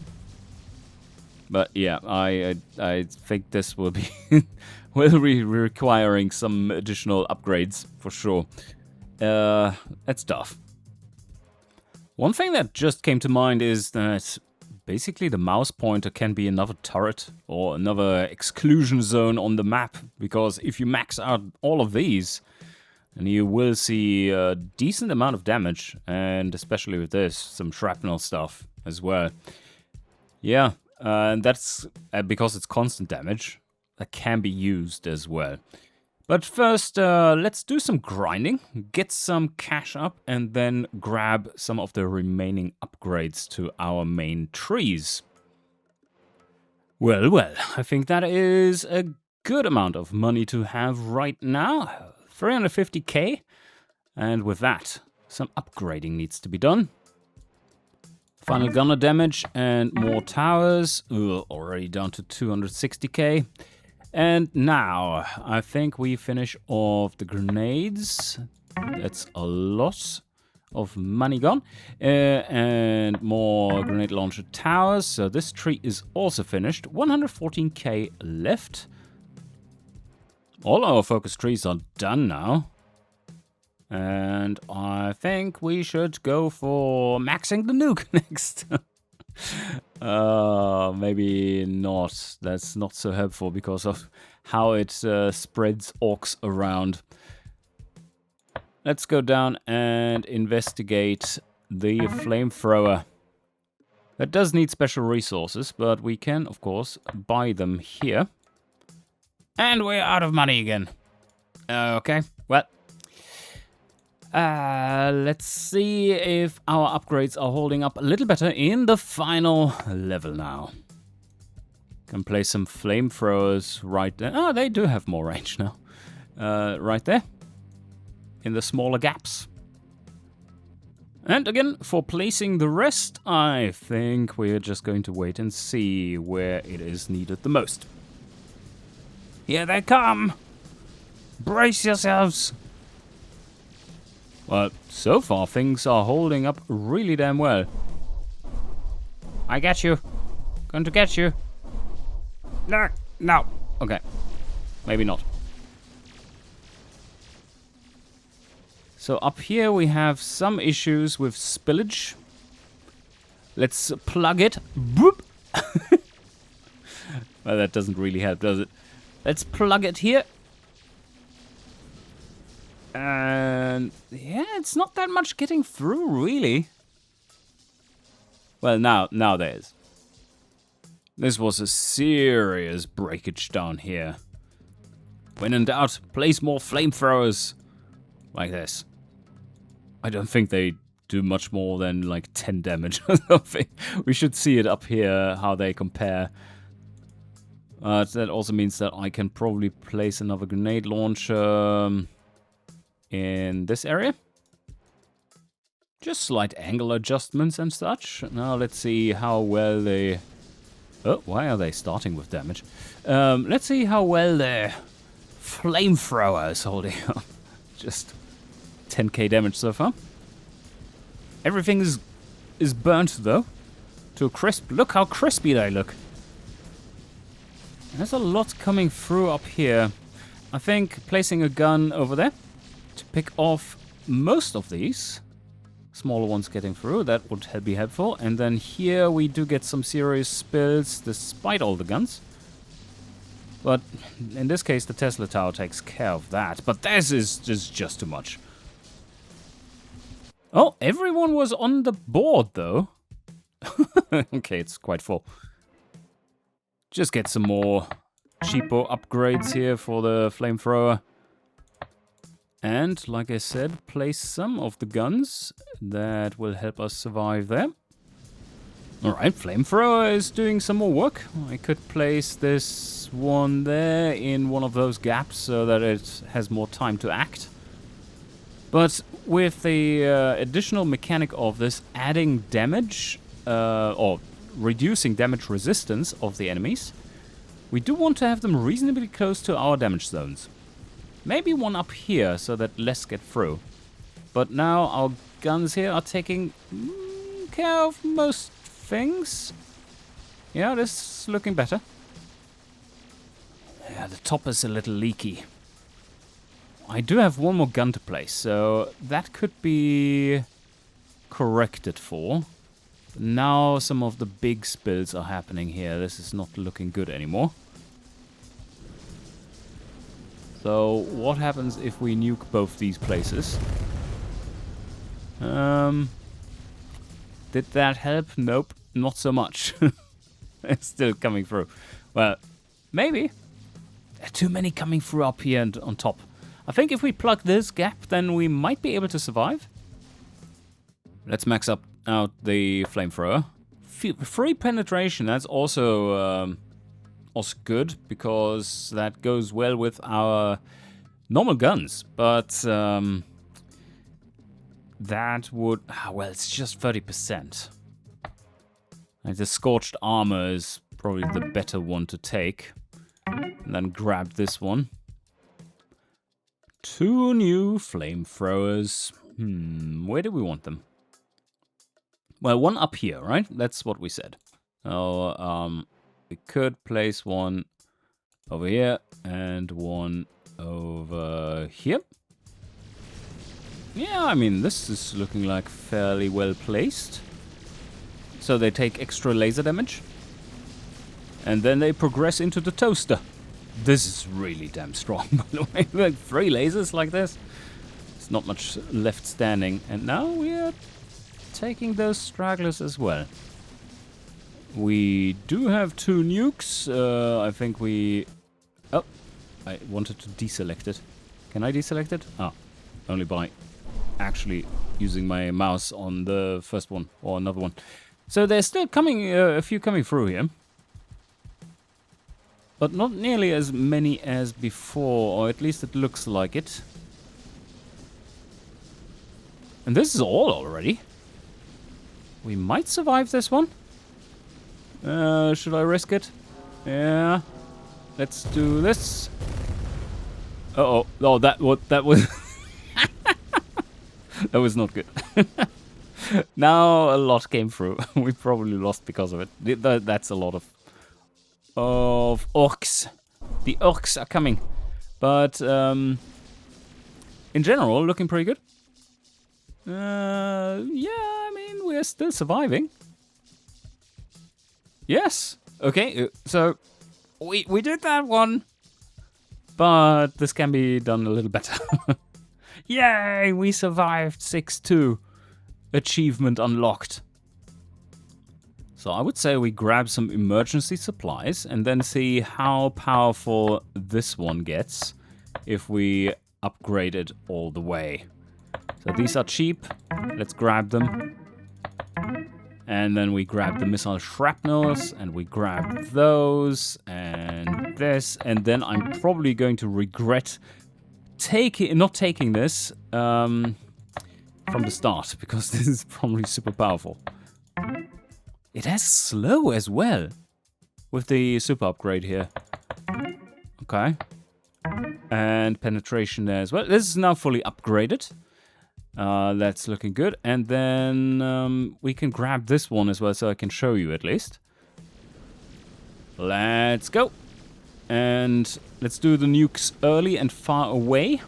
But yeah, I think this will be will be requiring some additional upgrades for sure. That's tough. One thing that just came to mind is that basically the mouse pointer can be another turret or another exclusion zone on the map, because if you max out all of these, and you will see a decent amount of damage, and especially with this, some shrapnel stuff as well. Yeah, and that's because it's constant damage. That can be used as well. But first, let's do some grinding, get some cash up, and then grab some of the remaining upgrades to our main trees. Well, I think that is a good amount of money to have right now. 350k, and with that, some upgrading needs to be done. Final gunner damage and more towers. Already down to 260k. And now, I think we finish off the grenades. That's a lot of money gone. And more grenade launcher towers. So this tree is also finished. 114k left. All our focus trees are done now. And I think we should go for maxing the nuke next. Maybe not. That's not so helpful because of how it spreads orcs around. Let's go down and investigate the flamethrower. That does need special resources, but we can, of course, buy them here. And we're out of money again. Okay, well. Let's see if our upgrades are holding up a little better in the final level now. Can place some flamethrowers right there. Oh, they do have more range now. Right there. In the smaller gaps. And again, for placing the rest, I think we're just going to wait and see where it is needed the most. Here they come! Brace yourselves! Well, so far things are holding up really damn well. I get you. Going to get you. No, no. Okay. Maybe not. So up here we have some issues with spillage. Let's plug it. Boop. Well, that doesn't really help, does it? Let's plug it here. And yeah, it's not that much getting through, really. Well, now there is. This was a serious breakage down here. When in doubt, place more flamethrowers. Like this. I don't think they do much more than like 10 damage or something. We should see it up here, how they compare. That also means that I can probably place another grenade launcher in this area. Just slight angle adjustments and such. Now let's see how well they... Oh, why are they starting with damage? Let's see how well their flamethrower is holding up. Just 10k damage so far. Everything is burnt though. To a crisp. Look how crispy they look. There's a lot coming through up here. I think placing a gun over there to pick off most of these smaller ones getting through, that would be helpful. And then here we do get some serious spills despite all the guns. But in this case the Tesla Tower takes care of that. But this is just too much. Oh, everyone was on the board though. Okay, it's quite full. Just get some more cheapo upgrades here for the flamethrower. And, like I said, place some of the guns that will help us survive there. Alright, flamethrower is doing some more work. I could place this one there in one of those gaps so that it has more time to act. But with the additional mechanic of this adding damage, or reducing damage resistance of the enemies, we do want to have them reasonably close to our damage zones. Maybe one up here so that less get through. But now our guns here are taking care of most things. Yeah, this is looking better. Yeah, the top is a little leaky. I do have one more gun to place, so that could be corrected for. Now some of the big spills are happening here. This is not looking good anymore. So what happens if we nuke both these places? Did that help? Nope, not so much. It's still coming through. Well, maybe. There are too many coming through up here and on top. I think if we plug this gap, then we might be able to survive. Let's max out the flamethrower. Free penetration, that's also good, because that goes well with our normal guns. But that would... well, it's just 30%. Like the Scorched Armor is probably the better one to take. And then grab this one. 2 new flamethrowers. Where do we want them? Well, one up here, right? That's what we said. So, we could place one over here and one over here. Yeah, I mean, this is looking like fairly well placed. So they take extra laser damage. And then they progress into the toaster. This is really damn strong, by the way. Like 3 lasers like this. There's not much left standing. And now we're taking those stragglers as well. We do have 2 nukes. I think we... Oh, I wanted to deselect it. Can I deselect it? Oh, only by actually using my mouse on the first one or another one. So there's still coming a few coming through here. But not nearly as many as before, or at least it looks like it. And this is all already. We might survive this one. Should I risk it? Yeah. Let's do this. Uh-oh. Oh, that was... that was not good. Now a lot came through. We probably lost because of it. That's a lot of orcs. The orcs are coming. But, in general, looking pretty good. Yeah, I mean, we're still surviving. Yes. Okay, so we did that one. But this can be done a little better. Yay, we survived 6-2. Achievement unlocked. So I would say we grab some emergency supplies and then see how powerful this one gets if we upgrade it all the way. So these are cheap. Let's grab them. And then we grab the missile shrapnels and we grab those and this. And then I'm probably going to regret not taking this from the start, because this is probably super powerful. It has slow as well with the super upgrade here. Okay. And penetration there as well. This is now fully upgraded. That's looking good. And then we can grab this one as well so I can show you at least. Let's go. And let's do the nukes early and far away.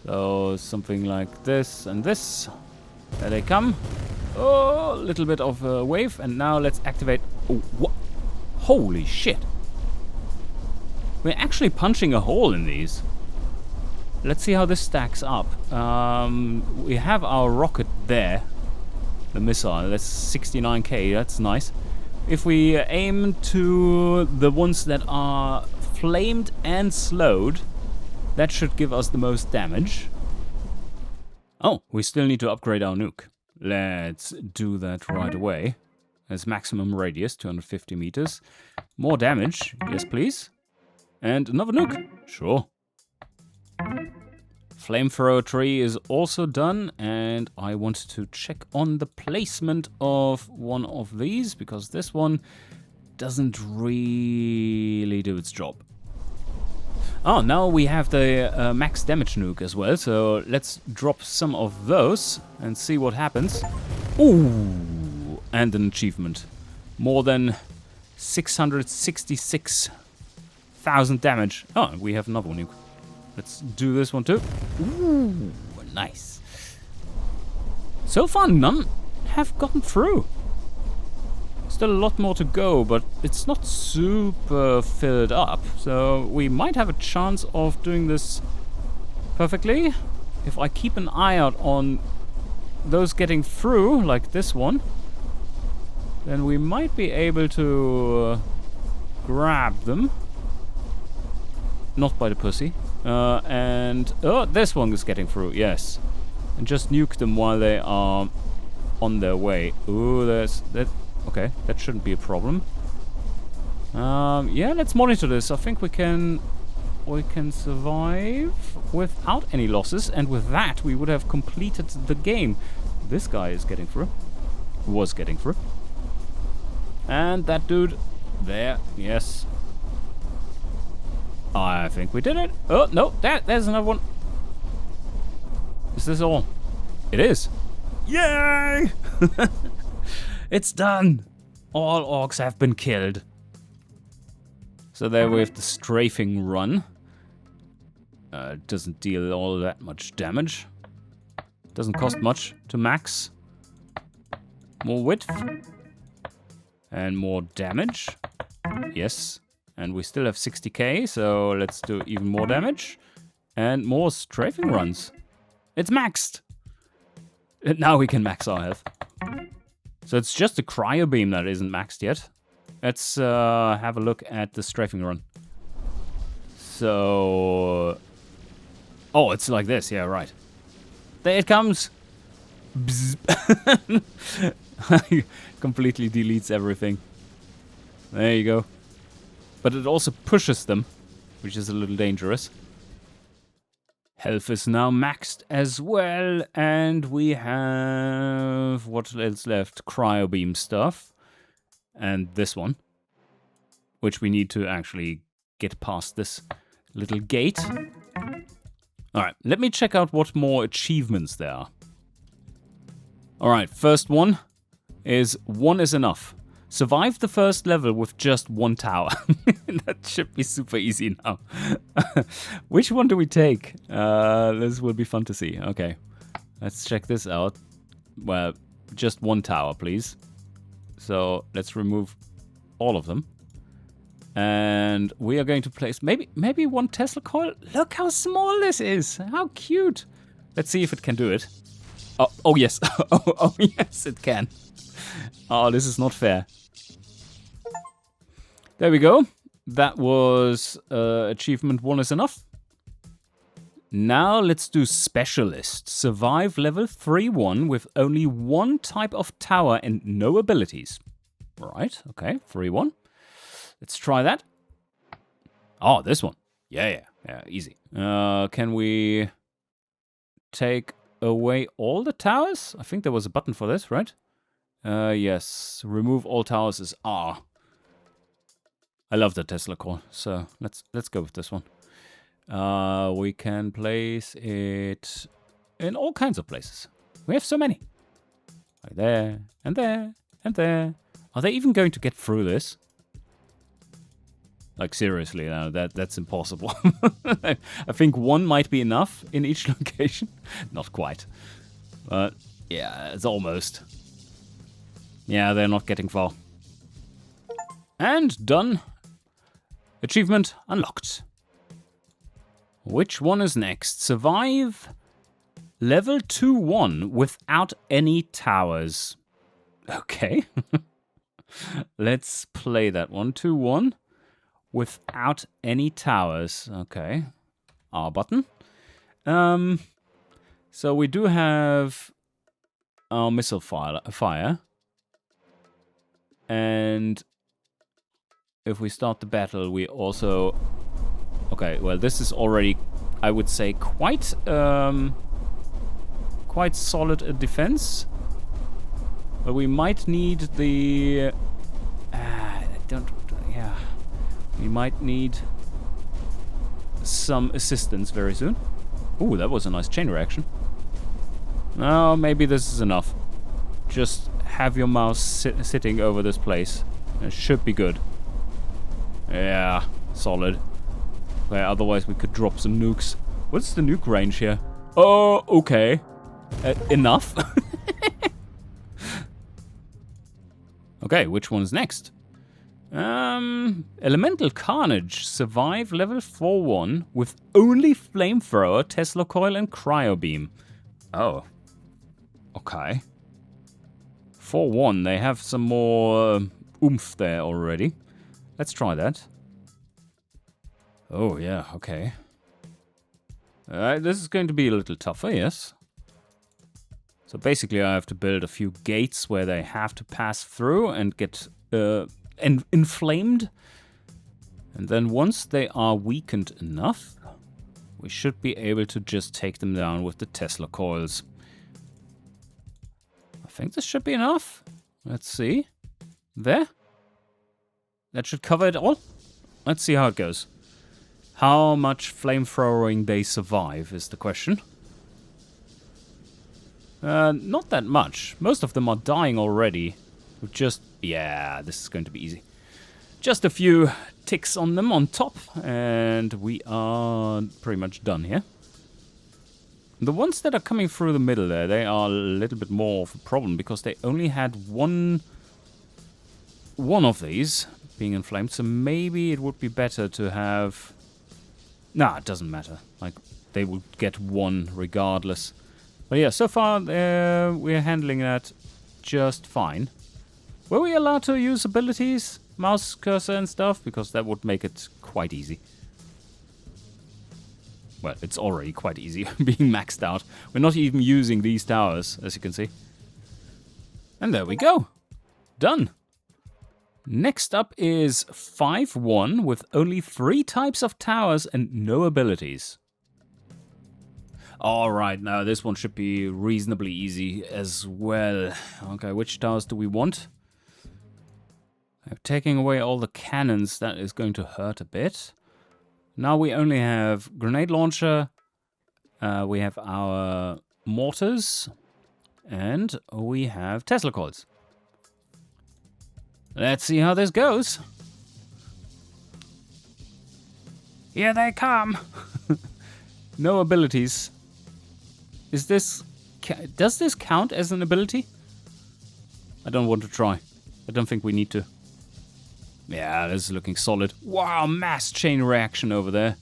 So something like this and this. There they come. Oh, a little bit of a wave. And now let's activate... Oh, what? Holy shit. We're actually punching a hole in these. Let's see how this stacks up. We have our rocket there. The missile. That's 69k. That's nice. If we aim to the ones that are flamed and slowed, that should give us the most damage. Oh, we still need to upgrade our nuke. Let's do that right away. There's maximum radius, 250 meters. More damage, yes please. And another nuke, sure. Flamethrower tree is also done, and I want to check on the placement of one of these, because this one doesn't really do its job. Oh, now we have the max damage nuke as well, so let's drop some of those and see what happens. Ooh, and an achievement. More than 666,000 damage. Oh, we have another nuke. Let's do this one too. Ooh, nice. So far, none have gotten through. Still a lot more to go, but it's not super filled up. So we might have a chance of doing this perfectly. If I keep an eye out on those getting through, like this one, then we might be able to grab them. Not by the pussy. And oh, this one is getting through, yes. And just nuke them while they are on their way. Ooh, there's that. Okay, that shouldn't be a problem. Yeah, let's monitor this. I think we can survive without any losses, and with that we would have completed the game. This guy is getting through. Was getting through. And that dude there, yes. I think we did it. Oh, no, there's another one. Is this all? It is. Yay! It's done. All orcs have been killed. So there we have the strafing run. It doesn't deal all that much damage. Doesn't cost much to max. More width. And more damage. Yes. And we still have 60k, so let's do even more damage. And more strafing runs. It's maxed. And now we can max our health. So it's just the cryo beam that isn't maxed yet. Let's have a look at the strafing run. So... Oh, it's like this. Yeah, right. There it comes. Completely deletes everything. There you go. But it also pushes them, which is a little dangerous. Health is now maxed as well, and we have... what else left? Cryo beam stuff. And this one. Which we need to actually get past this little gate. Alright, let me check out what more achievements there are. Alright, first one is 1 is enough. Survive the first level with just 1 tower. That should be super easy now. Which one do we take? This will be fun to see. Okay, let's check this out. Well, just 1 tower, please. So let's remove all of them. And we are going to place maybe 1 Tesla coil. Look how small this is. How cute. Let's see if it can do it. Oh yes. oh yes, it can. Oh, this is not fair. There we go. That was achievement 1 is enough. Now let's do specialist. Survive level 3-1 with only 1 type of tower and no abilities. Right, okay, 3-1. Let's try that. Oh, this one. Yeah, easy. Can we take away all the towers? I think there was a button for this, right? Yes, remove all towers is R. I love the Tesla core, so let's go with this one. We can place it in all kinds of places. We have so many. Like there, and there, and there. Are they even going to get through this? Like seriously, no, that's impossible. I think 1 might be enough in each location. Not quite. But yeah, it's almost. Yeah, they're not getting far. And done. Achievement unlocked. Which one is next? Survive level 2-1 without any towers. Okay. Let's play that one. 2-1 without any towers. Okay. R button. So we do have our missile fire. And if we start the battle, we also... Okay, well, this is already, I would say, quite solid a defense. But we might need the... Yeah. We might need some assistance very soon. Ooh, that was a nice chain reaction. No, maybe this is enough. Just have your mouse sitting over this place. It should be good. Yeah, solid. Okay, otherwise we could drop some nukes. What's the nuke range here? Oh, okay. Enough. Okay, which one's next? Elemental Carnage. Survive level 4-1 with only Flamethrower, Tesla Coil, and Cryo Beam. Oh. Okay. 4-1. They have some more oomph there already. Let's try that. Oh, yeah, okay. This is going to be a little tougher, yes. So basically I have to build a few gates where they have to pass through and get inflamed. And then once they are weakened enough, we should be able to just take them down with the Tesla coils. I think this should be enough. Let's see. There. That should cover it all. Let's see how it goes. How much flamethrowing they survive is the question. Not that much. Most of them are dying already. Yeah, this is going to be easy. Just a few ticks on them on top, and we are pretty much done here. The ones that are coming through the middle there, they are a little bit more of a problem, because they only had one of these being inflamed, so maybe it would be better to have... Nah, it doesn't matter. Like, they would get one regardless. But yeah, so far we're handling that just fine. Were we allowed to use abilities, mouse cursor and stuff? Because that would make it quite easy. Well, it's already quite easy being maxed out. We're not even using these towers, as you can see. And there we go. Done. Next up is 5-1 with only 3 types of towers and no abilities. Alright, now this one should be reasonably easy as well. Okay, which towers do we want? Taking away all the cannons, that is going to hurt a bit. Now we only have grenade launcher, we have our mortars, and we have Tesla coils. Let's see how this goes. Here they come. No abilities. Is this... Does this count as an ability? I don't want to try. I don't think we need to. Yeah, this is looking solid. Wow, mass chain reaction over there.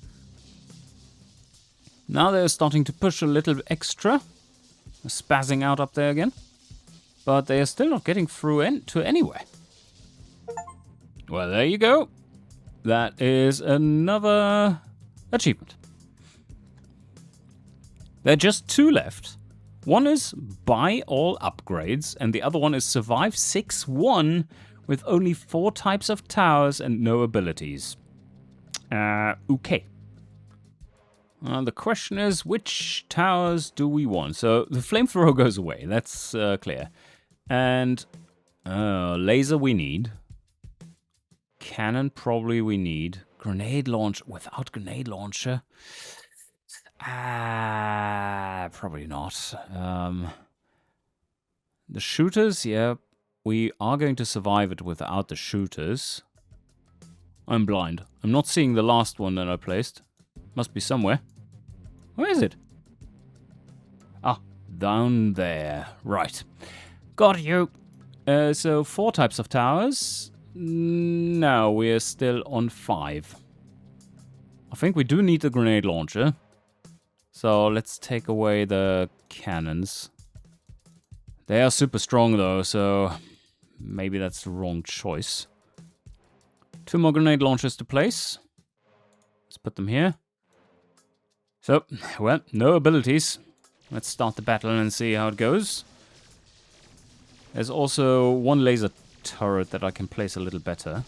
Now they're starting to push a little extra. They're spazzing out up there again. But they are still not getting through to anywhere. Well, there you go. That is another achievement. There are just 2 left. One is buy all upgrades, and the other one is survive 6-1 with only 4 types of towers and no abilities. Okay. The question is, which towers do we want? So the flamethrower goes away, that's clear. And laser we need. Cannon probably we need. Grenade launch without grenade launcher. Probably not. The shooters, yeah, we are going to survive it without the shooters. I'm blind. I'm not seeing the last one that I placed. Must be somewhere. Where is it? Ah, down there. Right. Got you. So 4 types of towers. No, we're still on 5. I think we do need the grenade launcher. So let's take away the cannons. They are super strong though, so maybe that's the wrong choice. 2 more grenade launchers to place. Let's put them here. So, well, no abilities. Let's start the battle and see how it goes. There's also 1 laser turret that I can place a little better.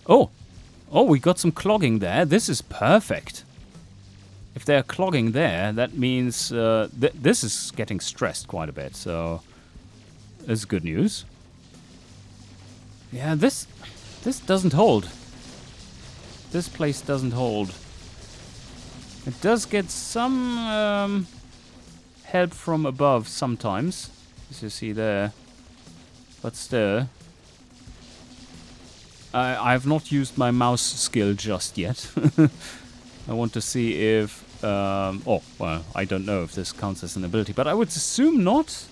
Oh, we got some clogging there. This is perfect. If they're clogging there, that means this is getting stressed quite a bit, so it's good news. Yeah, this doesn't hold. This place doesn't hold. It does get some help from above sometimes, as you see there. But still, I've not used my mouse skill just yet. I want to see if... well, I don't know if this counts as an ability, but I would assume not.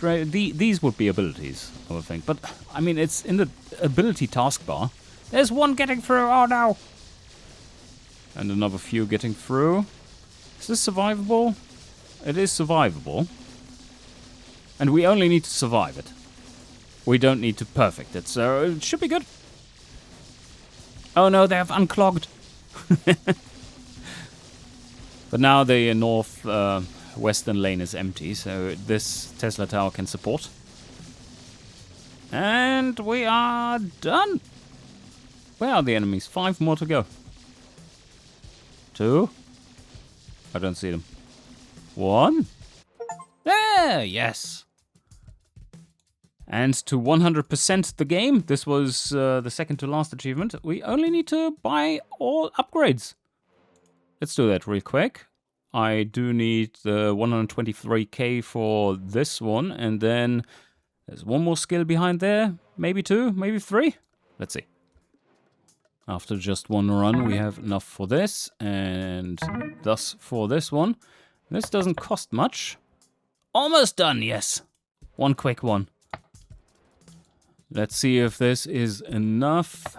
These would be abilities, I would think. But, I mean, it's in the ability taskbar. There's one getting through, oh no! And another few getting through. Is this survivable? It is survivable. And we only need to survive it. We don't need to perfect it, so it should be good. Oh no, they have unclogged. But now the north western lane is empty, so this Tesla tower can support. And we are done. Where are the enemies? 5 more to go. 2. I don't see them. 1. There, yes. And to 100% the game, this was the second to last achievement, we only need to buy all upgrades. Let's do that real quick. I do need the 123k for this one, and then there's one more skill behind there, maybe 2, maybe 3. Let's see. After just one run, we have enough for this, and thus for this one. This doesn't cost much. Almost done, yes. One quick one. Let's see if this is enough.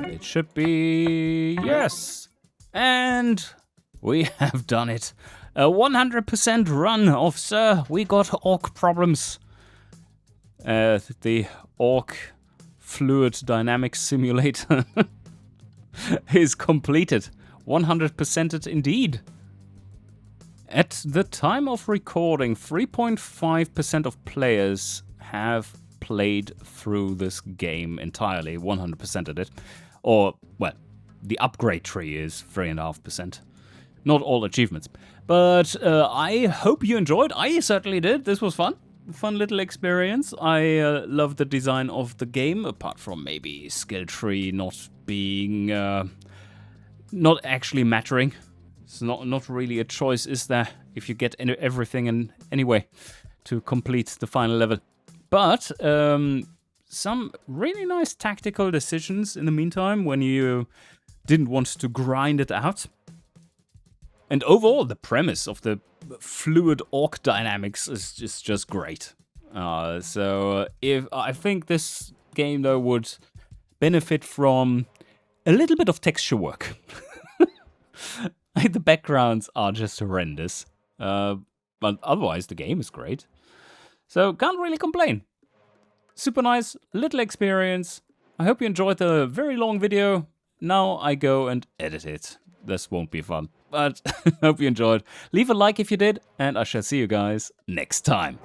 It should be... yes! And we have done it. A 100% run of Sir, we got orc problems. The orc fluid dynamics simulator is completed. 100%ed indeed. At the time of recording, 3.5% of players have played through this game entirely, 100%ed it. Or, well, the upgrade tree is 3.5%. Not all achievements. But I hope you enjoyed. I certainly did. This was fun. Fun little experience. I love the design of the game, apart from maybe skill tree not being... not actually mattering. It's not really a choice, is there, if you get everything in anyway to complete the final level. But some really nice tactical decisions in the meantime when you didn't want to grind it out. And overall, the premise of the fluid orc dynamics is just great. So if I think this game though would benefit from a little bit of texture work. The backgrounds are just horrendous. But otherwise, the game is great. So, can't really complain. Super nice little experience. I hope you enjoyed the very long video. Now I go and edit it. This won't be fun. But hope you enjoyed. Leave a like if you did. And I shall see you guys next time.